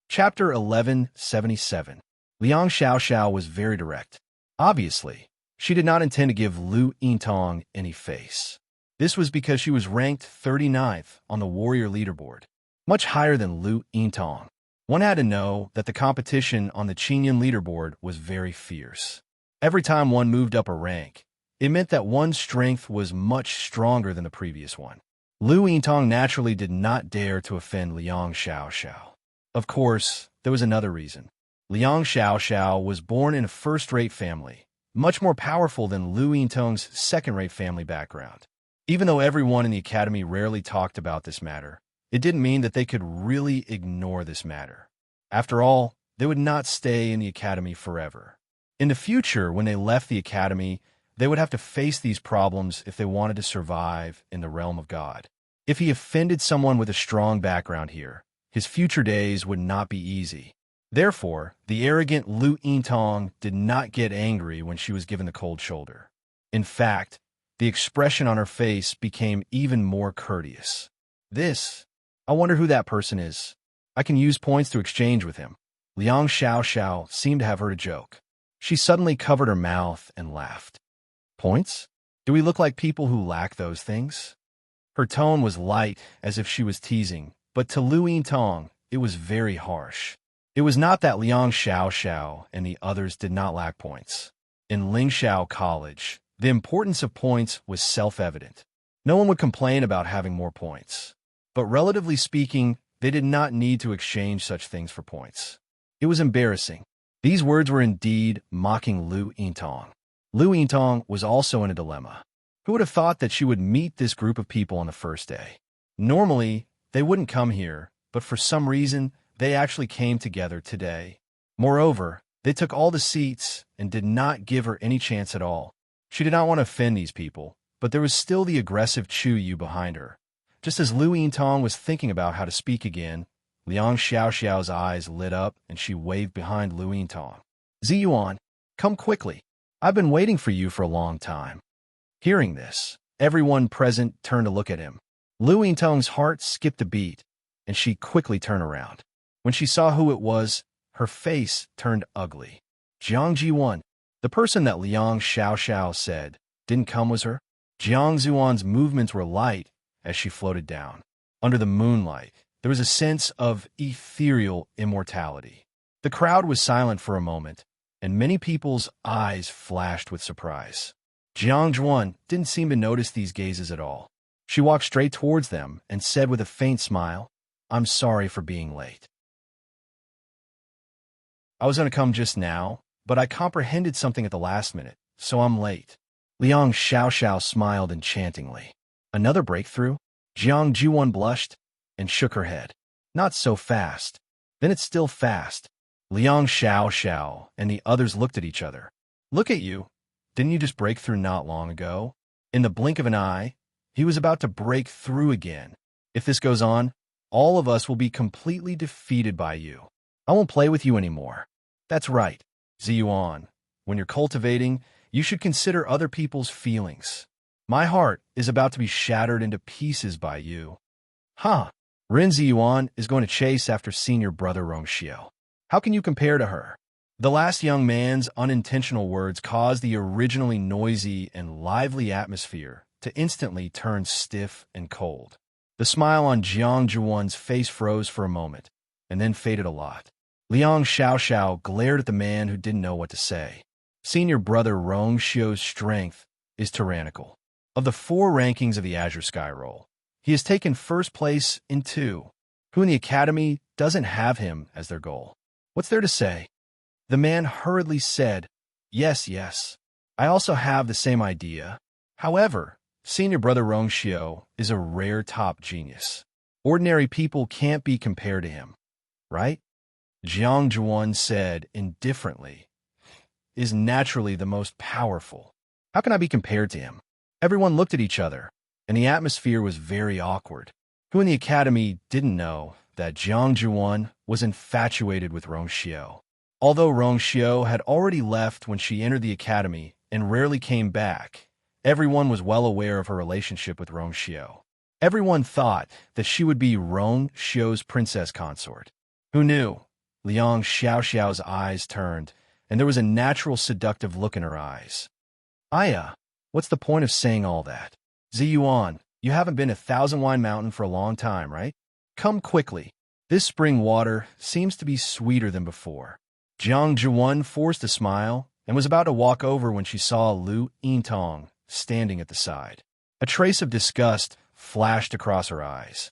Chapter 1177. Liang Xiaoxiao was very direct. Obviously, she did not intend to give Lu Yintong any face. This was because she was ranked 39th on the warrior leaderboard, much higher than Lu Yintong. One had to know that the competition on the Qinyan leaderboard was very fierce. Every time one moved up a rank, it meant that one's strength was much stronger than the previous one. Lu Yintong naturally did not dare to offend Liang Xiaoxiao. Of course, there was another reason. Liang Xiaoxiao was born in a first-rate family, much more powerful than Lu Yintong's second-rate family background. Even though everyone in the academy rarely talked about this matter, it didn't mean that they could really ignore this matter. After all, they would not stay in the academy forever. In the future, when they left the academy, they would have to face these problems if they wanted to survive in the realm of God. If he offended someone with a strong background here, his future days would not be easy. Therefore, the arrogant Lu Yintong did not get angry when she was given the cold shoulder. In fact, The expression on her face became even more courteous. I wonder who that person is. I can use points to exchange with him. Liang Xiao seemed to have heard a joke. She suddenly covered her mouth and laughed. Points? Do we look like people who lack those things? Her tone was light, as if she was teasing, but to Lu Yintong, it was very harsh. It was not that Liang Xiao and the others did not lack points. In Lingxiao College, the importance of points was self-evident. No one would complain about having more points. But relatively speaking, they did not need to exchange such things for points. It was embarrassing. These words were indeed mocking Lu Yintong. Lu Yintong was also in a dilemma. Who would have thought that she would meet this group of people on the first day? Normally, they wouldn't come here, but for some reason, they actually came together today. Moreover, they took all the seats and did not give her any chance at all. She did not want to offend these people, but there was still the aggressive Chu Yu behind her. Just as Lu Yintong was thinking about how to speak again, Liang Xiao's eyes lit up and she waved behind Lu Yintong. Ziyuan, come quickly. I've been waiting for you for a long time. Hearing this, everyone present turned to look at him. Lu Yintong's heart skipped a beat, and she quickly turned around. When she saw who it was, her face turned ugly. Jiang Jiwan, the person that Liang Xiao said didn't come was her. Jiang Zuan's movements were light as she floated down. Under the moonlight, there was a sense of ethereal immortality. The crowd was silent for a moment, and many people's eyes flashed with surprise. Jiang Zhuan didn't seem to notice these gazes at all. She walked straight towards them and said with a faint smile, "I'm sorry for being late. I was going to come just now, but I comprehended something at the last minute, so I'm late." Liang Xiao smiled enchantingly. Another breakthrough? Jiang Jiwan blushed and shook her head. Not so fast. Then it's still fast. Liang Xiao and the others looked at each other. Look at you. Didn't you just break through not long ago? In the blink of an eye, he was about to break through again. If this goes on, all of us will be completely defeated by you. I won't play with you anymore. That's right, Ziyuan. When you're cultivating, you should consider other people's feelings. My heart is about to be shattered into pieces by you. Huh. Ren Ziyuan is going to chase after senior brother Rongxiu. How can you compare to her? The last young man's unintentional words caused the originally noisy and lively atmosphere to instantly turn stiff and cold. The smile on Jiang Zhuan's face froze for a moment, and then faded a lot. Liang Xiao glared at the man who didn't know what to say. Senior brother Rongxiu's strength is tyrannical. Of the 4 rankings of the Azure Sky Roll, he has taken first place in 2. Who in the academy doesn't have him as their goal? What's there to say? The man hurriedly said, Yes. I also have the same idea. However, senior brother Rongxiu is a rare top genius. Ordinary people can't be compared to him, right? Jiang Zhuan said indifferently, is naturally the most powerful. How can I be compared to him? Everyone looked at each other, and the atmosphere was very awkward. Who in the academy didn't know that Jiang Zhuan was infatuated with Rongxiu? Although Rongxiu had already left when she entered the academy and rarely came back, everyone was well aware of her relationship with Rongxiu. Everyone thought that she would be Rongxiu's princess consort. Who knew? Liang Xiao's eyes turned, and there was a natural seductive look in her eyes. Aya, what's the point of saying all that? Ziyuan, you haven't been to Thousand Wine Mountain for a long time, right? Come quickly. This spring water seems to be sweeter than before. Jiang Zhuan forced a smile and was about to walk over when she saw Lu Yintong standing at the side. A trace of disgust flashed across her eyes.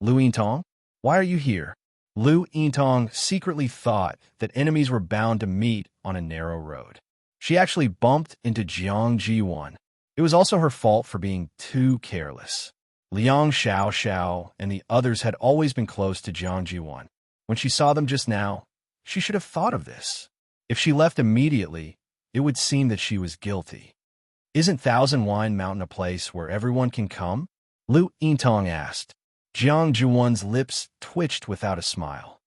Lu Yintong, why are you here? Lu Yintong secretly thought that enemies were bound to meet on a narrow road. She actually bumped into Jiang Jiwan. It was also her fault for being too careless. Liang Xiao and the others had always been close to Jiang Jiwan. When she saw them just now, she should have thought of this. If she left immediately, it would seem that she was guilty. Isn't Thousand Wine Mountain a place where everyone can come? Lu Yintong asked. Jiang Zhuan's lips twitched without a smile.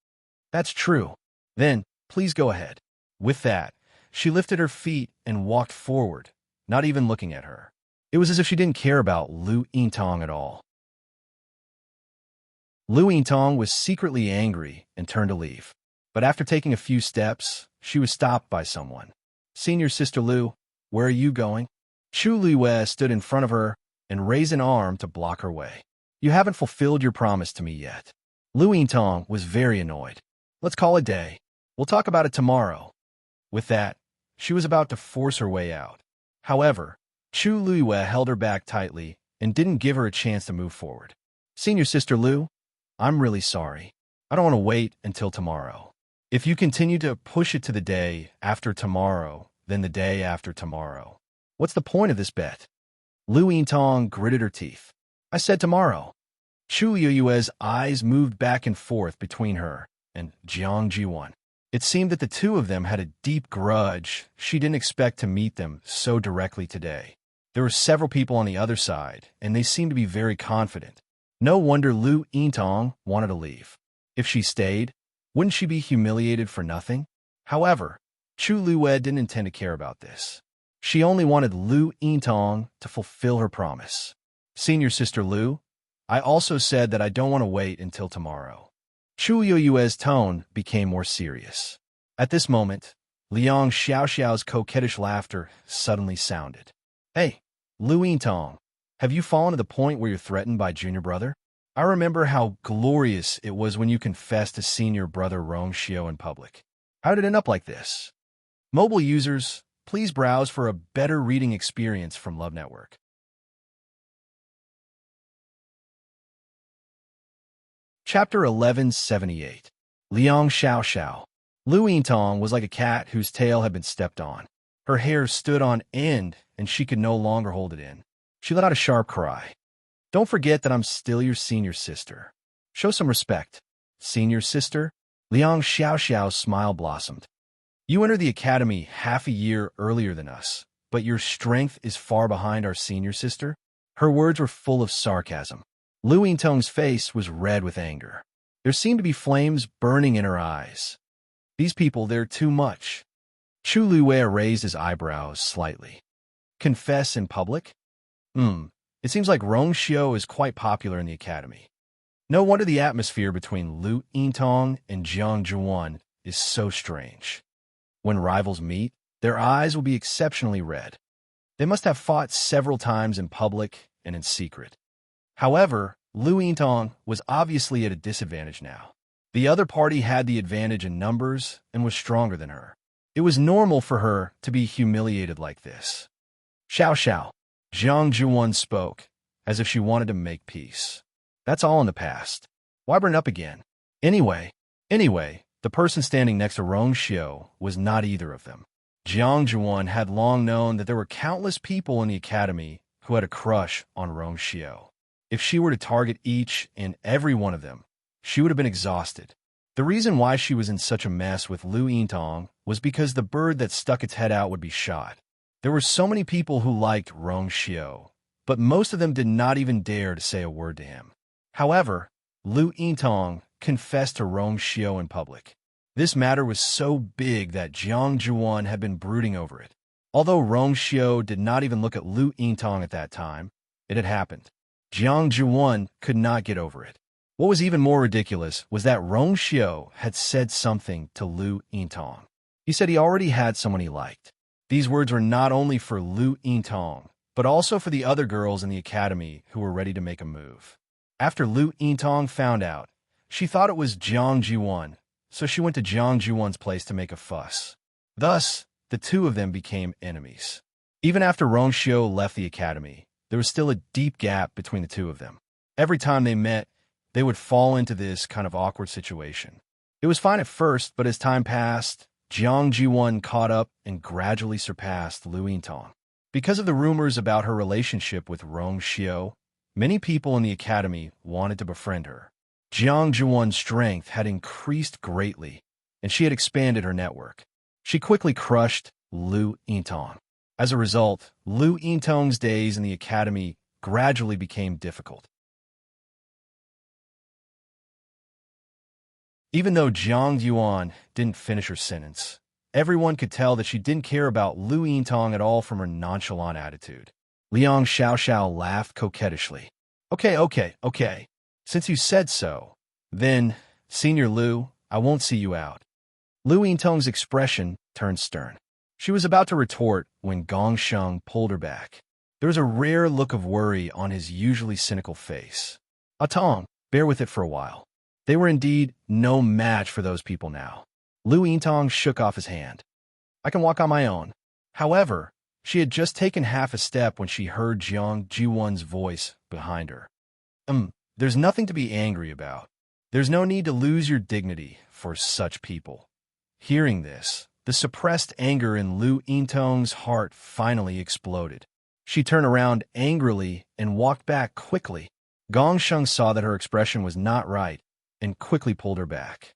That's true. Then, please go ahead. With that, she lifted her feet and walked forward, not even looking at her. It was as if she didn't care about Lu Yintong at all. Lu Yintong was secretly angry and turned to leave. But after taking a few steps, she was stopped by someone. "Senior Sister Lu, where are you going?" Chu Liwei stood in front of her and raised an arm to block her way. "You haven't fulfilled your promise to me yet." Lu Yintong was very annoyed. "Let's call it a day. We'll talk about it tomorrow." With that, she was about to force her way out. However, Chu Liwei held her back tightly and didn't give her a chance to move forward. "Senior Sister Lu, I'm really sorry. I don't want to wait until tomorrow. If you continue to push it to the day after tomorrow, then the day after tomorrow, what's the point of this bet?" Lu Yintong gritted her teeth. "I said tomorrow." Chu Yue's eyes moved back and forth between her and Jiang Jiwan. It seemed that the two of them had a deep grudge. She didn't expect to meet them so directly today. There were several people on the other side, and they seemed to be very confident. No wonder Lu Yintong wanted to leave. If she stayed, wouldn't she be humiliated for nothing? However, Chu Liwei didn't intend to care about this. She only wanted Lu Yintong to fulfill her promise. "Senior Sister Lu, I also said that I don't want to wait until tomorrow." Chu Yue's tone became more serious. At this moment, Liang Xiaoxiao's coquettish laughter suddenly sounded. "Hey, Lu Yintong, have you fallen to the point where you're threatened by junior brother? I remember how glorious it was when you confessed to senior brother Rong Xiao in public. How did it end up like this?" Mobile users, please browse for a better reading experience from Love Network. Chapter 1178. Liang Xiaoxiao. Lu Yintong was like a cat whose tail had been stepped on. Her hair stood on end, and she could no longer hold it in. She let out a sharp cry. "Don't forget that I'm still your senior sister. Show some respect." "Senior sister?" Liang Xiaoxiao's smile blossomed. "You entered the academy half a year earlier than us, but your strength is far behind our senior sister?" Her words were full of sarcasm. Lu Yintong's face was red with anger. There seemed to be flames burning in her eyes. "These people, they're too much." Chu Liwei raised his eyebrows slightly. "Confess in public? It seems like Rong Xiao is quite popular in the academy. No wonder the atmosphere between Lu Yintong and Jiang Jiwan is so strange. When rivals meet, their eyes will be exceptionally red. They must have fought several times in public and in secret." However, Lu Yintong was obviously at a disadvantage now. The other party had the advantage in numbers and was stronger than her. It was normal for her to be humiliated like this. "Xiao Xiao," Jiang Jiwan spoke, as if she wanted to make peace. "That's all in the past. Why bring it up again? Anyway, the person standing next to Rong Xiao was not either of them. Jiang Jiwan had long known that there were countless people in the academy who had a crush on Rong Xiao. If she were to target each and every one of them, she would have been exhausted. The reason why she was in such a mess with Lu Yintong was because the bird that stuck its head out would be shot. There were so many people who liked Rong Xiao, but most of them did not even dare to say a word to him. However, Lu Yintong confessed to Rong Xiao in public. This matter was so big that Jiang Jiwan had been brooding over it. Although Rong Xiao did not even look at Lu Yintong at that time, it had happened. Jiang Jiwan could not get over it. What was even more ridiculous was that Rong Xiao had said something to Lu Yintong. He said he already had someone he liked. These words were not only for Lu Yintong, but also for the other girls in the academy who were ready to make a move. After Lu Yintong found out, she thought it was Jiang Jiwan, so she went to Jiang Jiwan's place to make a fuss. Thus, the two of them became enemies. Even after Rong Xiao left the academy, there was still a deep gap between the two of them. Every time they met, they would fall into this kind of awkward situation. It was fine at first, but as time passed, Jiang Jiwan caught up and gradually surpassed Lu Yintong. Because of the rumors about her relationship with Rong Xiao, many people in the academy wanted to befriend her. Jiang Jiwan's strength had increased greatly, and she had expanded her network. She quickly crushed Lu Yintong. As a result, Lu Yintong's days in the academy gradually became difficult. Even though Jiang Yuan didn't finish her sentence, everyone could tell that she didn't care about Lu Yintong at all from her nonchalant attitude. Liang Xiaoxiao laughed coquettishly. Okay. Since you said so, then, Senior Lu, I won't see you out. Lu Yintong's expression turned stern. She was about to retort when Gong Sheng pulled her back. There was a rare look of worry on his usually cynical face. Tong, bear with it for a while. They were indeed no match for those people now. Lu Yintong shook off his hand. I can walk on my own. However, she had just taken half a step when she heard Jiang Jiwon's voice behind her. There's nothing to be angry about. There's no need to lose your dignity for such people. Hearing this, the suppressed anger in Lu Yintong's heart finally exploded. She turned around angrily and walked back quickly. Gong Sheng saw that her expression was not right and quickly pulled her back.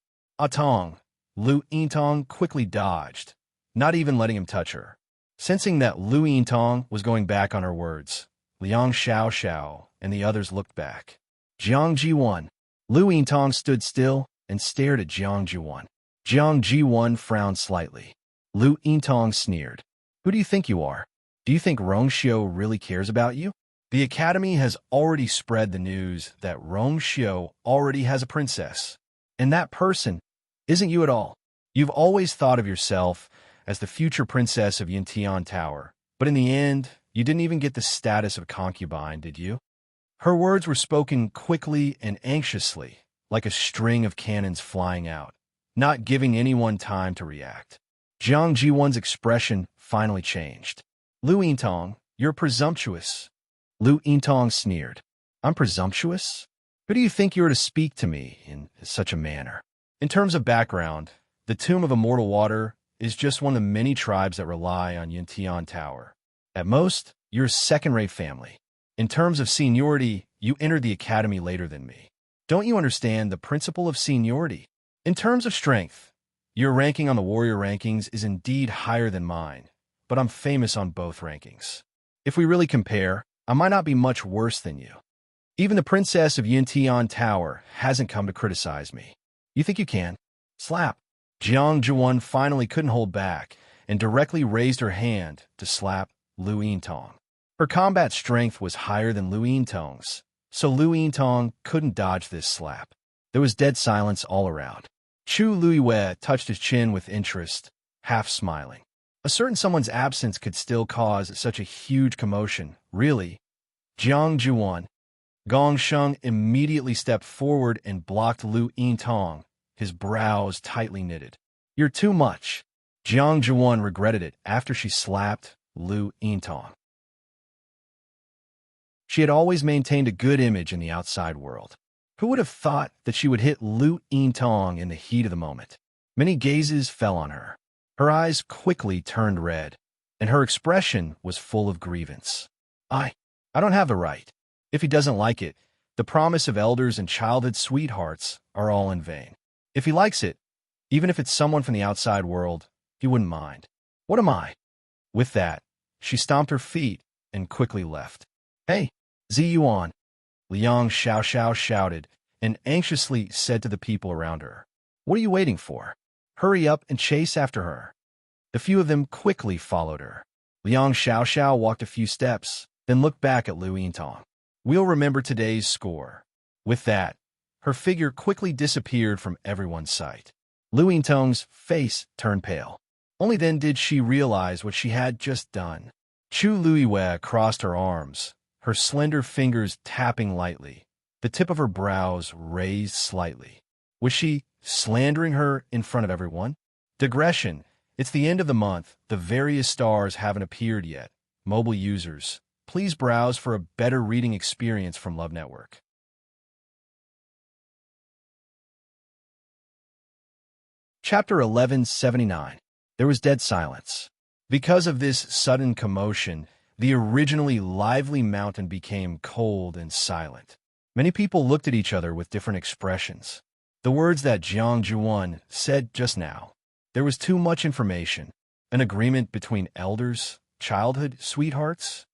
Tong, Lu Yintong quickly dodged, not even letting him touch her. Sensing that Lu Yintong was going back on her words, Liang Xiaoxiao and the others looked back. Jiang Jiwon. Lu Yintong stood still and stared at Jiang Jiwon. Jiang Jiwon frowned slightly. Lu Yintong sneered. Who do you think you are? Do you think Rongxiu really cares about you? The Academy has already spread the news that Rongxiu already has a princess. And that person isn't you at all. You've always thought of yourself as the future princess of Yintian Tower, but in the end, you didn't even get the status of concubine, did you? Her words were spoken quickly and anxiously, like a string of cannons flying out, not giving anyone time to react. Jiang Jiwon's expression finally changed. Lu Yintong, you're presumptuous. Lu Yintong sneered. I'm presumptuous? Who do you think you are to speak to me in such a manner? In terms of background, the Tomb of Immortal Water is just one of the many tribes that rely on Yintian Tower. At most, you're a second-rate family. In terms of seniority, you entered the academy later than me. Don't you understand the principle of seniority? In terms of strength, your ranking on the warrior rankings is indeed higher than mine, but I'm famous on both rankings. If we really compare, I might not be much worse than you. Even the princess of Yintian Tower hasn't come to criticize me. You think you can? Slap. Jiang Jiwon finally couldn't hold back and directly raised her hand to slap Lu Yintong. Her combat strength was higher than Lu Yintong's, so Lu Yintong couldn't dodge this slap. There was dead silence all around. Chu Luiyue touched his chin with interest, half smiling. A certain someone's absence could still cause such a huge commotion, really. Jiang Jiwon. Gong Sheng immediately stepped forward and blocked Lu Yintong, his brows tightly knitted. You're too much. Jiang Jiwon regretted it after she slapped Lu Yintong. She had always maintained a good image in the outside world. Who would have thought that she would hit Lu Yintong in the heat of the moment? Many gazes fell on her. Her eyes quickly turned red, and her expression was full of grievance. I don't have the right. If he doesn't like it, the promise of elders and childhood sweethearts are all in vain. If he likes it, even if it's someone from the outside world, he wouldn't mind. What am I? With that, she stomped her feet and quickly left. Hey, Ziyuan! Liang Xiaoxiao shouted and anxiously said to the people around her, What are you waiting for? Hurry up and chase after her. The few of them quickly followed her. Liang Xiaoxiao walked a few steps, then looked back at Lu Yintong. We'll remember today's score. With that, her figure quickly disappeared from everyone's sight. Lu Yintong's face turned pale. Only then did she realize what she had just done. Chu Luiyue crossed her arms, her slender fingers tapping lightly, the tip of her brows raised slightly. Was she slandering her in front of everyone? Digression. It's the end of the month. The various stars haven't appeared yet. Mobile users, please browse for a better reading experience from Love Network. Chapter 1179. There was dead silence. Because of this sudden commotion, the originally lively mountain became cold and silent. Many people looked at each other with different expressions. The words that Jiang Jiwon said just now. There was too much information. An agreement between elders, childhood sweethearts?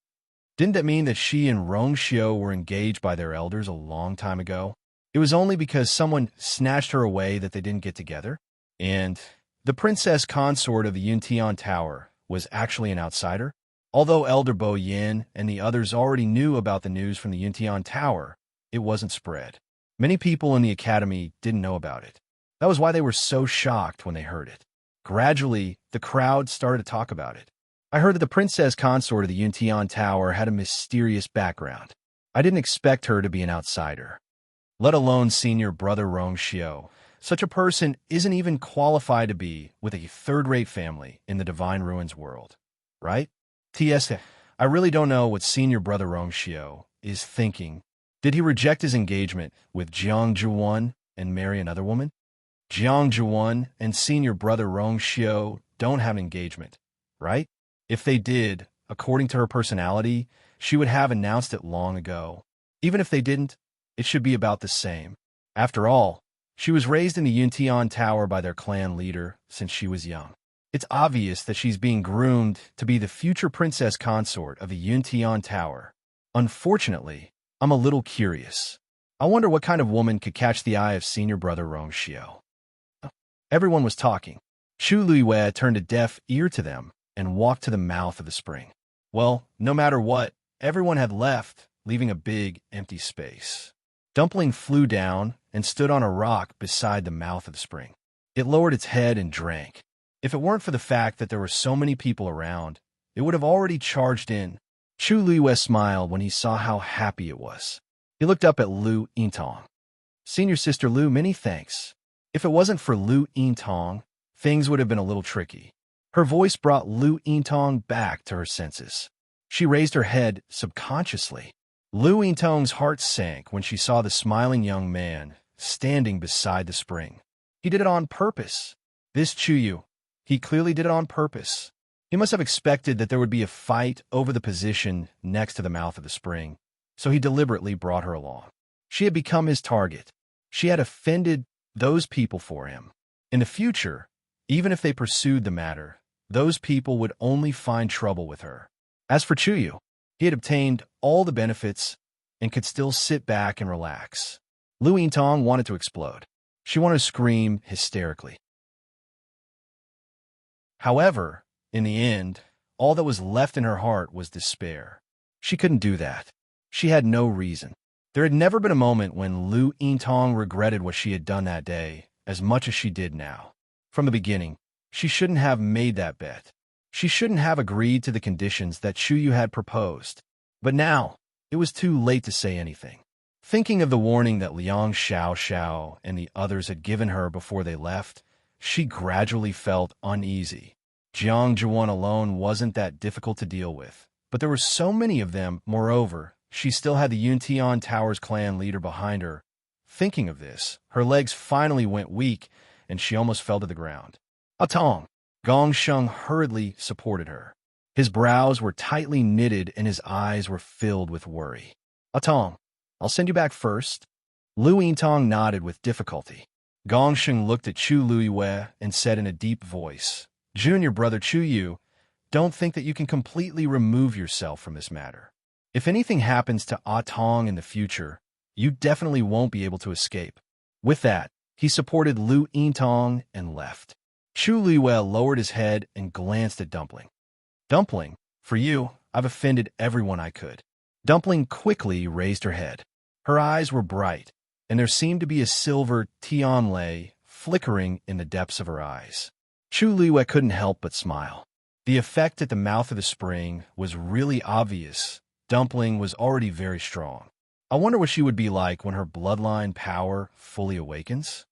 Didn't that mean that she and Rongxiu were engaged by their elders a long time ago? It was only because someone snatched her away that they didn't get together? And the princess consort of the Yintian Tower was actually an outsider? Although Elder Bo Yin and the others already knew about the news from the Yuntian Tower, it wasn't spread. Many people in the academy didn't know about it. That was why they were so shocked when they heard it. Gradually, the crowd started to talk about it. I heard that the princess consort of the Yuntian Tower had a mysterious background. I didn't expect her to be an outsider, let alone senior brother Rong Xiao. Such a person isn't even qualified to be with a third-rate family in the Divine Ruins world, right? T.S. I really don't know what senior brother Rong Xiao is thinking. Did he reject his engagement with Jiang Zhuan and marry another woman? Jiang Zhuan and senior brother Rong Xiao don't have an engagement, right? If they did, according to her personality, she would have announced it long ago. Even if they didn't, it should be about the same. After all, she was raised in the Yuntian Tower by their clan leader since she was young. It's obvious that she's being groomed to be the future princess consort of the Yuntian Tower. Unfortunately, I'm a little curious. I wonder what kind of woman could catch the eye of senior brother Rong Xiao. Everyone was talking. Chu Luiwei turned a deaf ear to them and walked to the mouth of the spring. Well, no matter what, everyone had left, leaving a big, empty space. Dumpling flew down and stood on a rock beside the mouth of the spring. It lowered its head and drank. If it weren't for the fact that there were so many people around, it would have already charged in. Chu Luiwei smiled when he saw how happy it was. He looked up at Lu Yintong. Senior sister Lu, many thanks. If it wasn't for Lu Yintong, things would have been a little tricky. Her voice brought Lu Yintong back to her senses. She raised her head subconsciously. Lu Yintong's heart sank when she saw the smiling young man standing beside the spring. He did it on purpose. This Chuyu, he clearly did it on purpose. He must have expected that there would be a fight over the position next to the mouth of the spring, so he deliberately brought her along. She had become his target. She had offended those people for him. In the future, even if they pursued the matter, those people would only find trouble with her. As for Chuyu, he had obtained all the benefits and could still sit back and relax. Lu Yintong wanted to explode. She wanted to scream hysterically. However, in the end, all that was left in her heart was despair. She couldn't do that. She had no reason. There had never been a moment when Lu Yintong regretted what she had done that day as much as she did now. From the beginning, she shouldn't have made that bet. She shouldn't have agreed to the conditions that Chuyu had proposed. But now, it was too late to say anything. Thinking of the warning that Liang Xiao and the others had given her before they left, she gradually felt uneasy. Jiang Zhuan alone wasn't that difficult to deal with, but there were so many of them. Moreover, she still had the Yuntian Tower's clan leader behind her. Thinking of this, her legs finally went weak, and she almost fell to the ground. Atong! Gong Sheng hurriedly supported her. His brows were tightly knitted and his eyes were filled with worry. Atong, I'll send you back first. Lu Yintong nodded with difficulty. Gong Sheng looked at Chu Luiwei and said in a deep voice, Junior brother Chuyu, don't think that you can completely remove yourself from this matter. If anything happens to Atong in the future, you definitely won't be able to escape. With that, he supported Lu Yintong and left. Chu Luiwei lowered his head and glanced at Dumpling. Dumpling, for you, I've offended everyone I could. Dumpling quickly raised her head. Her eyes were bright, and there seemed to be a silver tianlei flickering in the depths of her eyes. Chu Luiwei couldn't help but smile. The effect at the mouth of the spring was really obvious. Dumpling was already very strong. I wonder what she would be like when her bloodline power fully awakens?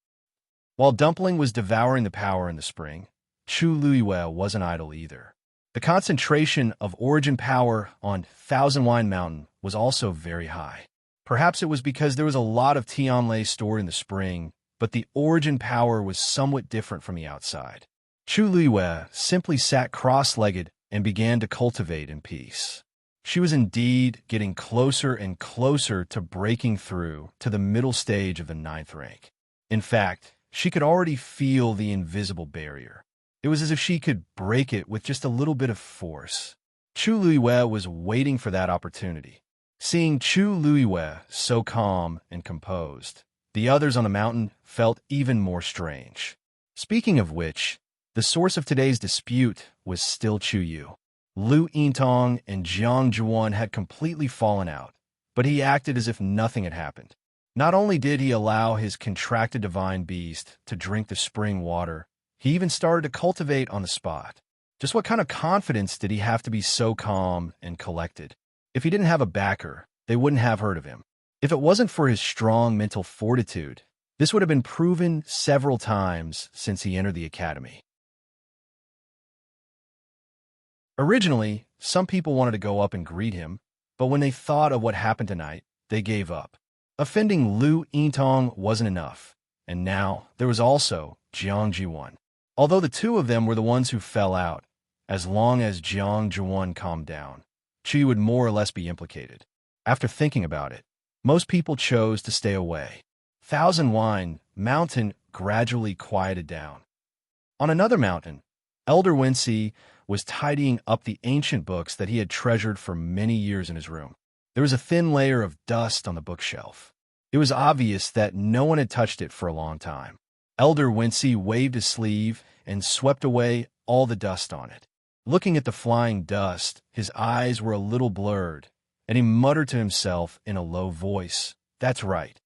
While Dumpling was devouring the power in the spring, Chu Luiwei wasn't idle either. The concentration of origin power on Thousand Wine Mountain was also very high. Perhaps it was because there was a lot of Tianlei stored in the spring, but the origin power was somewhat different from the outside. Chu Luiwei simply sat cross-legged and began to cultivate in peace. She was indeed getting closer and closer to breaking through to the middle stage of the 9th rank. In fact, she could already feel the invisible barrier. It was as if she could break it with just a little bit of force. Chu Luiwei was waiting for that opportunity. Seeing Chu Luiwei so calm and composed, the others on the mountain felt even more strange. Speaking of which, the source of today's dispute was still Chuyu. Lu Yintong and Jiang Zhuan had completely fallen out, but he acted as if nothing had happened. Not only did he allow his contracted divine beast to drink the spring water, he even started to cultivate on the spot. Just what kind of confidence did he have to be so calm and collected? If he didn't have a backer, they wouldn't have heard of him. If it wasn't for his strong mental fortitude, this would have been proven several times since he entered the academy. Originally, some people wanted to go up and greet him, but when they thought of what happened tonight, they gave up. Offending Lu Yintong wasn't enough, and now there was also Jiang Zhuan. Although the two of them were the ones who fell out, as long as Jiang Zhuan calmed down, Qi would more or less be implicated. After thinking about it, most people chose to stay away. Thousand Wine Mountain gradually quieted down. On another mountain, Elder Wensi was tidying up the ancient books that he had treasured for many years in his room. There was a thin layer of dust on the bookshelf. It was obvious that no one had touched it for a long time. Elder Wensi waved his sleeve and swept away all the dust on it. Looking at the flying dust, his eyes were a little blurred, and he muttered to himself in a low voice, "That's right.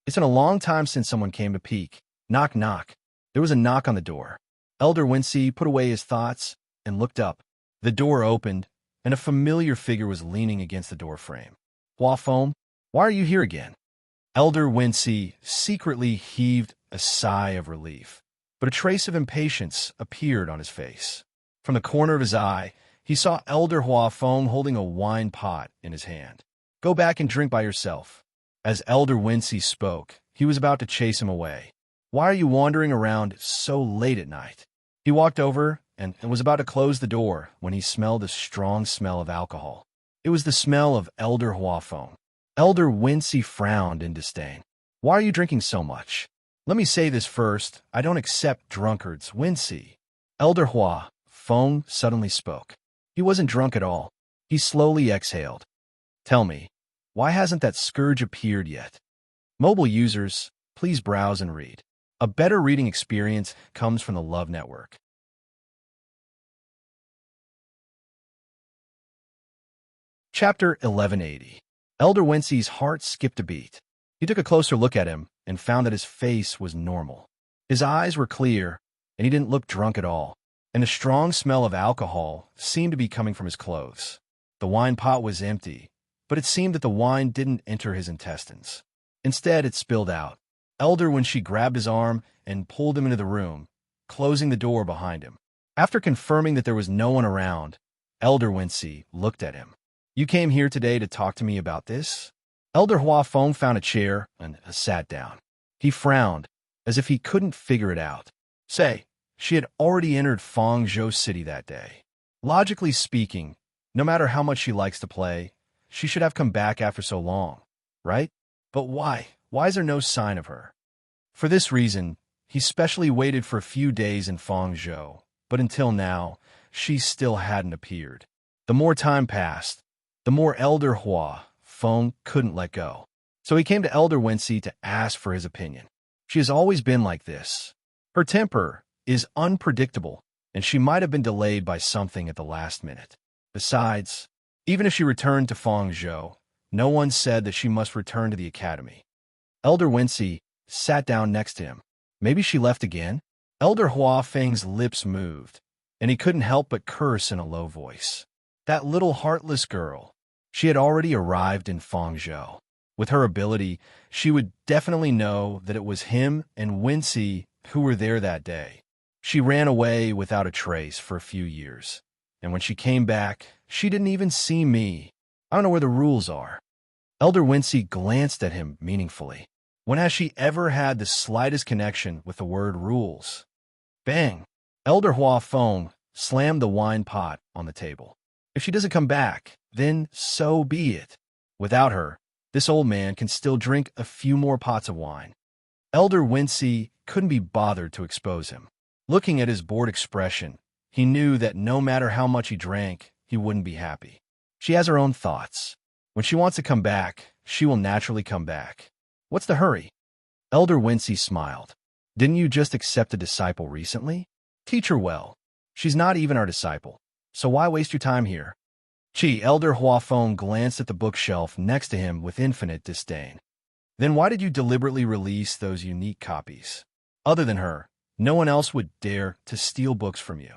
It's been a long time since someone came to peek. Knock, knock." There was a knock on the door. Elder Wensi put away his thoughts and looked up. The door opened, and a familiar figure was leaning against the doorframe. "Hua Feng, why are you here again?" Elder Wensi secretly heaved a sigh of relief, but a trace of impatience appeared on his face. From the corner of his eye, he saw Elder Hua Feng holding a wine pot in his hand. "Go back and drink by yourself." As Elder Wensi spoke, he was about to chase him away. "Why are you wandering around so late at night?" He walked over and was about to close the door when he smelled a strong smell of alcohol. It was the smell of Elder Hua Feng. Elder Wensi frowned in disdain. "Why are you drinking so much?" "Let me say this first. I don't accept drunkards, Wensi." Elder Hua Feng suddenly spoke. He wasn't drunk at all. He slowly exhaled. "Tell me, why hasn't that scourge appeared yet?" Mobile users, please browse and read. A better reading experience comes from the Love Network. Chapter 1180. Elder Wensi's heart skipped a beat. He took a closer look at him and found that his face was normal. His eyes were clear, and he didn't look drunk at all, and a strong smell of alcohol seemed to be coming from his clothes. The wine pot was empty, but it seemed that the wine didn't enter his intestines. Instead, it spilled out. Elder Wensi grabbed his arm and pulled him into the room, closing the door behind him. After confirming that there was no one around, Elder Wensi looked at him. "You came here today to talk to me about this?" Elder Hua Feng found a chair and sat down. He frowned, as if he couldn't figure it out. Say, she had already entered Fangzhou City that day. Logically speaking, no matter how much she likes to play, she should have come back after so long, right? But why? Why is there no sign of her? For this reason, he specially waited for a few days in Fangzhou, but until now, she still hadn't appeared. The more time passed, the more Elder Hua Feng couldn't let go. So he came to Elder Wensi to ask for his opinion. She has always been like this. Her temper is unpredictable, and she might have been delayed by something at the last minute. Besides, even if she returned to Fangzhou, no one said that she must return to the academy. Elder Wensi sat down next to him. Maybe she left again? Elder Hua Feng's lips moved, and he couldn't help but curse in a low voice. That little heartless girl. She had already arrived in Fangzhou. With her ability, she would definitely know that it was him and Wensi who were there that day. She ran away without a trace for a few years, and when she came back, she didn't even see me. I don't know where the rules are. Elder Wensi glanced at him meaningfully. When has she ever had the slightest connection with the word rules? Bang! Elder Hua Feng slammed the wine pot on the table. If she doesn't come back, then so be it. Without her, this old man can still drink a few more pots of wine. Elder Wensi couldn't be bothered to expose him. Looking at his bored expression, he knew that no matter how much he drank, he wouldn't be happy. She has her own thoughts. When she wants to come back, she will naturally come back. What's the hurry? Elder Wensi smiled. Didn't you just accept a disciple recently? Teach her well. She's not even our disciple. So why waste your time here? Elder Huafeng glanced at the bookshelf next to him with infinite disdain. Then why did you deliberately release those unique copies? Other than her, no one else would dare to steal books from you.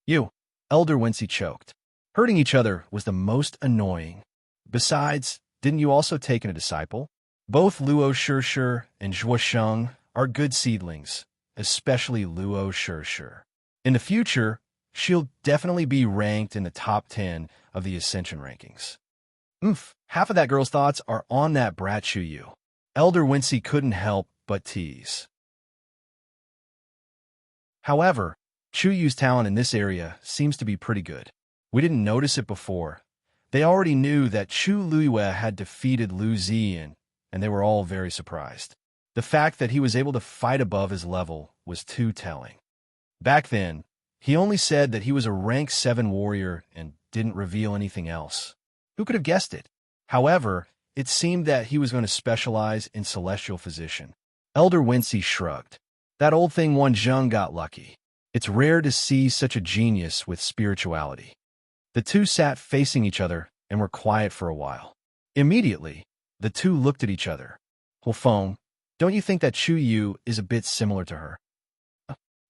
You, Elder Wincy choked. Hurting each other was the most annoying. Besides, didn't you also take in a disciple? Both Luo Shishir and Zhuosheng are good seedlings, especially Luo Shishir. In the future, she'll definitely be ranked in the top 10 of the Ascension rankings. Half of that girl's thoughts are on that brat Chuyu. Elder Wincy couldn't help but tease. However, Chuyu's talent in this area seems to be pretty good. We didn't notice it before. They already knew that Chu Luiyue had defeated Lu Ziyan, and they were all very surprised. The fact that he was able to fight above his level was too telling. Back then, he only said that he was a rank 7 warrior and didn't reveal anything else. Who could have guessed it? However, it seemed that he was going to specialize in celestial physician. Elder Wincy shrugged. That old thing Wan Zheng got lucky. It's rare to see such a genius with spirituality. The two sat facing each other and were quiet for a while. Immediately, the two looked at each other. Huafeng, don't you think that Chu Yu is a bit similar to her?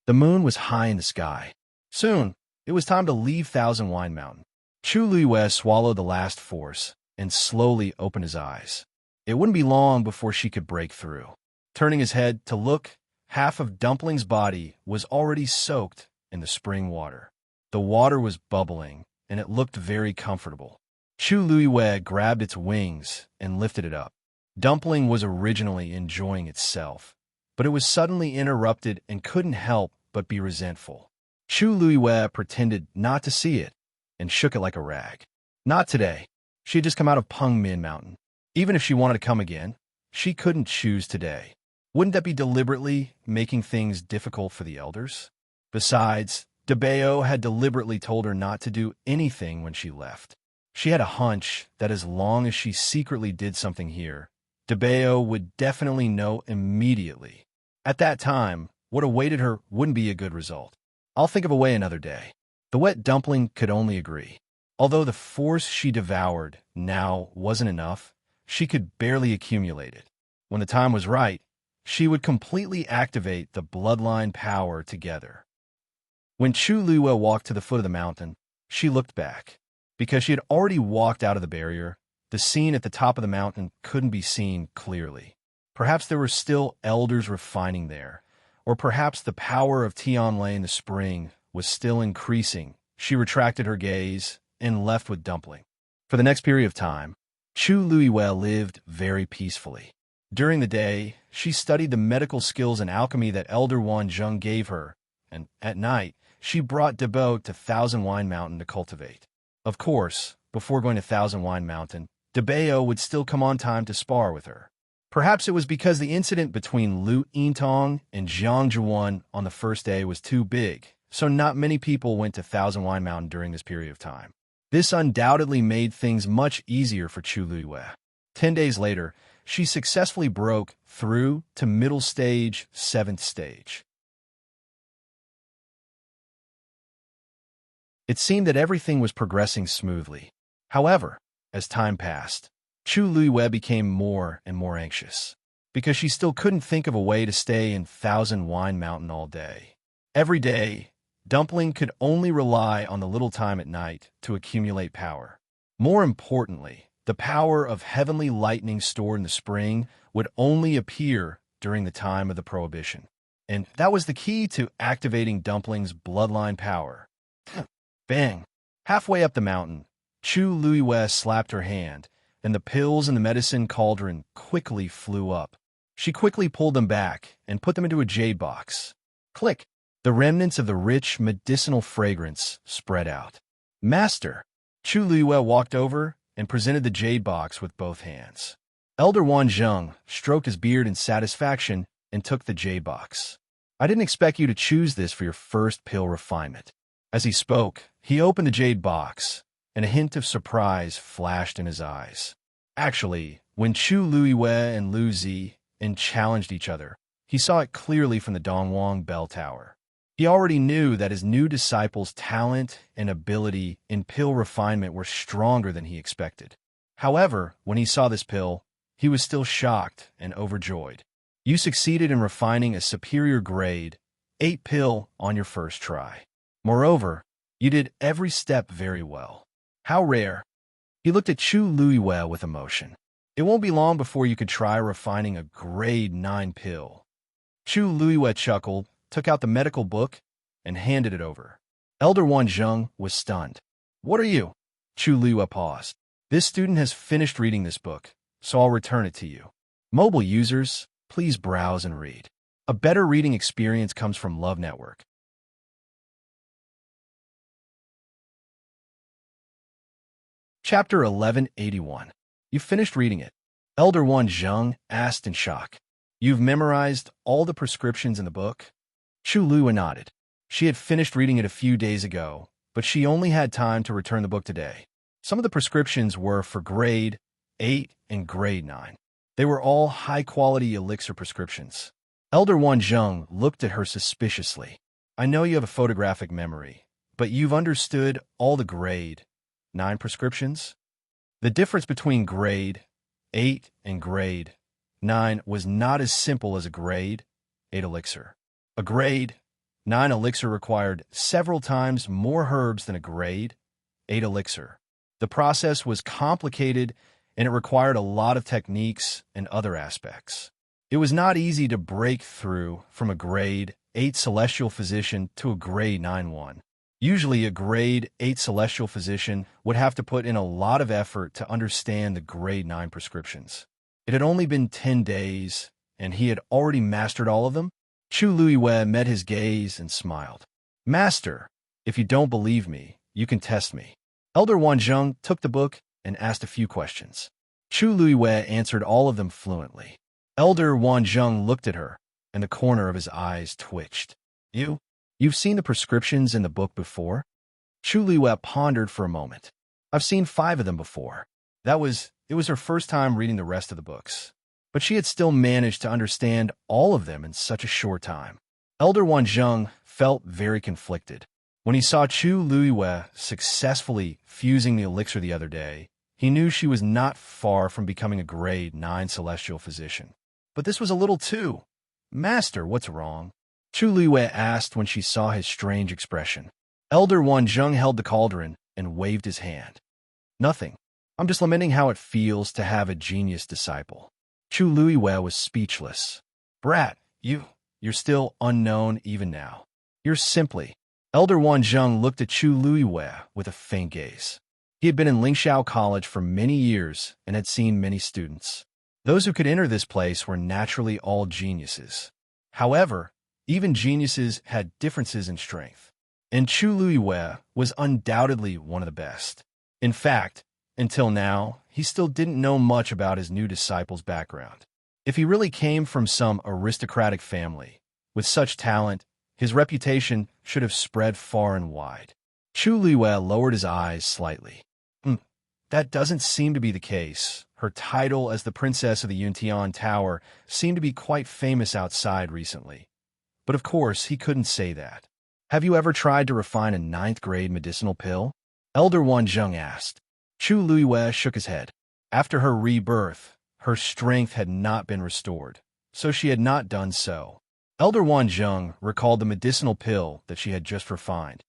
The moon was high in the sky. Soon, it was time to leave Thousand Wine Mountain. Chu Luiyue swallowed the last force and slowly opened his eyes. It wouldn't be long before she could break through. Turning his head to look, half of Dumpling's body was already soaked in the spring water. The water was bubbling, and it looked very comfortable. Chu Luiyue grabbed its wings and lifted it up. Dumpling was originally enjoying itself, but it was suddenly interrupted and couldn't help but be resentful. Chu Luiyue pretended not to see it and shook it like a rag. Not today. She had just come out of Pengmin Mountain. Even if she wanted to come again, she couldn't choose today. Wouldn't that be deliberately making things difficult for the elders? Besides, Debao had deliberately told her not to do anything when she left. She had a hunch that as long as she secretly did something here, Debao would definitely know immediately. At that time, what awaited her wouldn't be a good result. I'll think of a way another day. The wet dumpling could only agree. Although the force she devoured now wasn't enough, she could barely accumulate it. When the time was right, she would completely activate the bloodline power together. When Chu Luiyue walked to the foot of the mountain, she looked back. Because she had already walked out of the barrier, the scene at the top of the mountain couldn't be seen clearly. Perhaps there were still elders refining there, or perhaps the power of Tianlei in the spring was still increasing. She retracted her gaze and left with Dumpling. For the next period of time, Chu Luiyue lived very peacefully. During the day, she studied the medical skills and alchemy that Elder Wan Zheng gave her, and at night, she brought Debao to Thousand Wine Mountain to cultivate. Of course, before going to Thousand Wine Mountain, Debao would still come on time to spar with her. Perhaps it was because the incident between Lu Yintong and Jiang Zhuan on the first day was too big, so not many people went to Thousand Wine Mountain during this period of time. This undoubtedly made things much easier for Chu Luiyue. 10 days later, she successfully broke through to middle stage, 7th stage. It seemed that everything was progressing smoothly. However, as time passed, Chu Luiyue became more and more anxious, because she still couldn't think of a way to stay in Thousand Wine Mountain all day. Every day, Dumpling could only rely on the little time at night to accumulate power. More importantly, the power of heavenly lightning stored in the spring would only appear during the time of the prohibition. And that was the key to activating Dumpling's bloodline power. Bang! Halfway up the mountain, Chu Luiyue slapped her hand, and the pills in the medicine cauldron quickly flew up. She quickly pulled them back and put them into a jade box. Click! The remnants of the rich medicinal fragrance spread out. Master! Chu Luiyue walked over and presented the jade box with both hands. Elder Wan Zheng stroked his beard in satisfaction and took the jade box. I didn't expect you to choose this for your first pill refinement. As he spoke, he opened the jade box, and a hint of surprise flashed in his eyes. Actually, when Chu Luiyue and Lu Ziyan challenged each other, he saw it clearly from the Dongwang bell tower. He already knew that his new disciple's talent and ability in pill refinement were stronger than he expected. However, when he saw this pill, he was still shocked and overjoyed. You succeeded in refining a superior grade 8 pill on your first try. Moreover, you did every step very well. How rare. He looked at Chu Luiwei with emotion. It won't be long before you could try refining a grade 9 pill. Chu Luiwei chuckled, took out the medical book, and handed it over. Elder Wan Zheng was stunned. What are you? Chu Luiwei paused. This student has finished reading this book, so I'll return it to you. Mobile users, please browse and read. A better reading experience comes from Love Network. Chapter 1181. You finished reading it. Elder Wan Zheng asked in shock. You've memorized all the prescriptions in the book? Chu Luiwei nodded. She had finished reading it a few days ago, but she only had time to return the book today. Some of the prescriptions were for grade 8 and grade 9. They were all high-quality elixir prescriptions. Elder Wan Zheng looked at her suspiciously. I know you have a photographic memory, but you've understood all the grade 9 prescriptions? The difference between grade 8 and grade 9 was not as simple as a grade 8 elixir. A grade 9 elixir required several times more herbs than a grade 8 elixir. The process was complicated and it required a lot of techniques and other aspects. It was not easy to break through from a grade 8 celestial physician to a grade 9 one. Usually a grade 8 celestial physician would have to put in a lot of effort to understand the grade 9 prescriptions. It had only been 10 days, and he had already mastered all of them? Chu Luiwei met his gaze and smiled. Master, if you don't believe me, you can test me. Elder Wan Zheng took the book and asked a few questions. Chu Luiwei answered all of them fluently. Elder Wan Zheng looked at her, and the corner of his eyes twitched. You've seen the prescriptions in the book before? Chu Luiwei pondered for a moment. I've seen 5 of them before. It was her first time reading the rest of the books. But she had still managed to understand all of them in such a short time. Elder Wan Zheng felt very conflicted. When he saw Chu Luiwei successfully fusing the elixir the other day, he knew she was not far from becoming a grade 9 celestial physician. But this was a little too. Master, what's wrong? Chu Luiwei asked when she saw his strange expression. Elder Wan Zheng held the cauldron and waved his hand. Nothing. I'm just lamenting how it feels to have a genius disciple. Chu Luiwei was speechless. Brat, you're still unknown even now. You're simply... Elder Wan Zheng looked at Chu Luiwei with a faint gaze. He had been in Lingxiao College for many years and had seen many students. Those who could enter this place were naturally all geniuses. However, even geniuses had differences in strength, and Chu Luiwei was undoubtedly one of the best. In fact, until now, he still didn't know much about his new disciple's background. If he really came from some aristocratic family, with such talent, his reputation should have spread far and wide. Chu Luiwei lowered his eyes slightly. That doesn't seem to be the case. Her title as the Princess of the Yuntian Tower seemed to be quite famous outside recently. But of course, he couldn't say that. Have you ever tried to refine a 9th grade medicinal pill? Elder Wan Zheng asked. Chu Luiwei shook his head. After her rebirth, her strength had not been restored, so she had not done so. Elder Wan Zheng recalled the medicinal pill that she had just refined.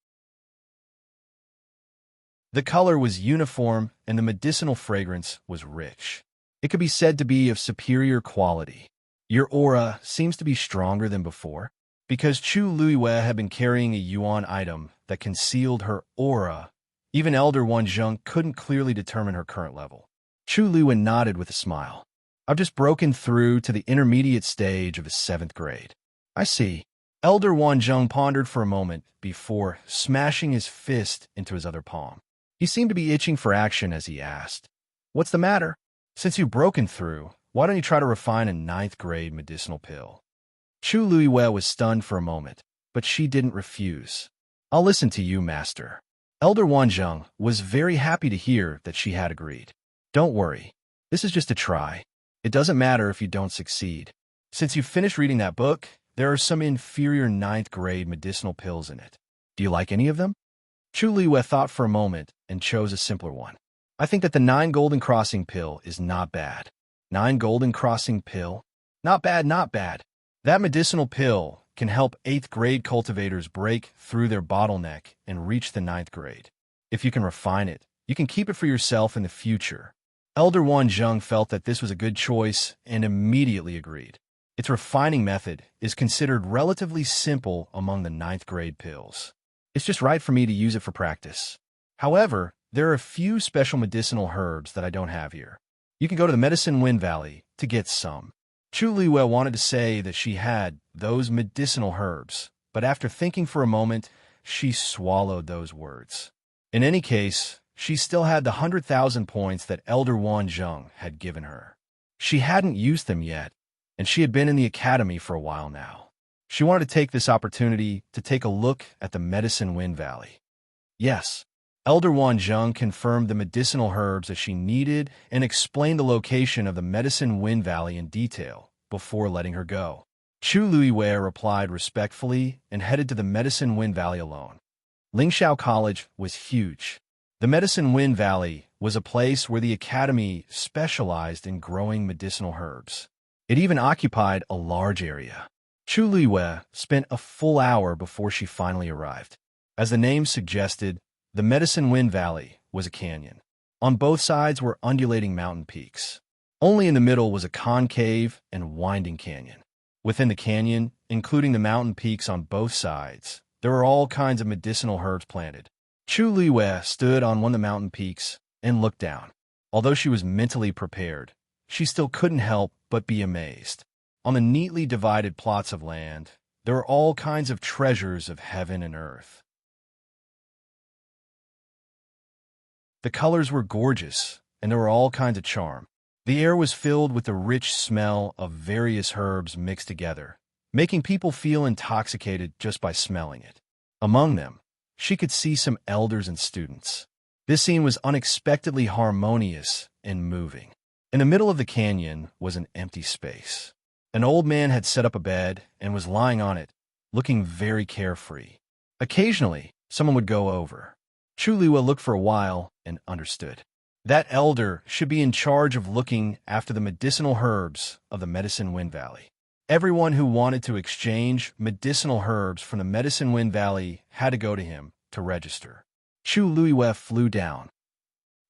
The color was uniform and the medicinal fragrance was rich. It could be said to be of superior quality. Your aura seems to be stronger than before. Because Chu Luiwei had been carrying a yuan item that concealed her aura, even Elder Wan Zheng couldn't clearly determine her current level. Chu Luiwei nodded with a smile. I've just broken through to the intermediate stage of the 7th grade. I see. Elder Wan Zheng pondered for a moment before smashing his fist into his other palm. He seemed to be itching for action as he asked, What's the matter? Since you've broken through, why don't you try to refine a 9th grade medicinal pill? Chu Luiwei was stunned for a moment, but she didn't refuse. I'll listen to you, Master. Elder Wan Zheng was very happy to hear that she had agreed. Don't worry. This is just a try. It doesn't matter if you don't succeed. Since you've finished reading that book, there are some inferior ninth-grade medicinal pills in it. Do you like any of them? Chu Liwei thought for a moment and chose a simpler one. I think that the 9 Golden Crossing pill is not bad. 9 Golden Crossing pill? Not bad, not bad. That medicinal pill can help 8th grade cultivators break through their bottleneck and reach the 9th grade. If you can refine it, you can keep it for yourself in the future. Elder Wan Zheng felt that this was a good choice and immediately agreed. Its refining method is considered relatively simple among the 9th grade pills. It's just right for me to use it for practice. However, there are a few special medicinal herbs that I don't have here. You can go to the Medicine Wind Valley to get some. Chu Liwei wanted to say that she had those medicinal herbs, but after thinking for a moment, she swallowed those words. In any case, she still had the 100,000 points that Elder Wan Zheng had given her. She hadn't used them yet, and she had been in the academy for a while now. She wanted to take this opportunity to take a look at the Medicine Wind Valley. Yes, Elder Wan Zheng confirmed the medicinal herbs that she needed and explained the location of the Medicine Wind Valley in detail before letting her go. Chu Liwei replied respectfully and headed to the Medicine Wind Valley alone. Lingxiao College was huge. The Medicine Wind Valley was a place where the academy specialized in growing medicinal herbs. It even occupied a large area. Chu Liwei spent a full hour before she finally arrived. As the name suggested, the Medicine Wind Valley was a canyon. On both sides were undulating mountain peaks. Only in the middle was a concave and winding canyon. Within the canyon, including the mountain peaks on both sides, there were all kinds of medicinal herbs planted. Chu Liwei stood on one of the mountain peaks and looked down. Although she was mentally prepared, she still couldn't help but be amazed. On the neatly divided plots of land, there were all kinds of treasures of heaven and earth. The colors were gorgeous, and there were all kinds of charm. The air was filled with the rich smell of various herbs mixed together, making people feel intoxicated just by smelling it. Among them, she could see some elders and students. This scene was unexpectedly harmonious and moving. In the middle of the canyon was an empty space. An old man had set up a bed and was lying on it, looking very carefree. Occasionally, someone would go over. Chu Liwei looked for a while and understood. That elder should be in charge of looking after the medicinal herbs of the Medicine Wind Valley. Everyone who wanted to exchange medicinal herbs from the Medicine Wind Valley had to go to him to register. Chu Liwei flew down.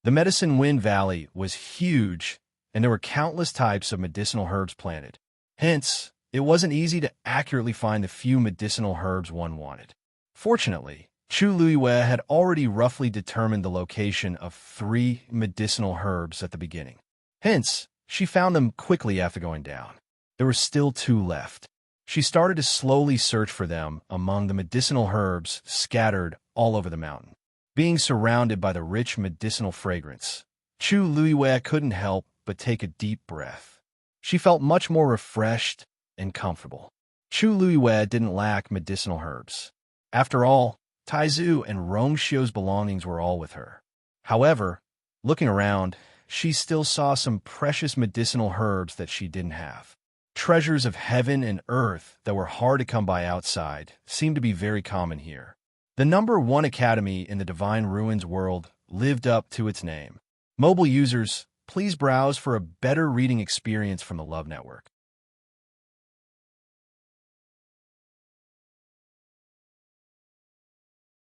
The Medicine Wind Valley was huge, and there were countless types of medicinal herbs planted. Hence, it wasn't easy to accurately find the few medicinal herbs one wanted. Fortunately, Chu Liwei had already roughly determined the location of 3 medicinal herbs at the beginning. Hence, she found them quickly after going down. There were still 2 left. She started to slowly search for them among the medicinal herbs scattered all over the mountain. Being surrounded by the rich medicinal fragrance, Chu Liwei couldn't help but take a deep breath. She felt much more refreshed and comfortable. Chu Liwei didn't lack medicinal herbs. After all, Taizu and Rongxiu's belongings were all with her. However, looking around, she still saw some precious medicinal herbs that she didn't have. Treasures of heaven and earth that were hard to come by outside seemed to be very common here. The #1 academy in the Divine Ruins world lived up to its name. Mobile users, please browse for a better reading experience from the Love Network.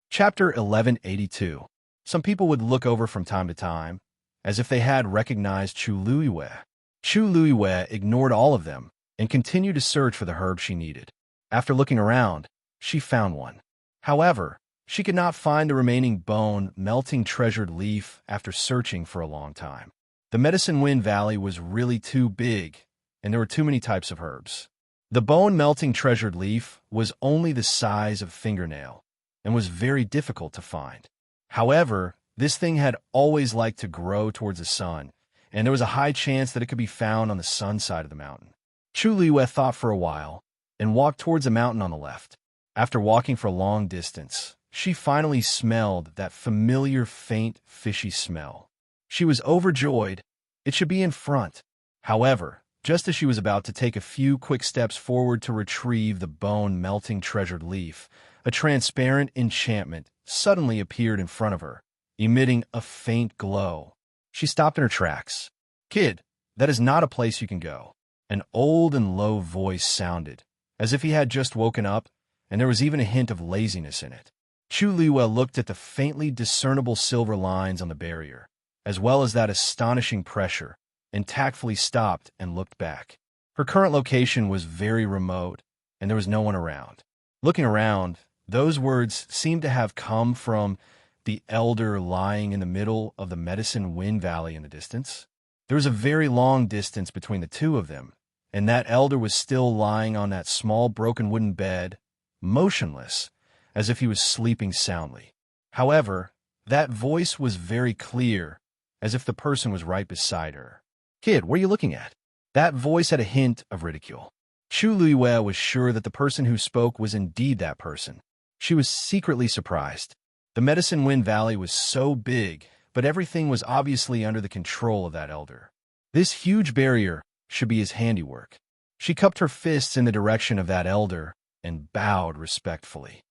Chapter 1182. Some people would look over from time to time, as if they had recognized Chu Liwei. Chu Liwei ignored all of them and continued to search for the herb she needed. After looking around, she found one. However, she could not find the remaining bone-melting treasured leaf after searching for a long time. The Medicine Wind Valley was really too big, and there were too many types of herbs. The bone-melting treasured leaf was only the size of a fingernail and was very difficult to find. However, this thing had always liked to grow towards the sun, and there was a high chance that it could be found on the sun side of the mountain. Chu Liwei thought for a while and walked towards the mountain on the left. After walking for a long distance, she finally smelled that familiar faint fishy smell. She was overjoyed. It should be in front. However, Just as she was about to take a few quick steps forward to retrieve the bone-melting treasured leaf, a transparent enchantment suddenly appeared in front of her, emitting a faint glow. She stopped in her tracks. "Kid, that is not a place you can go." An old and low voice sounded, as if he had just woken up, and there was even a hint of laziness in it. Chu Liwa looked at the faintly discernible silver lines on the barrier, as well as that astonishing pressure, and tactfully stopped and looked back. Her current location was very remote, and there was no one around. Looking around, those words seemed to have come from the elder lying in the middle of the Medicine Wind Valley in the distance. There was a very long distance between the two of them, and that elder was still lying on that small broken wooden bed, motionless, as if he was sleeping soundly. However, that voice was very clear, as if the person was right beside her. "Kid, what are you looking at?" That voice had a hint of ridicule. Chu Luiyue was sure that the person who spoke was indeed that person. She was secretly surprised. The Medicine Wind Valley was so big, but everything was obviously under the control of that elder. This huge barrier should be his handiwork. She cupped her fists in the direction of that elder and bowed respectfully.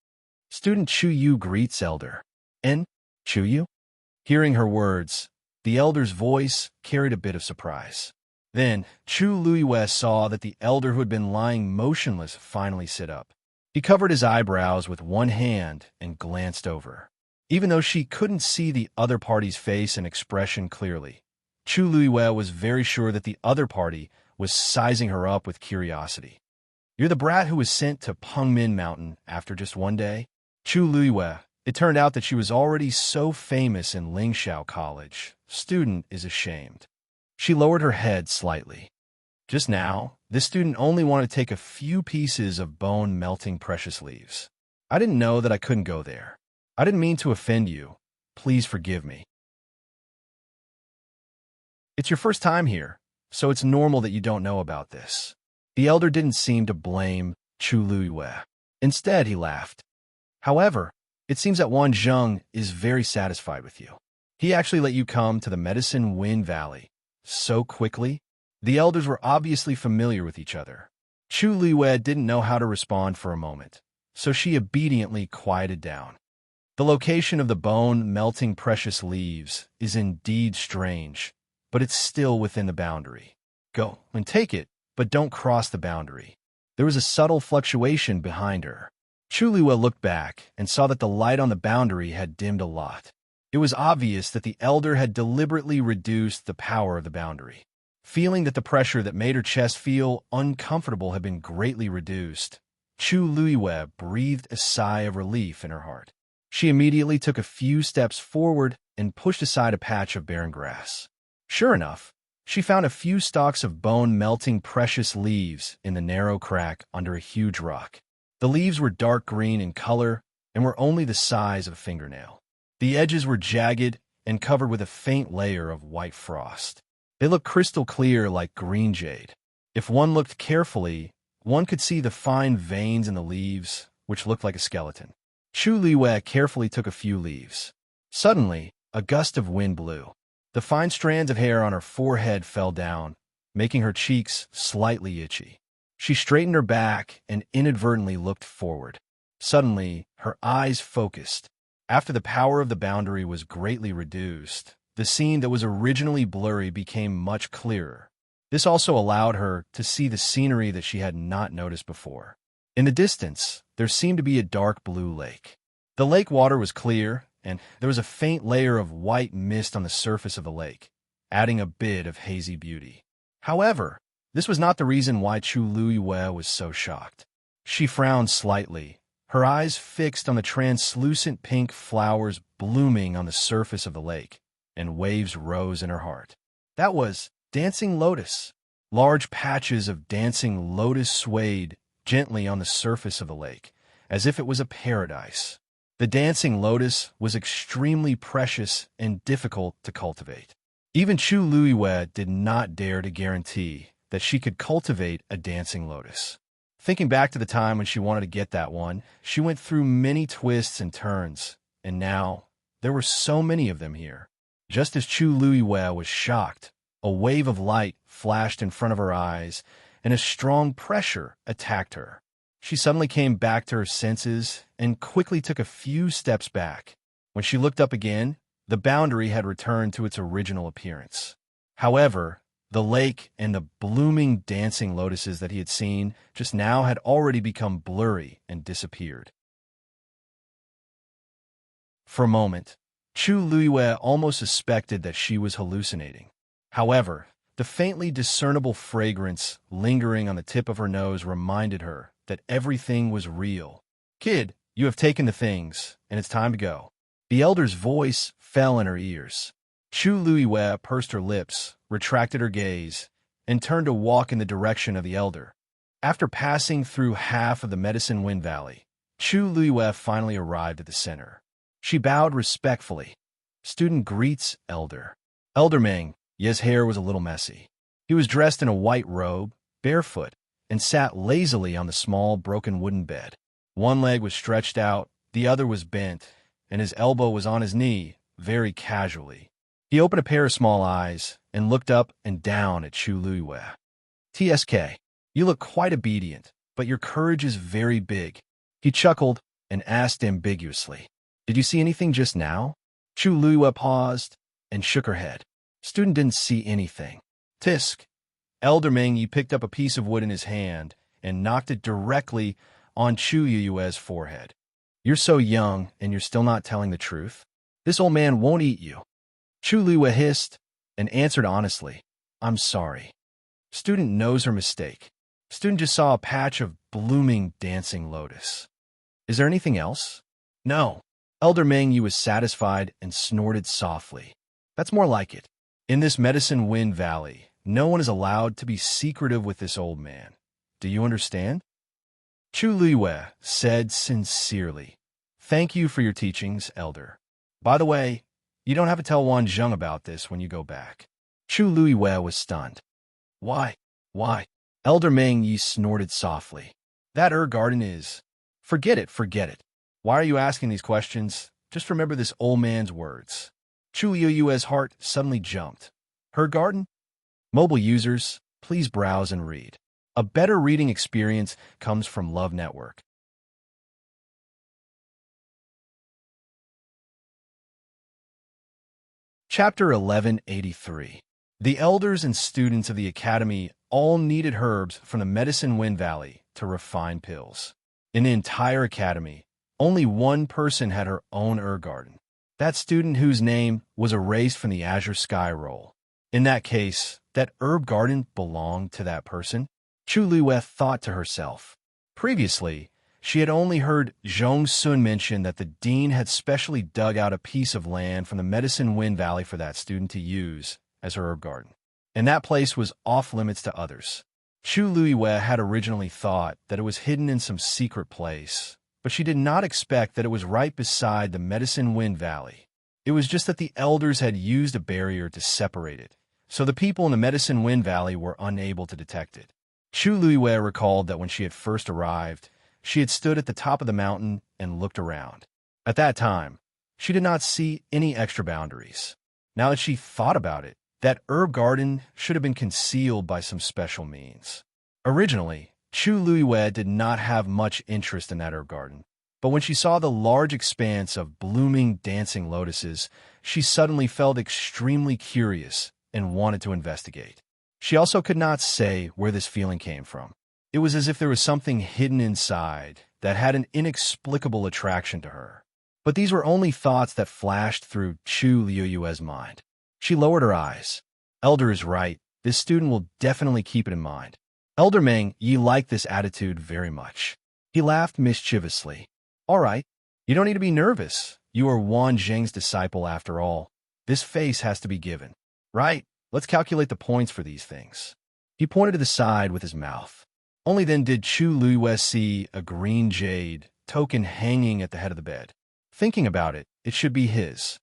"Student Chu Yu greets elder. En, Chu Yu?" Hearing her words, the elder's voice carried a bit of surprise. Then, Chu Luiyue saw that the elder who had been lying motionless finally sit up. He covered his eyebrows with one hand and glanced over. Even though she couldn't see the other party's face and expression clearly, Chu Luiyue was very sure that the other party was sizing her up with curiosity. "You're the brat who was sent to Pengmin Mountain after just one day?" Chu Luiyue. It turned out that she was already so famous in Lingxiao College. Student is ashamed. She lowered her head slightly. Just now, this student only wanted to take a few pieces of bone-melting precious leaves. "I didn't know that I couldn't go there. I didn't mean to offend you. Please forgive me." "It's your first time here, so it's normal that you don't know about this." The elder didn't seem to blame Chu Luiyue. Instead, he laughed. "However, it seems that Wan Zheng is very satisfied with you. He actually let you come to the Medicine Wind Valley so quickly." The elders were obviously familiar with each other. Chu Liwei didn't know how to respond for a moment, so she obediently quieted down. The location of the bone-melting precious leaves is indeed strange, but it's still within the boundary. Go and take it, but don't cross the boundary. There was a subtle fluctuation behind her. Chu Liwei looked back and saw that the light on the boundary had dimmed a lot. It was obvious that the elder had deliberately reduced the power of the boundary. Feeling that the pressure that made her chest feel uncomfortable had been greatly reduced, Chu Luiyue breathed a sigh of relief in her heart. She immediately took a few steps forward and pushed aside a patch of barren grass. Sure enough, she found a few stalks of bone-melting precious leaves in the narrow crack under a huge rock. The leaves were dark green in color and were only the size of a fingernail. The edges were jagged and covered with a faint layer of white frost. They looked crystal clear like green jade. If one looked carefully, one could see the fine veins in the leaves, which looked like a skeleton. Chu Liwei carefully took a few leaves. Suddenly, a gust of wind blew. The fine strands of hair on her forehead fell down, making her cheeks slightly itchy. She straightened her back and inadvertently looked forward. Suddenly, her eyes focused. After the power of the boundary was greatly reduced, the scene that was originally blurry became much clearer. This also allowed her to see the scenery that she had not noticed before. In the distance, there seemed to be a dark blue lake. The lake water was clear, and there was a faint layer of white mist on the surface of the lake, adding a bit of hazy beauty. However, this was not the reason why Chu Luiyue was so shocked. She frowned slightly, her eyes fixed on the translucent pink flowers blooming on the surface of the lake, and waves rose in her heart. That was dancing lotus. Large patches of dancing lotus swayed gently on the surface of the lake, as if it was a paradise. The dancing lotus was extremely precious and difficult to cultivate. Even Chu Luiyue did not dare to guarantee that she could cultivate a dancing lotus. Thinking back to the time when she wanted to get that one, she went through many twists and turns, and now there were so many of them here. Just as Chu Luiyue was shocked, A wave of light flashed in front of her eyes, and a strong pressure attacked her. She suddenly came back to her senses and quickly took a few steps back. When she looked up again, the boundary had returned to its original appearance. However, the lake and the blooming dancing lotuses that he had seen just now had already become blurry and disappeared. For a moment, Chu Luiyue almost suspected that she was hallucinating. However, the faintly discernible fragrance lingering on the tip of her nose reminded her that everything was real. "Kid, you have taken the things, and it's time to go." The elder's voice fell in her ears. Chu Luiyue pursed her lips, retracted her gaze, and turned to walk in the direction of the elder. After passing through half of the Medicine Wind Valley, Chu Luiyue finally arrived at the center. She bowed respectfully. "Student greets elder." Elder Meng, his hair was a little messy. He was dressed in a white robe, barefoot, and sat lazily on the small, broken wooden bed. One leg was stretched out, the other was bent, and his elbow was on his knee, very casually. He opened a pair of small eyes and looked up and down at Chu Luiyue. "TSK, you look quite obedient, but your courage is very big." He chuckled and asked ambiguously, "Did you see anything just now?" Chu Luiyue paused and shook her head. Student didn't see anything. "Tisk." Elder Meng Yi picked up a piece of wood in his hand and knocked it directly on Chu Luiyue's forehead. "You're so young, and you're still not telling the truth. This old man won't eat you." Chu Luiyue hissed and answered honestly, "I'm sorry." Student knows her mistake. Student just saw a patch of blooming dancing lotus. "Is there anything else?" "No." Elder Meng Yi was satisfied and snorted softly. "That's more like it. In this Medicine Wind Valley, no one is allowed to be secretive with this old man. Do you understand?" Chu Luiyue said sincerely, "Thank you for your teachings, elder. By the way, you don't have to tell Wan Zheng about this when you go back." Chu Luiyue was stunned. Why? Why?" Elder Meng Yi snorted softly. "That garden is—" Forget it, forget it. Why are you asking these questions? Just remember this old man's words." Chu Luiyue's heart suddenly jumped. Her garden? Mobile users, please browse and read. A better reading experience comes from Love Network. Chapter 1183. The elders and students of the academy all needed herbs from the Medicine Wind Valley to refine pills. In the entire academy, only one person had her own garden. That student whose name was erased from the Azure Sky roll. In that case, that herb garden belonged to that person. Chu Luiyue thought to herself. Previously, she had only heard Zhong Sun mention that the dean had specially dug out a piece of land from the Medicine Wind Valley for that student to use as her herb garden, and that place was off limits to others. Chu Luiyue had originally thought that it was hidden in some secret place, but she did not expect that it was right beside the Medicine Wind Valley. It was just that the elders had used a barrier to separate it, so the people in the Medicine Wind Valley were unable to detect it. Chu Luiyue recalled that when she had first arrived, she had stood at the top of the mountain and looked around. At that time, she did not see any extra boundaries. Now that she thought about it, that herb garden should have been concealed by some special means. Originally, Chu Luiyue did not have much interest in that herb garden, but when she saw the large expanse of blooming dancing lotuses, she suddenly felt extremely curious and wanted to investigate. She also could not say where this feeling came from. It was as if there was something hidden inside that had an inexplicable attraction to her. But these were only thoughts that flashed through Chu Luiyue's mind. She lowered her eyes. Elder is right. This student will definitely keep it in mind. Elder Meng Yi liked this attitude very much. He laughed mischievously. "All right, you don't need to be nervous. You are Wan Zheng's disciple after all. This face has to be given. Right, let's calculate the points for these things." He pointed to the side with his mouth. Only then did Chu Luiyue see a green jade token hanging at the head of the bed. Thinking about it, it should be his.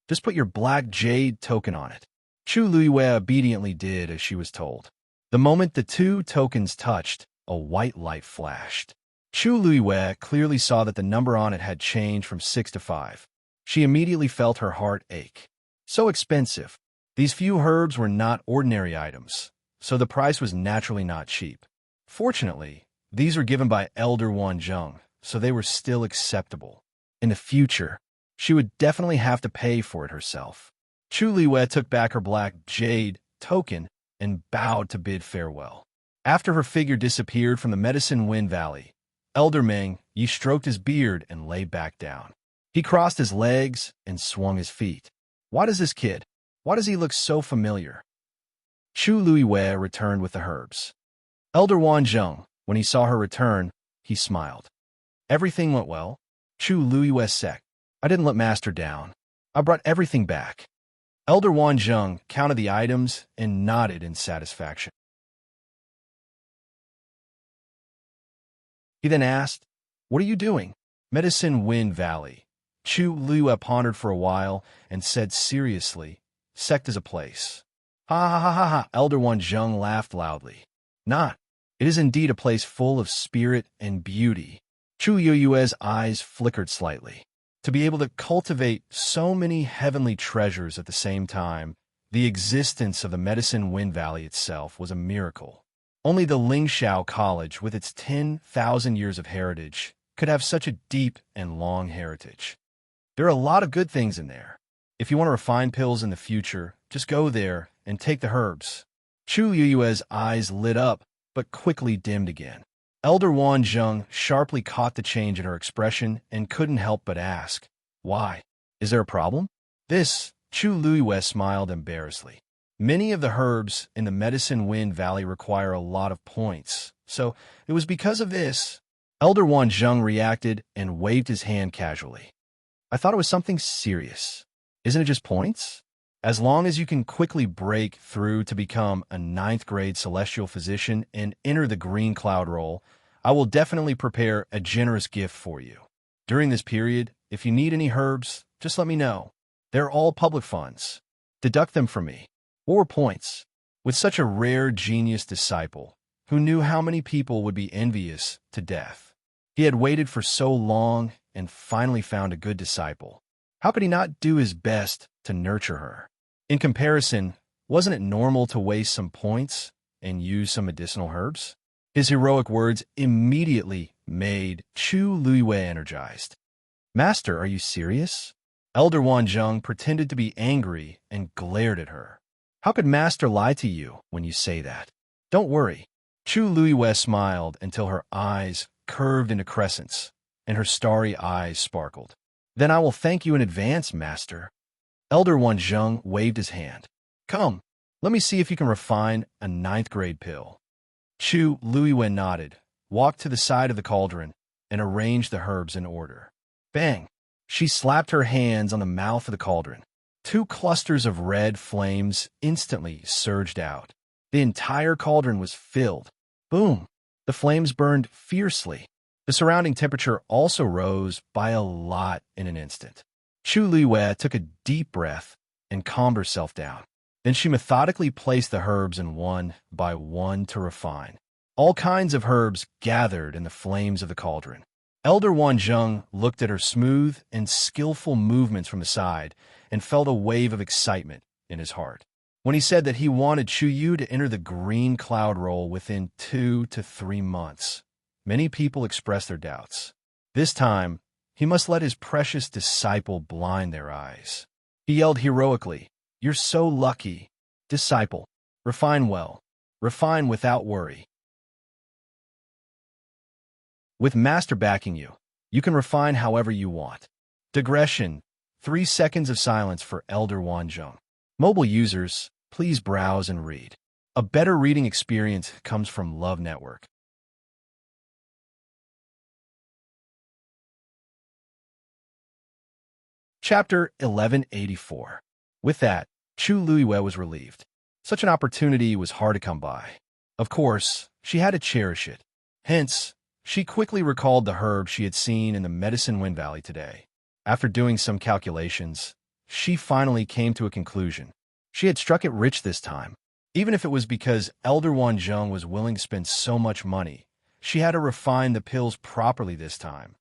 "Just put your black jade token on it." Chu Luiyue obediently did as she was told. The moment the two tokens touched, a white light flashed. Chu Luiyue clearly saw that the number on it had changed from 6 to 5. She immediately felt her heart ache. So expensive. These few herbs were not ordinary items, so the price was naturally not cheap. Fortunately, these were given by Elder Wanzheng, so they were still acceptable. In the future, she would definitely have to pay for it herself. Chu Liwei took back her black jade token and bowed to bid farewell. After her figure disappeared from the Medicine Wind Valley, Elder Meng Yi stroked his beard and lay back down. He crossed his legs and swung his feet. Why does he look so familiar? Chu Liwei returned with the herbs. Elder Wanzheng, when he saw her return, he smiled. Everything went well. Chu Liwei said, I didn't let Master down. I brought everything back. Elder Wanzheng counted the items and nodded in satisfaction. He then asked, What are you doing? Medicine Wind Valley. Chu Liwei pondered for a while and said seriously, Sect is a place. Ha ha ha ha ha, Elder Wanzheng laughed loudly. Not. It is indeed a place full of spirit and beauty. Chu Liwei's eyes flickered slightly. To be able to cultivate so many heavenly treasures at the same time, the existence of the Medicine Wind Valley itself was a miracle. Only the Lingxiao College, with its 10,000 years of heritage, could have such a deep and long heritage. There are a lot of good things in there. If you want to refine pills in the future, just go there and take the herbs. Chu Liwei's eyes lit up, but quickly dimmed again. Elder Wanzheng sharply caught the change in her expression and couldn't help but ask, Why? Is there a problem? Chu Liwei smiled embarrassedly. Many of the herbs in the Medicine Wind Valley require a lot of points, so it was because of this. Elder Wanzheng reacted and waved his hand casually. I thought it was something serious. Isn't it just points? As long as you can quickly break through to become a 9th grade celestial physician and enter the green cloud role, I will definitely prepare a generous gift for you. During this period, if you need any herbs, just let me know. They're all public funds. Deduct them from me. Or points. With such a rare genius disciple, who knew how many people would be envious to death. He had waited for so long and finally found a good disciple. How could he not do his best to nurture her? In comparison, wasn't it normal to waste some points and use some medicinal herbs? His heroic words immediately made Chu Liwei energized. Master, are you serious? Elder Wanzheng pretended to be angry and glared at her. How could Master lie to you when you say that? Don't worry. Chu Liwei smiled until her eyes curved into crescents and her starry eyes sparkled. Then I will thank you in advance, Master. Elder Wanzheng waved his hand. Come, let me see if you can refine a 9th grade pill. Chu Liwei nodded, walked to the side of the cauldron, and arranged the herbs in order. Bang! She slapped her hands on the mouth of the cauldron. 2 clusters of red flames instantly surged out. The entire cauldron was filled. Boom! The flames burned fiercely. The surrounding temperature also rose by a lot in an instant. Chu Liwei took a deep breath and calmed herself down. Then she methodically placed the herbs in one by one to refine. All kinds of herbs gathered in the flames of the cauldron. Elder Wanzheng looked at her smooth and skillful movements from the side and felt a wave of excitement in his heart. When he said that he wanted Chu Yu to enter the green cloud role within 2 to 3 months, many people expressed their doubts. This time, he must let his precious disciple blind their eyes. He yelled heroically, You're so lucky. Disciple, refine well. Refine without worry. With Master backing you, you can refine however you want. Digression. 3 seconds of silence for Elder Wanzheng. Mobile users, please browse and read. A better reading experience comes from Love Network. Chapter 1184. With that, Chu Liwei was relieved. Such an opportunity was hard to come by. Of course, she had to cherish it. Hence, she quickly recalled the herb she had seen in the Medicine Wind Valley today. After doing some calculations, she finally came to a conclusion. She had struck it rich this time. Even if it was because Elder Wanzheng was willing to spend so much money, she had to refine the pills properly this time.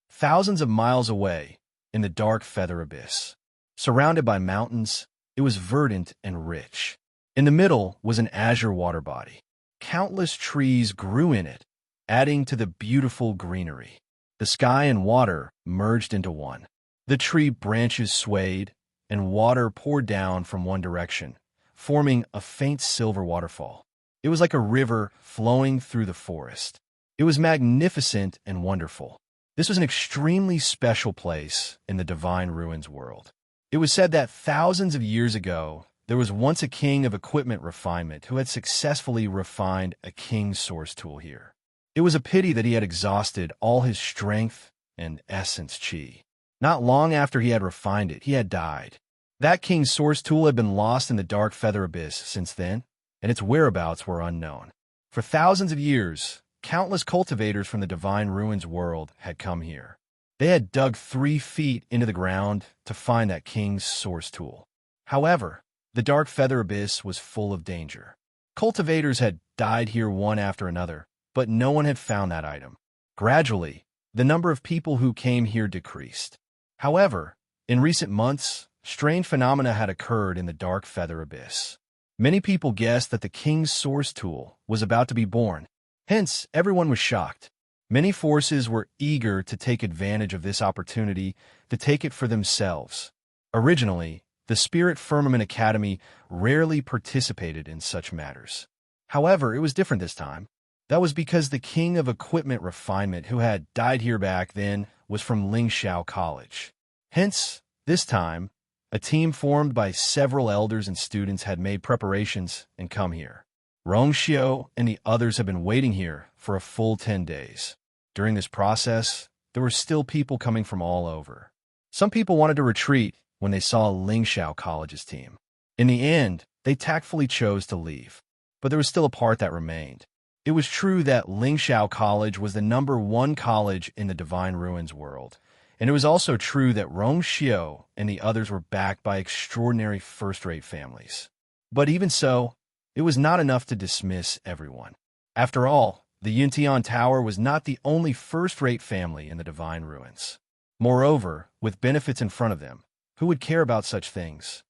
Thousands of miles away, in the dark feather abyss, surrounded by mountains, It was verdant and rich. In the middle was an azure water body. Countless trees grew in it, adding to the beautiful greenery. The sky and water merged into one. The tree branches swayed, and water poured down from one direction, forming a faint silver waterfall. It was like a river flowing through the forest. It was magnificent and wonderful. This was an extremely special place in the Divine Ruins world. It was said that thousands of years ago, there was once a king of equipment refinement who had successfully refined a king's source tool here. It was a pity that he had exhausted all his strength and essence chi. Not long after he had refined it, he had died. That king's source tool had been lost in the dark feather abyss since then, and its whereabouts were unknown. For thousands of years, countless cultivators from the Divine Ruins world had come here. They had dug 3 feet into the ground to find that king's source tool. However, the dark feather abyss was full of danger. Cultivators had died here one after another, but no one had found that item. Gradually, the number of people who came here decreased. However, in recent months, strange phenomena had occurred in the dark feather abyss. Many people guessed that the king's source tool was about to be born. Hence, everyone was shocked. Many forces were eager to take advantage of this opportunity to take it for themselves. Originally, the Spirit Firmament Academy rarely participated in such matters. However, it was different this time. That was because the king of equipment refinement who had died here back then was from Lingxiao College. Hence, this time, a team formed by several elders and students had made preparations and come here. Rongxiu and the others had been waiting here for a full 10 days. During this process, there were still people coming from all over. Some people wanted to retreat when they saw Lingxiao College's team. In the end, they tactfully chose to leave. But there was still a part that remained. It was true that Lingxiao College was the #1 college in the Divine Ruins world, and it was also true that Rongxiu and the others were backed by extraordinary first-rate families. But even so, it was not enough to dismiss everyone. After all, the Yuntian Tower was not the only first-rate family in the Divine Ruins. Moreover, with benefits in front of them, who would care about such things?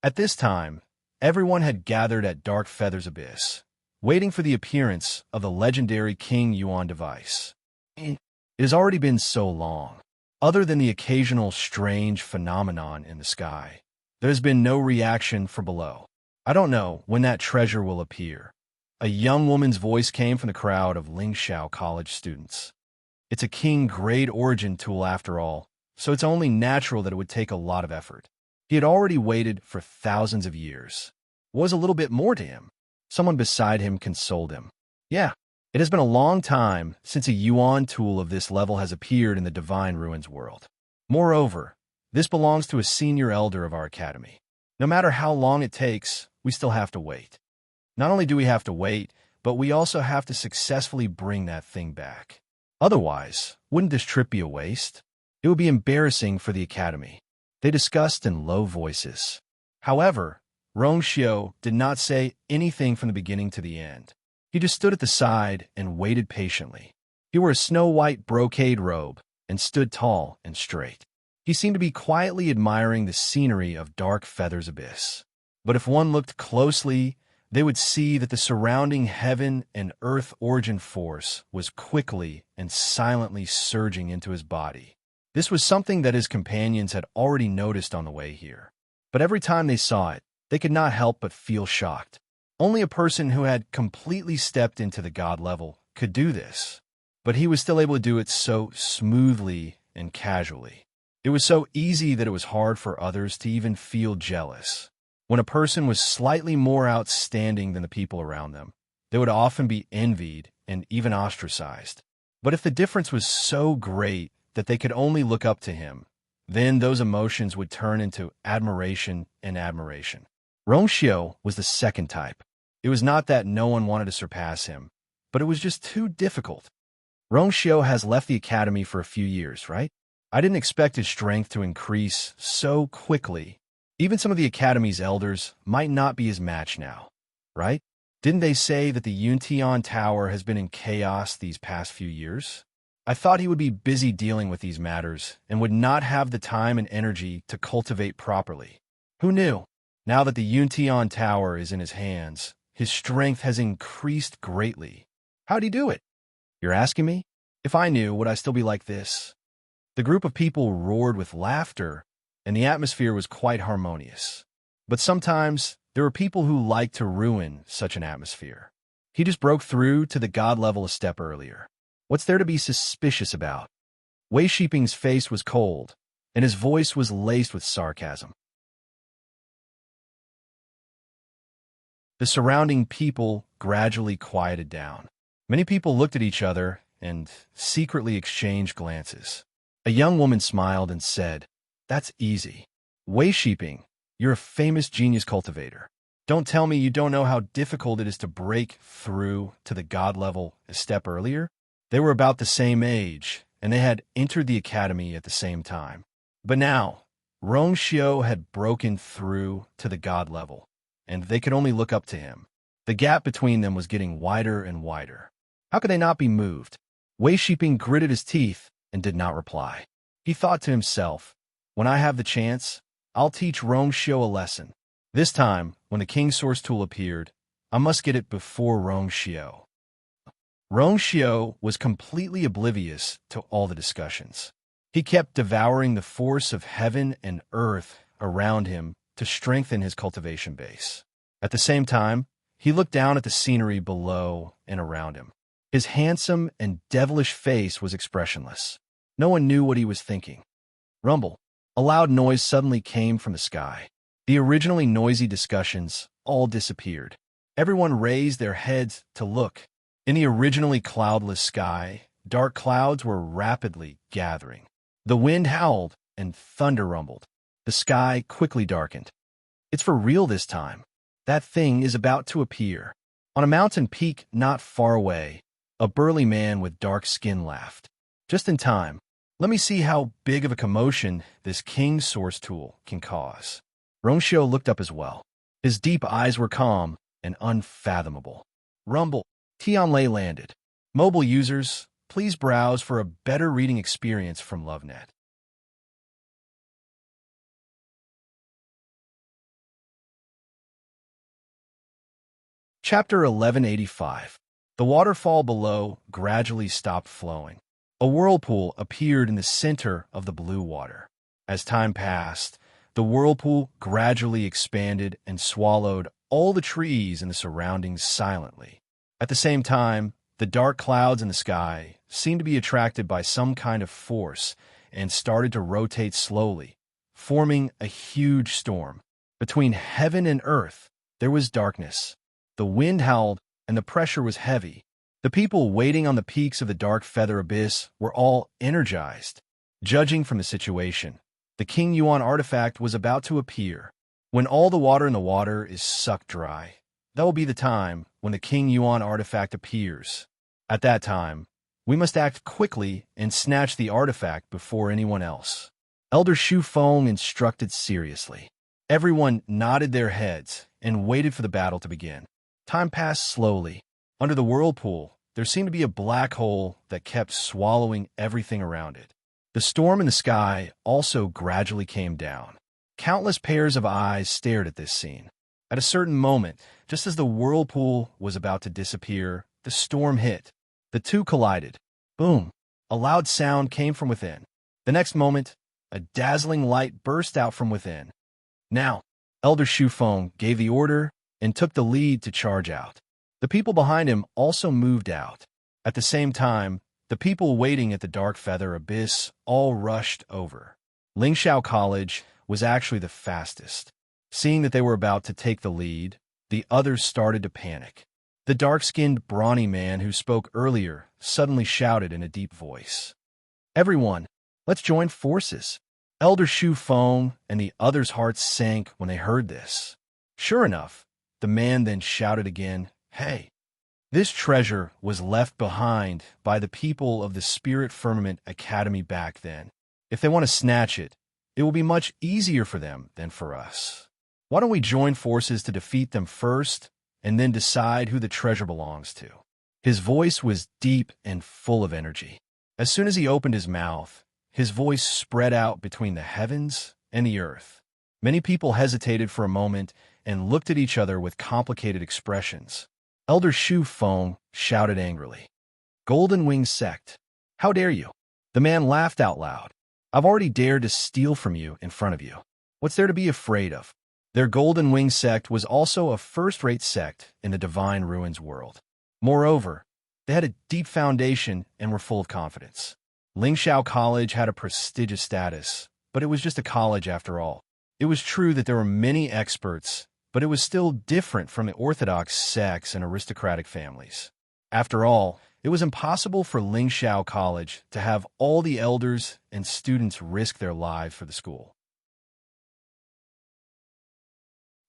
At this time, everyone had gathered at Dark Feather's Abyss, waiting for the appearance of the legendary King Yuan device. It has already been so long. Other than the occasional strange phenomenon in the sky, there has been no reaction from below. I don't know when that treasure will appear. A young woman's voice came from the crowd of Lingxiao College students. It's a king-grade origin tool after all, so it's only natural that it would take a lot of effort. He had already waited for thousands of years. What was a little bit more to him? Someone beside him consoled him. Yeah, it has been a long time since a Yuan tool of this level has appeared in the Divine Ruins world. Moreover, this belongs to a senior elder of our academy. No matter how long it takes, we still have to wait. Not only do we have to wait, but we also have to successfully bring that thing back. Otherwise, wouldn't this trip be a waste? It would be embarrassing for the academy. They discussed in low voices. However, Rongxiu did not say anything from the beginning to the end. He just stood at the side and waited patiently. He wore a snow-white brocade robe and stood tall and straight. He seemed to be quietly admiring the scenery of Dark Feather's Abyss. But if one looked closely, they would see that the surrounding heaven and earth origin force was quickly and silently surging into his body. This was something that his companions had already noticed on the way here. But every time they saw it, they could not help but feel shocked. Only a person who had completely stepped into the god level could do this. But he was still able to do it so smoothly and casually. It was so easy that it was hard for others to even feel jealous. When a person was slightly more outstanding than the people around them, they would often be envied and even ostracized. But if the difference was so great that they could only look up to him, then those emotions would turn into admiration and admiration. Rongxiu was the second type. It was not that no one wanted to surpass him, but it was just too difficult. Rongxiu has left the academy for a few years, right? I didn't expect his strength to increase so quickly. Even some of the academy's elders might not be his match now, right? Didn't they say that the Yuntian Tower has been in chaos these past few years? I thought he would be busy dealing with these matters and would not have the time and energy to cultivate properly. Who knew? Now that the Yuntian Tower is in his hands, his strength has increased greatly. How'd he do it? You're asking me? If I knew, would I still be like this? The group of people roared with laughter, and the atmosphere was quite harmonious. But sometimes, there are people who like to ruin such an atmosphere. He just broke through to the god level a step earlier. What's there to be suspicious about? Wei Shiping's face was cold, and his voice was laced with sarcasm. The surrounding people gradually quieted down. Many people looked at each other and secretly exchanged glances. A young woman smiled and said, "That's easy. Wei Shiping, you're a famous genius cultivator. Don't tell me you don't know how difficult it is to break through to the god level a step earlier." They were about the same age, and they had entered the academy at the same time. But now, Rongxiu had broken through to the god level, and they could only look up to him. The gap between them was getting wider and wider. How could they not be moved? Wei Shiping gritted his teeth and did not reply. He thought to himself, when I have the chance, I'll teach Rongxiu a lesson. This time, when the King's Source Tool appeared, I must get it before Rongxiu. Rongxiu was completely oblivious to all the discussions. He kept devouring the force of heaven and earth around him to strengthen his cultivation base. At the same time, he looked down at the scenery below and around him. His handsome and devilish face was expressionless. No one knew what he was thinking. Rumble. A loud noise suddenly came from the sky. The originally noisy discussions all disappeared. Everyone raised their heads to look. In the originally cloudless sky, dark clouds were rapidly gathering. The wind howled and thunder rumbled. The sky quickly darkened. It's for real this time. That thing is about to appear. On a mountain peak not far away, a burly man with dark skin laughed. Just in time. Let me see how big of a commotion this King's Source Tool can cause. Rongxiu looked up as well. His deep eyes were calm and unfathomable. Rumble. Tianlei landed. Mobile users, please browse for a better reading experience from LoveNet. Chapter 1185. The waterfall below gradually stopped flowing. A whirlpool appeared in the center of the blue water. As time passed, the whirlpool gradually expanded and swallowed all the trees in the surroundings silently. At the same time, the dark clouds in the sky seemed to be attracted by some kind of force and started to rotate slowly, forming a huge storm. Between heaven and earth, there was darkness. The wind howled and the pressure was heavy. The people waiting on the peaks of the dark feather abyss were all energized. Judging from the situation, the King Yuan artifact was about to appear. When all the water in the water is sucked dry, that will be the time when the King Yuan artifact appears. At that time, we must act quickly and snatch the artifact before anyone else. Elder Shu Feng instructed seriously. Everyone nodded their heads and waited for the battle to begin. Time passed slowly. Under the whirlpool, there seemed to be a black hole that kept swallowing everything around it. The storm in the sky also gradually came down. Countless pairs of eyes stared at this scene. At a certain moment, just as the whirlpool was about to disappear, the storm hit. The two collided. Boom! A loud sound came from within. The next moment, a dazzling light burst out from within. Now, Elder Shu Feng gave the order and took the lead to charge out. The people behind him also moved out. At the same time, the people waiting at the dark feather abyss all rushed over. Lingxiao College was actually the fastest. Seeing that they were about to take the lead, the others started to panic. The dark-skinned, brawny man who spoke earlier suddenly shouted in a deep voice, "Everyone, let's join forces." Elder Shu Feng and the others' hearts sank when they heard this. Sure enough, the man then shouted again, "Hey!" This treasure was left behind by the people of the Spirit Firmament Academy back then. If they want to snatch it, it will be much easier for them than for us. Why don't we join forces to defeat them first, and then decide who the treasure belongs to? His voice was deep and full of energy. As soon as he opened his mouth, his voice spread out between the heavens and the earth. Many people hesitated for a moment and looked at each other with complicated expressions. Elder Shu Feng shouted angrily, "Golden Wing Sect, how dare you?" The man laughed out loud. "I've already dared to steal from you in front of you. What's there to be afraid of?" Their Golden Wing Sect was also a first-rate sect in the Divine Ruins world. Moreover, they had a deep foundation and were full of confidence. Lingxiao College had a prestigious status, but it was just a college after all. It was true that there were many experts, but it was still different from the orthodox sects and aristocratic families. After all, it was impossible for Lingxiao College to have all the elders and students risk their lives for the school.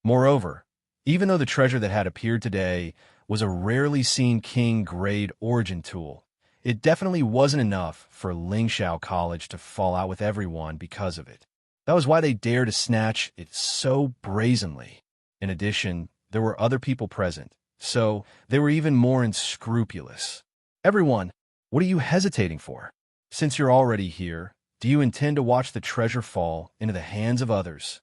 Moreover, even though the treasure that had appeared today was a rarely seen king-grade origin tool, it definitely wasn't enough for Lingxiao College to fall out with everyone because of it. That was why they dared to snatch it so brazenly. In addition, there were other people present, so they were even more unscrupulous. "Everyone, what are you hesitating for? Since you're already here, do you intend to watch the treasure fall into the hands of others?"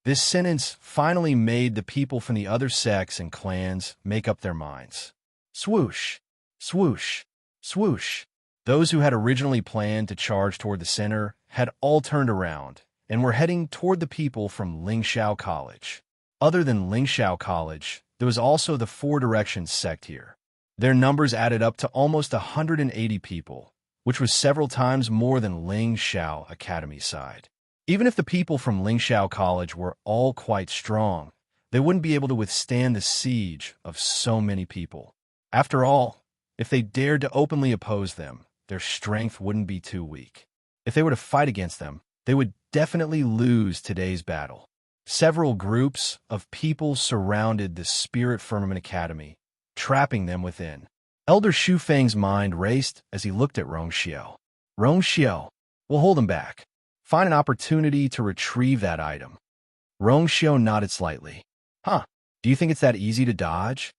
This sentence finally made the people from the other sects and clans make up their minds. Swoosh, swoosh, swoosh. Those who had originally planned to charge toward the center had all turned around and were heading toward the people from Lingxiao College. Other than Lingxiao College, there was also the Four Directions sect here. Their numbers added up to almost 180 people, which was several times more than Lingxiao Academy's side. Even if the people from Lingxiao College were all quite strong, they wouldn't be able to withstand the siege of so many people. After all, if they dared to openly oppose them, their strength wouldn't be too weak. If they were to fight against them, they would definitely lose today's battle. Several groups of people surrounded the Spirit Firmament Academy, trapping them within. Elder Shu Feng's mind raced as he looked at Rongxiao. "Rongxiao, we'll hold him back. Find an opportunity to retrieve that item." Rongxiao nodded slightly. "Huh, do you think it's that easy to dodge?"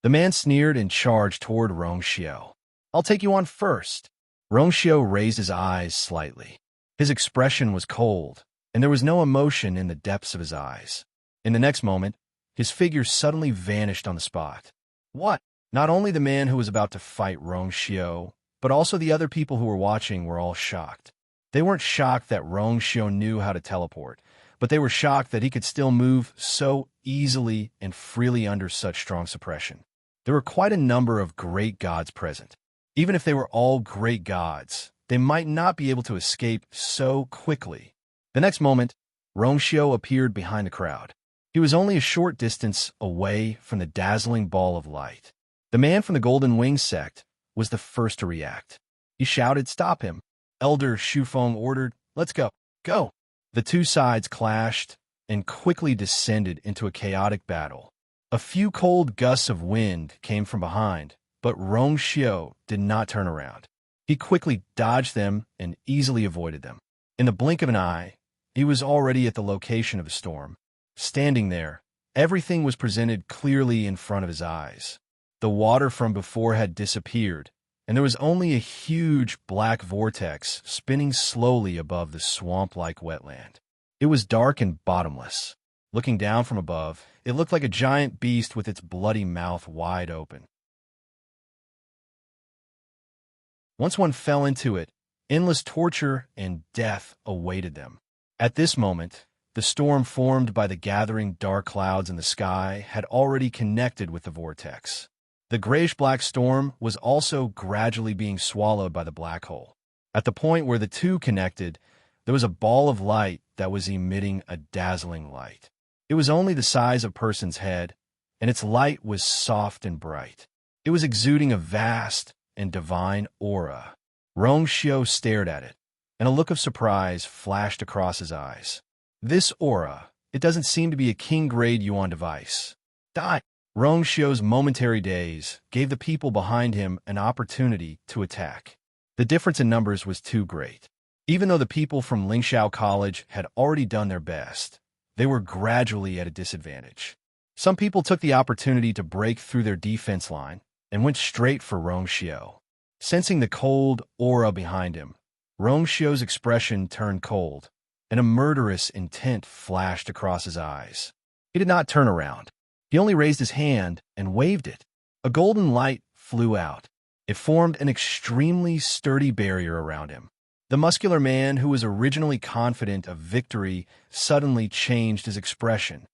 The man sneered and charged toward Rongxiao. "I'll take you on first." Rongxiao raised his eyes slightly. His expression was cold, and there was no emotion in the depths of his eyes. In the next moment, his figure suddenly vanished on the spot. What? Not only the man who was about to fight Rongxiao, but also the other people who were watching were all shocked. They weren't shocked that Rongxiao knew how to teleport, but they were shocked that he could still move so easily and freely under such strong suppression. There were quite a number of great gods present. Even if they were all great gods, they might not be able to escape so quickly. The next moment, Rongxiao appeared behind the crowd. He was only a short distance away from the dazzling ball of light. The man from the Golden Wing sect was the first to react. He shouted, "Stop him." Elder Shu Feng ordered, "Let's go, go." The two sides clashed and quickly descended into a chaotic battle. A few cold gusts of wind came from behind, but Rongxiao did not turn around. He quickly dodged them and easily avoided them. In the blink of an eye, he was already at the location of the storm. Standing there, everything was presented clearly in front of his eyes. The water from before had disappeared, and there was only a huge black vortex spinning slowly above the swamp-like wetland. It was dark and bottomless. Looking down from above, it looked like a giant beast with its bloody mouth wide open. Once one fell into it, endless torture and death awaited them. At this moment, the storm formed by the gathering dark clouds in the sky had already connected with the vortex. The grayish-black storm was also gradually being swallowed by the black hole. At the point where the two connected, there was a ball of light that was emitting a dazzling light. It was only the size of a person's head, and its light was soft and bright. It was exuding a vast and divine aura. Rongxiao stared at it, and a look of surprise flashed across his eyes. This aura, it doesn't seem to be a king-grade Yuan device. Die! Rongxiao's momentary daze gave the people behind him an opportunity to attack. The difference in numbers was too great. Even though the people from Lingxiao College had already done their best, they were gradually at a disadvantage. Some people took the opportunity to break through their defense line and went straight for Rongxiao. Sensing the cold aura behind him, Rongshio's expression turned cold, and a murderous intent flashed across his eyes. He did not turn around. He only raised his hand and waved it. A golden light flew out. It formed an extremely sturdy barrier around him. The muscular man who was originally confident of victory suddenly changed his expression.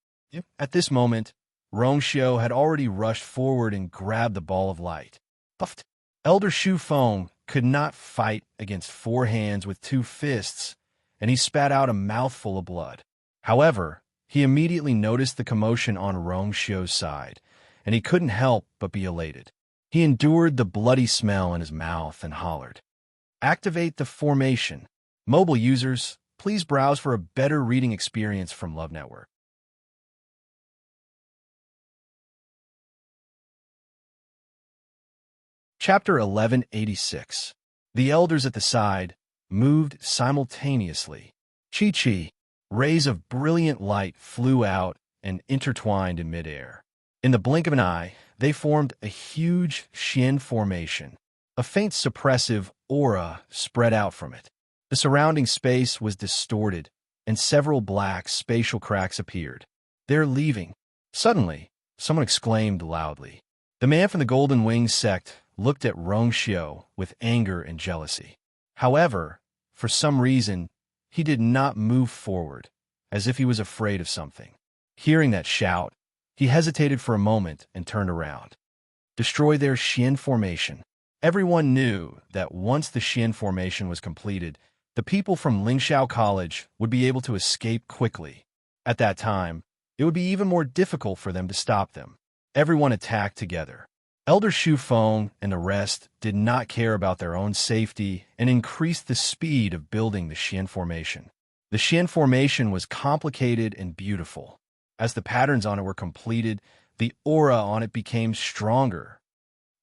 At this moment, Rongshio had already rushed forward and grabbed the ball of light. Puffed. Elder Shu Feng could not fight against 4 hands with 2 fists, and he spat out a mouthful of blood. However, he immediately noticed the commotion on Rongshio's side, and he couldn't help but be elated. He endured the bloody smell in his mouth and hollered, "Activate the formation. Mobile users, please browse for a better reading experience from Love Network." Chapter 1186. The elders at the side moved simultaneously. Chi-chi, rays of brilliant light flew out and intertwined in midair. In the blink of an eye, they formed a huge Xian formation. A faint suppressive aura spread out from it. The surrounding space was distorted, and several black spatial cracks appeared. "They're leaving." Suddenly, someone exclaimed loudly. The man from the Golden Wings sect looked at Rongshio with anger and jealousy. However, for some reason, he did not move forward, as if he was afraid of something. Hearing that shout, he hesitated for a moment and turned around. Destroy their Xian formation. Everyone knew that once the Xian formation was completed, the people from Lingxiao College would be able to escape quickly. At that time, it would be even more difficult for them to stop them. Everyone attacked together. Elder Shu Feng and the rest did not care about their own safety and increased the speed of building the Xian formation. The Xian formation was complicated and beautiful. As the patterns on it were completed, the aura on it became stronger.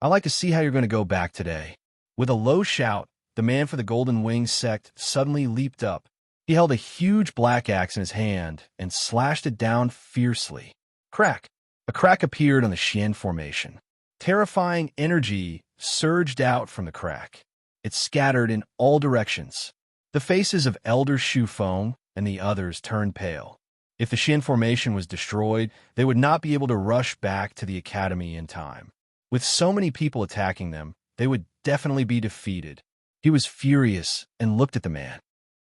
"I'd like to see how you're going to go back today." With a low shout, the man for the Golden Wings sect suddenly leaped up. He held a huge black axe in his hand and slashed it down fiercely. Crack! A crack appeared on the Xian formation. Terrifying energy surged out from the crack. It scattered in all directions. The faces of Elder Shu Feng and the others turned pale. If the Xian formation was destroyed, they would not be able to rush back to the academy in time. With so many people attacking them, they would definitely be defeated. He was furious and looked at the man.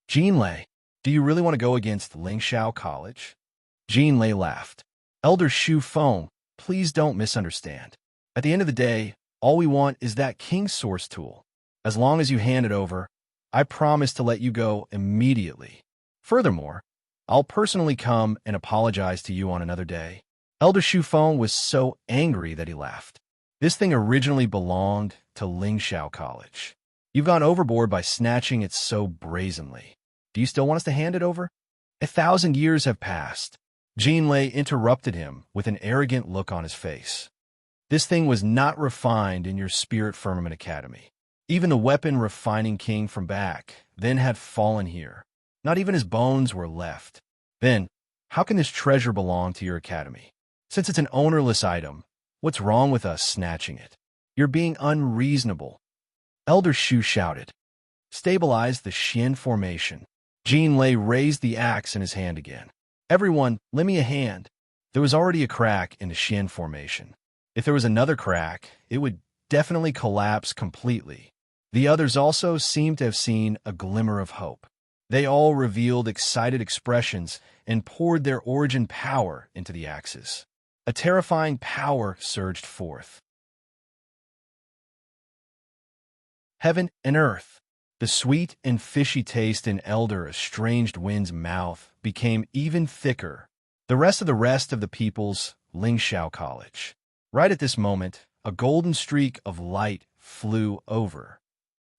"Jinlei, do you really want to go against Lingxiao College?" Jinlei laughed. "Elder Shu Feng, please don't misunderstand. At the end of the day, all we want is that King Source tool. As long as you hand it over, I promise to let you go immediately. Furthermore, I'll personally come and apologize to you on another day." Elder Shu Feng was so angry that he laughed. "This thing originally belonged to Lingxiao College. You've gone overboard by snatching it so brazenly. Do you still want us to hand it over? 1,000 years have passed." Jinlei interrupted him with an arrogant look on his face. "This thing was not refined in your Spirit Firmament Academy. Even the weapon refining king from back then had fallen here. Not even his bones were left. Then, how can this treasure belong to your academy? Since it's an ownerless item, what's wrong with us snatching it? You're being unreasonable." Elder Shu shouted. "Stabilize the Xian formation." Jinlei raised the axe in his hand again. "Everyone, lend me a hand." There was already a crack in the Xian formation. If there was another crack, it would definitely collapse completely. The others also seemed to have seen a glimmer of hope. They all revealed excited expressions and poured their origin power into the axes. A terrifying power surged forth. Heaven and earth. The sweet and fishy taste in Elder Estranged Wind's mouth became even thicker. The rest of the people's Lingxiao College. Right at this moment, a golden streak of light flew over.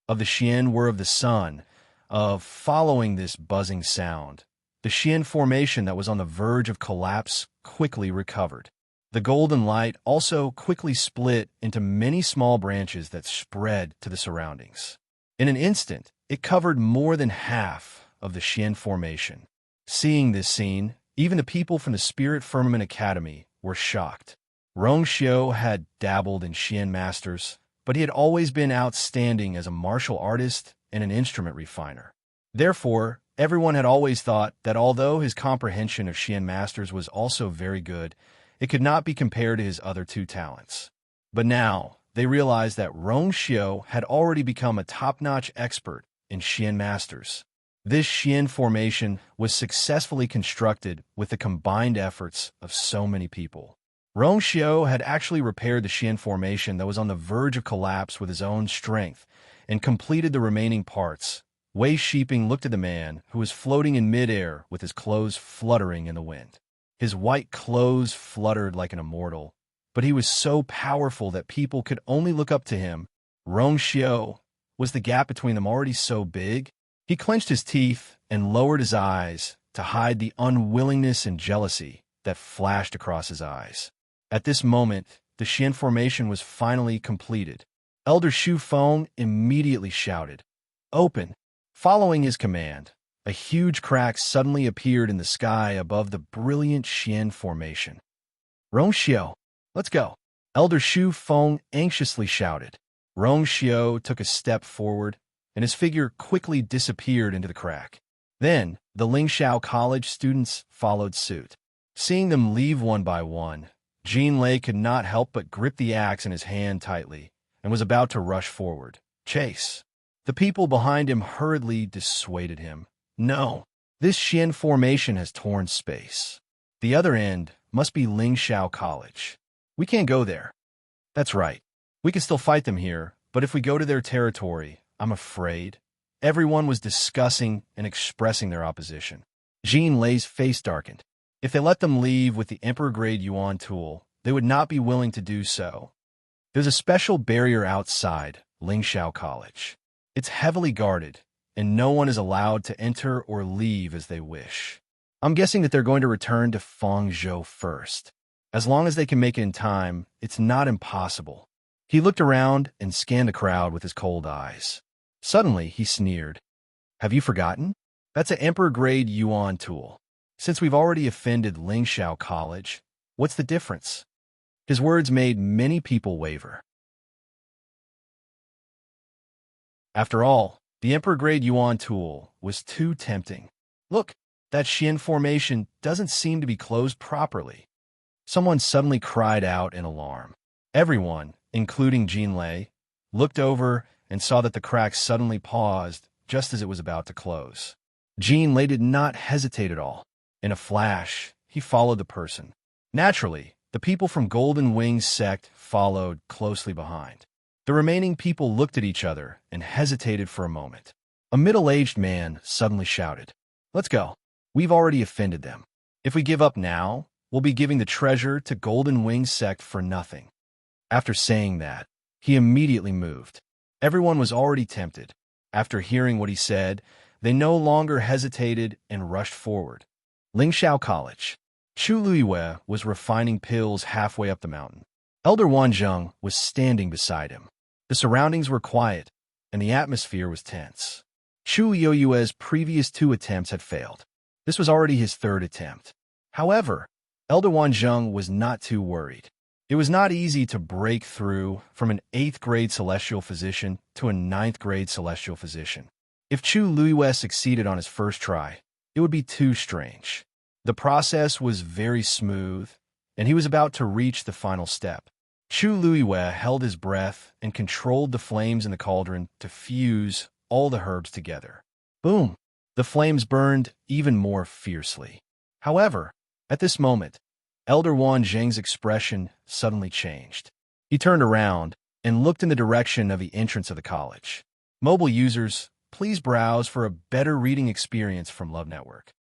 Of the Xian were of the sun, of following this buzzing sound. The Xian formation that was on the verge of collapse quickly recovered. The golden light also quickly split into many small branches that spread to the surroundings. In an instant, it covered more than half of the Xian formation. Seeing this scene, even the people from the Spirit Firmament Academy were shocked. Rongshio had dabbled in Xian masters, but he had always been outstanding as a martial artist and an instrument refiner. Therefore, everyone had always thought that although his comprehension of Xian masters was also very good, it could not be compared to his other two talents. But now, they realized that Rong Xiao had already become a top-notch expert in Xian masters. This Xian formation was successfully constructed with the combined efforts of so many people. Rong Xiao had actually repaired the Xian formation that was on the verge of collapse with his own strength and completed the remaining parts. Wei Shiping looked at the man who was floating in midair with his clothes fluttering in the wind. His white clothes fluttered like an immortal, but he was so powerful that people could only look up to him. Rong Xiao, was the gap between them already so big? He clenched his teeth and lowered his eyes to hide the unwillingness and jealousy that flashed across his eyes. At this moment, the Xian formation was finally completed. Elder Shu Feng immediately shouted, "Open!" Following his command, a huge crack suddenly appeared in the sky above the brilliant Xian formation. "Rong Xiao, let's go!" Elder Shu Feng anxiously shouted. Rong Xiao took a step forward, and his figure quickly disappeared into the crack. Then, the Lingxiao College students followed suit. Seeing them leave one by one, Jean Lei could not help but grip the axe in his hand tightly and was about to rush forward. "Chase!" The people behind him hurriedly dissuaded him. "No, this Xian formation has torn space. The other end must be Lingxiao College. We can't go there." "That's right. We can still fight them here, but if we go to their territory, I'm afraid." Everyone was discussing and expressing their opposition. Jean Lei's face darkened. If they let them leave with the Emperor-grade Yuan tool, they would not be willing to do so. There's a special barrier outside Lingxiao College. It's heavily guarded, and no one is allowed to enter or leave as they wish. I'm guessing that they're going to return to Fangzhou first. As long as they can make it in time, it's not impossible. He looked around and scanned the crowd with his cold eyes. Suddenly, he sneered. "Have you forgotten? That's an Emperor-grade Yuan tool. Since we've already offended Lingxiao College, what's the difference?" His words made many people waver. After all, the Emperor-grade Yuan tool was too tempting. "Look, that Xian formation doesn't seem to be closed properly." Someone suddenly cried out in alarm. Everyone, including Jean Lei, looked over and saw that the crack suddenly paused just as it was about to close. Jean Lei did not hesitate at all. In a flash, he followed the person. Naturally, the people from Golden Wings sect followed closely behind. The remaining people looked at each other and hesitated for a moment. A middle-aged man suddenly shouted, "Let's go. We've already offended them. If we give up now, we'll be giving the treasure to Golden Wings sect for nothing." After saying that, he immediately moved. Everyone was already tempted. After hearing what he said, they no longer hesitated and rushed forward. Lingxiao College. Chu Luiyue was refining pills halfway up the mountain. Elder Wanzheng was standing beside him. The surroundings were quiet, and the atmosphere was tense. Chu Yoyue's previous 2 attempts had failed. This was already his 3rd attempt. However, Elder Wanzheng was not too worried. It was not easy to break through from an 8th-grade celestial physician to a 9th-grade celestial physician. If Chu Luiyue succeeded on his first try, it would be too strange. The process was very smooth, and he was about to reach the final step. Chu Luiyue held his breath and controlled the flames in the cauldron to fuse all the herbs together. Boom! The flames burned even more fiercely. However, at this moment, Elder Wanzheng's expression suddenly changed. He turned around and looked in the direction of the entrance of the college. Mobile users, please browse for a better reading experience from Love Network.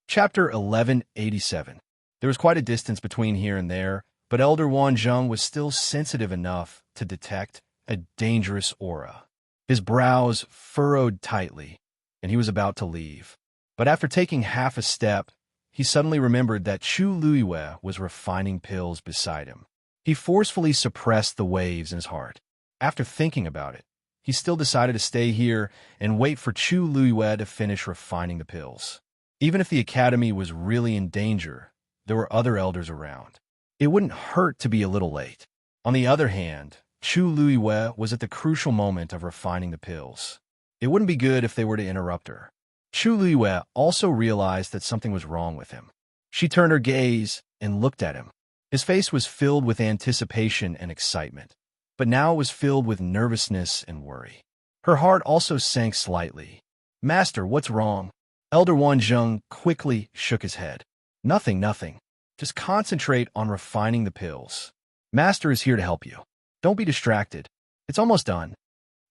Chapter 1187. There was quite a distance between here and there, but Elder Wanzheng was still sensitive enough to detect a dangerous aura. His brows furrowed tightly, and he was about to leave. But after taking half a step, he suddenly remembered that Chu Luiyue was refining pills beside him. He forcefully suppressed the waves in his heart. After thinking about it, he still decided to stay here and wait for Chu Luiyue to finish refining the pills. Even if the academy was really in danger, there were other elders around. It wouldn't hurt to be a little late. On the other hand, Chu Luiwe was at the crucial moment of refining the pills. It wouldn't be good if they were to interrupt her. Chu Luiwe also realized that something was wrong with him. She turned her gaze and looked at him. His face was filled with anticipation and excitement, but now it was filled with nervousness and worry. Her heart also sank slightly. "Master, what's wrong?" Elder Wanzheng quickly shook his head. Nothing. Just concentrate on refining the pills. Master is here to help you. Don't be distracted. It's almost done."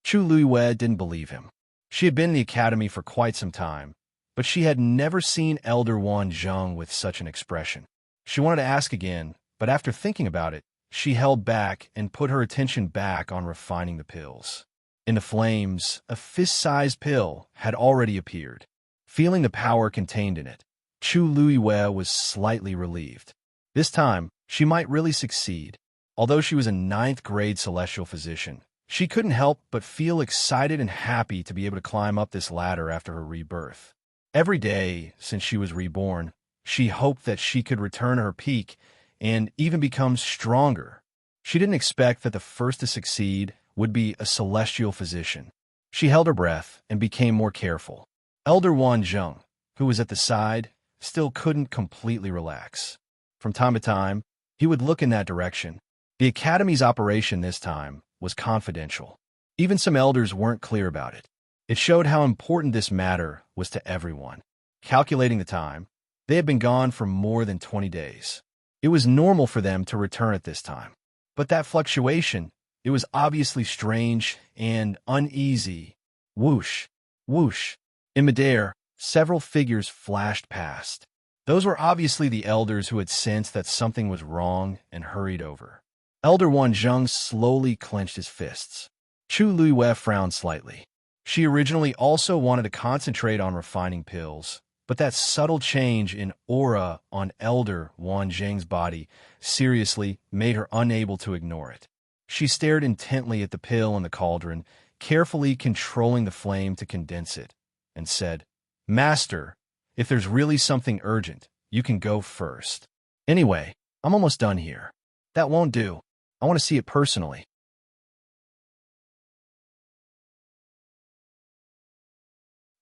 Chu Luiwe didn't believe him. She had been in the academy for quite some time, but she had never seen Elder Wanzheng with such an expression. She wanted to ask again, but after thinking about it, she held back and put her attention back on refining the pills. In the flames, a fist-sized pill had already appeared. Feeling the power contained in it, Chu Luiwe was slightly relieved. This time, she might really succeed. Although she was a 9th-grade celestial physician, she couldn't help but feel excited and happy to be able to climb up this ladder after her rebirth. Every day since she was reborn, she hoped that she could return to her peak and even become stronger. She didn't expect that the first to succeed would be a celestial physician. She held her breath and became more careful. Elder Wanzheng, who was at the side, still couldn't completely relax. From time to time, he would look in that direction. The academy's operation this time was confidential. Even some elders weren't clear about it. It showed how important this matter was to everyone. Calculating the time, they had been gone for more than 20 days. It was normal for them to return at this time. But that fluctuation, it was obviously strange and uneasy. Whoosh, whoosh. In midair, several figures flashed past. Those were obviously the elders who had sensed that something was wrong and hurried over. Elder Wanzheng slowly clenched his fists. Chu Luiwe frowned slightly. She originally also wanted to concentrate on refining pills, but that subtle change in aura on Elder Wanzheng's body seriously made her unable to ignore it. She stared intently at the pill in the cauldron, carefully controlling the flame to condense it, and said, "Master, if there's really something urgent, you can go first. Anyway, I'm almost done here." "That won't do. I want to see it personally."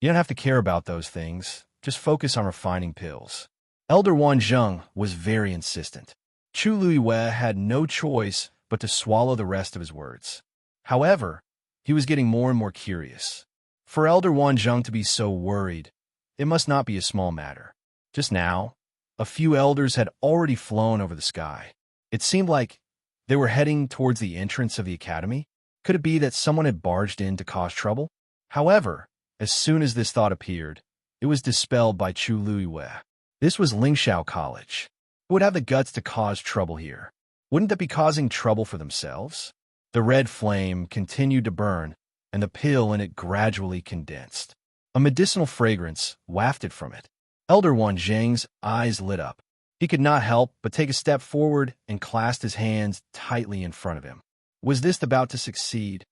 "You don't have to care about those things. Just focus on refining pills." Elder Wanzheng was very insistent. Chu Luiwe had no choice but to swallow the rest of his words. However, he was getting more and more curious. For Elder Wanzheng to be so worried, it must not be a small matter. Just now, a few elders had already flown over the sky. It seemed like they were heading towards the entrance of the academy. Could it be that someone had barged in to cause trouble? However, as soon as this thought appeared, it was dispelled by Chu Luiwe. This was Lingxiao College. Who would have the guts to cause trouble here? Wouldn't that be causing trouble for themselves? The red flame continued to burn, and the pill in it gradually condensed. A medicinal fragrance wafted from it. Elder Wanzheng's eyes lit up. He could not help but take a step forward and clasped his hands tightly in front of him. Was this about to succeed?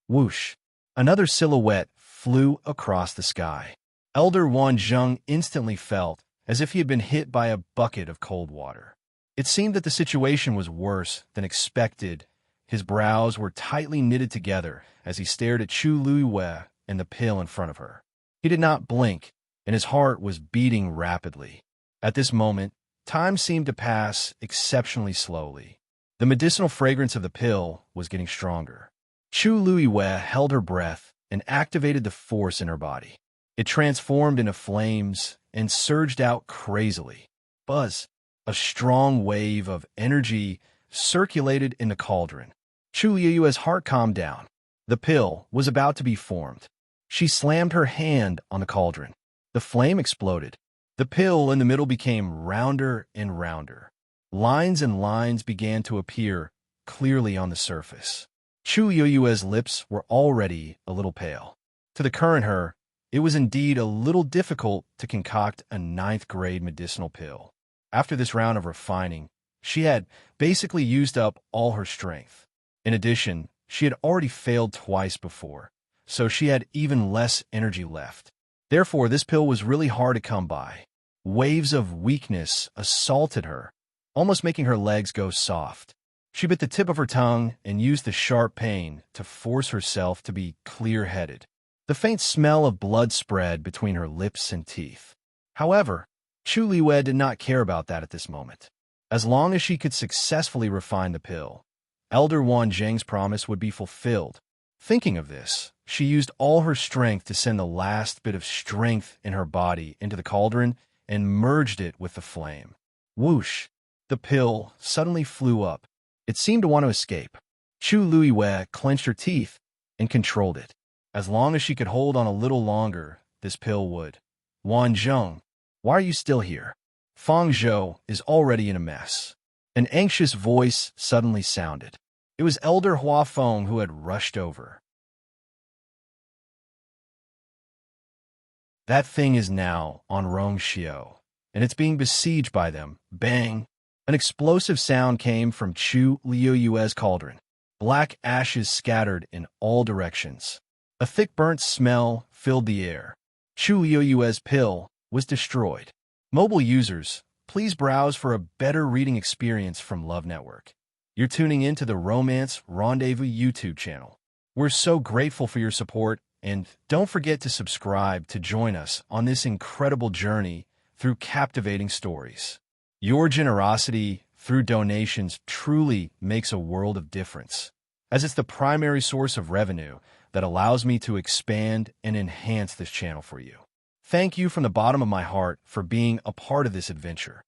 Whoosh! Another silhouette flew across the sky. Elder Wanzheng instantly felt as if he had been hit by a bucket of cold water. It seemed that the situation was worse than expected. His brows were tightly knitted together as he stared at Chu Luiwe and the pill in front of her. He did not blink, and his heart was beating rapidly. At this moment, time seemed to pass exceptionally slowly. The medicinal fragrance of the pill was getting stronger. Chu Luiwe held her breath and activated the force in her body. It transformed into flames and surged out crazily. Buzz! A strong wave of energy circulated in the cauldron. Chu Luiwe's heart calmed down. The pill was about to be formed. She slammed her hand on the cauldron. The flame exploded. The pill in the middle became rounder and rounder. Lines and lines began to appear clearly on the surface. Chu Luiwe's lips were already a little pale. To the current her, it was indeed a little difficult to concoct a 9th-grade medicinal pill. After this round of refining, she had basically used up all her strength. In addition, she had already failed twice before, so she had even less energy left. Therefore, this pill was really hard to come by. Waves of weakness assaulted her, almost making her legs go soft. She bit the tip of her tongue and used the sharp pain to force herself to be clear-headed. The faint smell of blood spread between her lips and teeth. However, Chu Liwei did not care about that at this moment. As long as she could successfully refine the pill, Elder Wan Zheng's promise would be fulfilled. Thinking of this, she used all her strength to send the last bit of strength in her body into the cauldron and merged it with the flame. Whoosh! The pill suddenly flew up. It seemed to want to escape. Chu Liwei clenched her teeth and controlled it. As long as she could hold on a little longer, this pill would. Wan Zheng, why are you still here? Feng Zhou is already in a mess. An anxious voice suddenly sounded. It was Elder Hua Feng who had rushed over. That thing is now on Rongxiu, and it's being besieged by them. Bang! An explosive sound came from Chu Liu's cauldron. Black ashes scattered in all directions. A thick burnt smell filled the air. Chu Liu's pill was destroyed. Mobile users, please browse for a better reading experience from Love Network. You're tuning in to the Romance Rendezvous YouTube channel. We're so grateful for your support, and don't forget to subscribe to join us on this incredible journey through captivating stories. Your generosity through donations truly makes a world of difference, as it's the primary source of revenue that allows me to expand and enhance this channel for you. Thank you from the bottom of my heart for being a part of this adventure.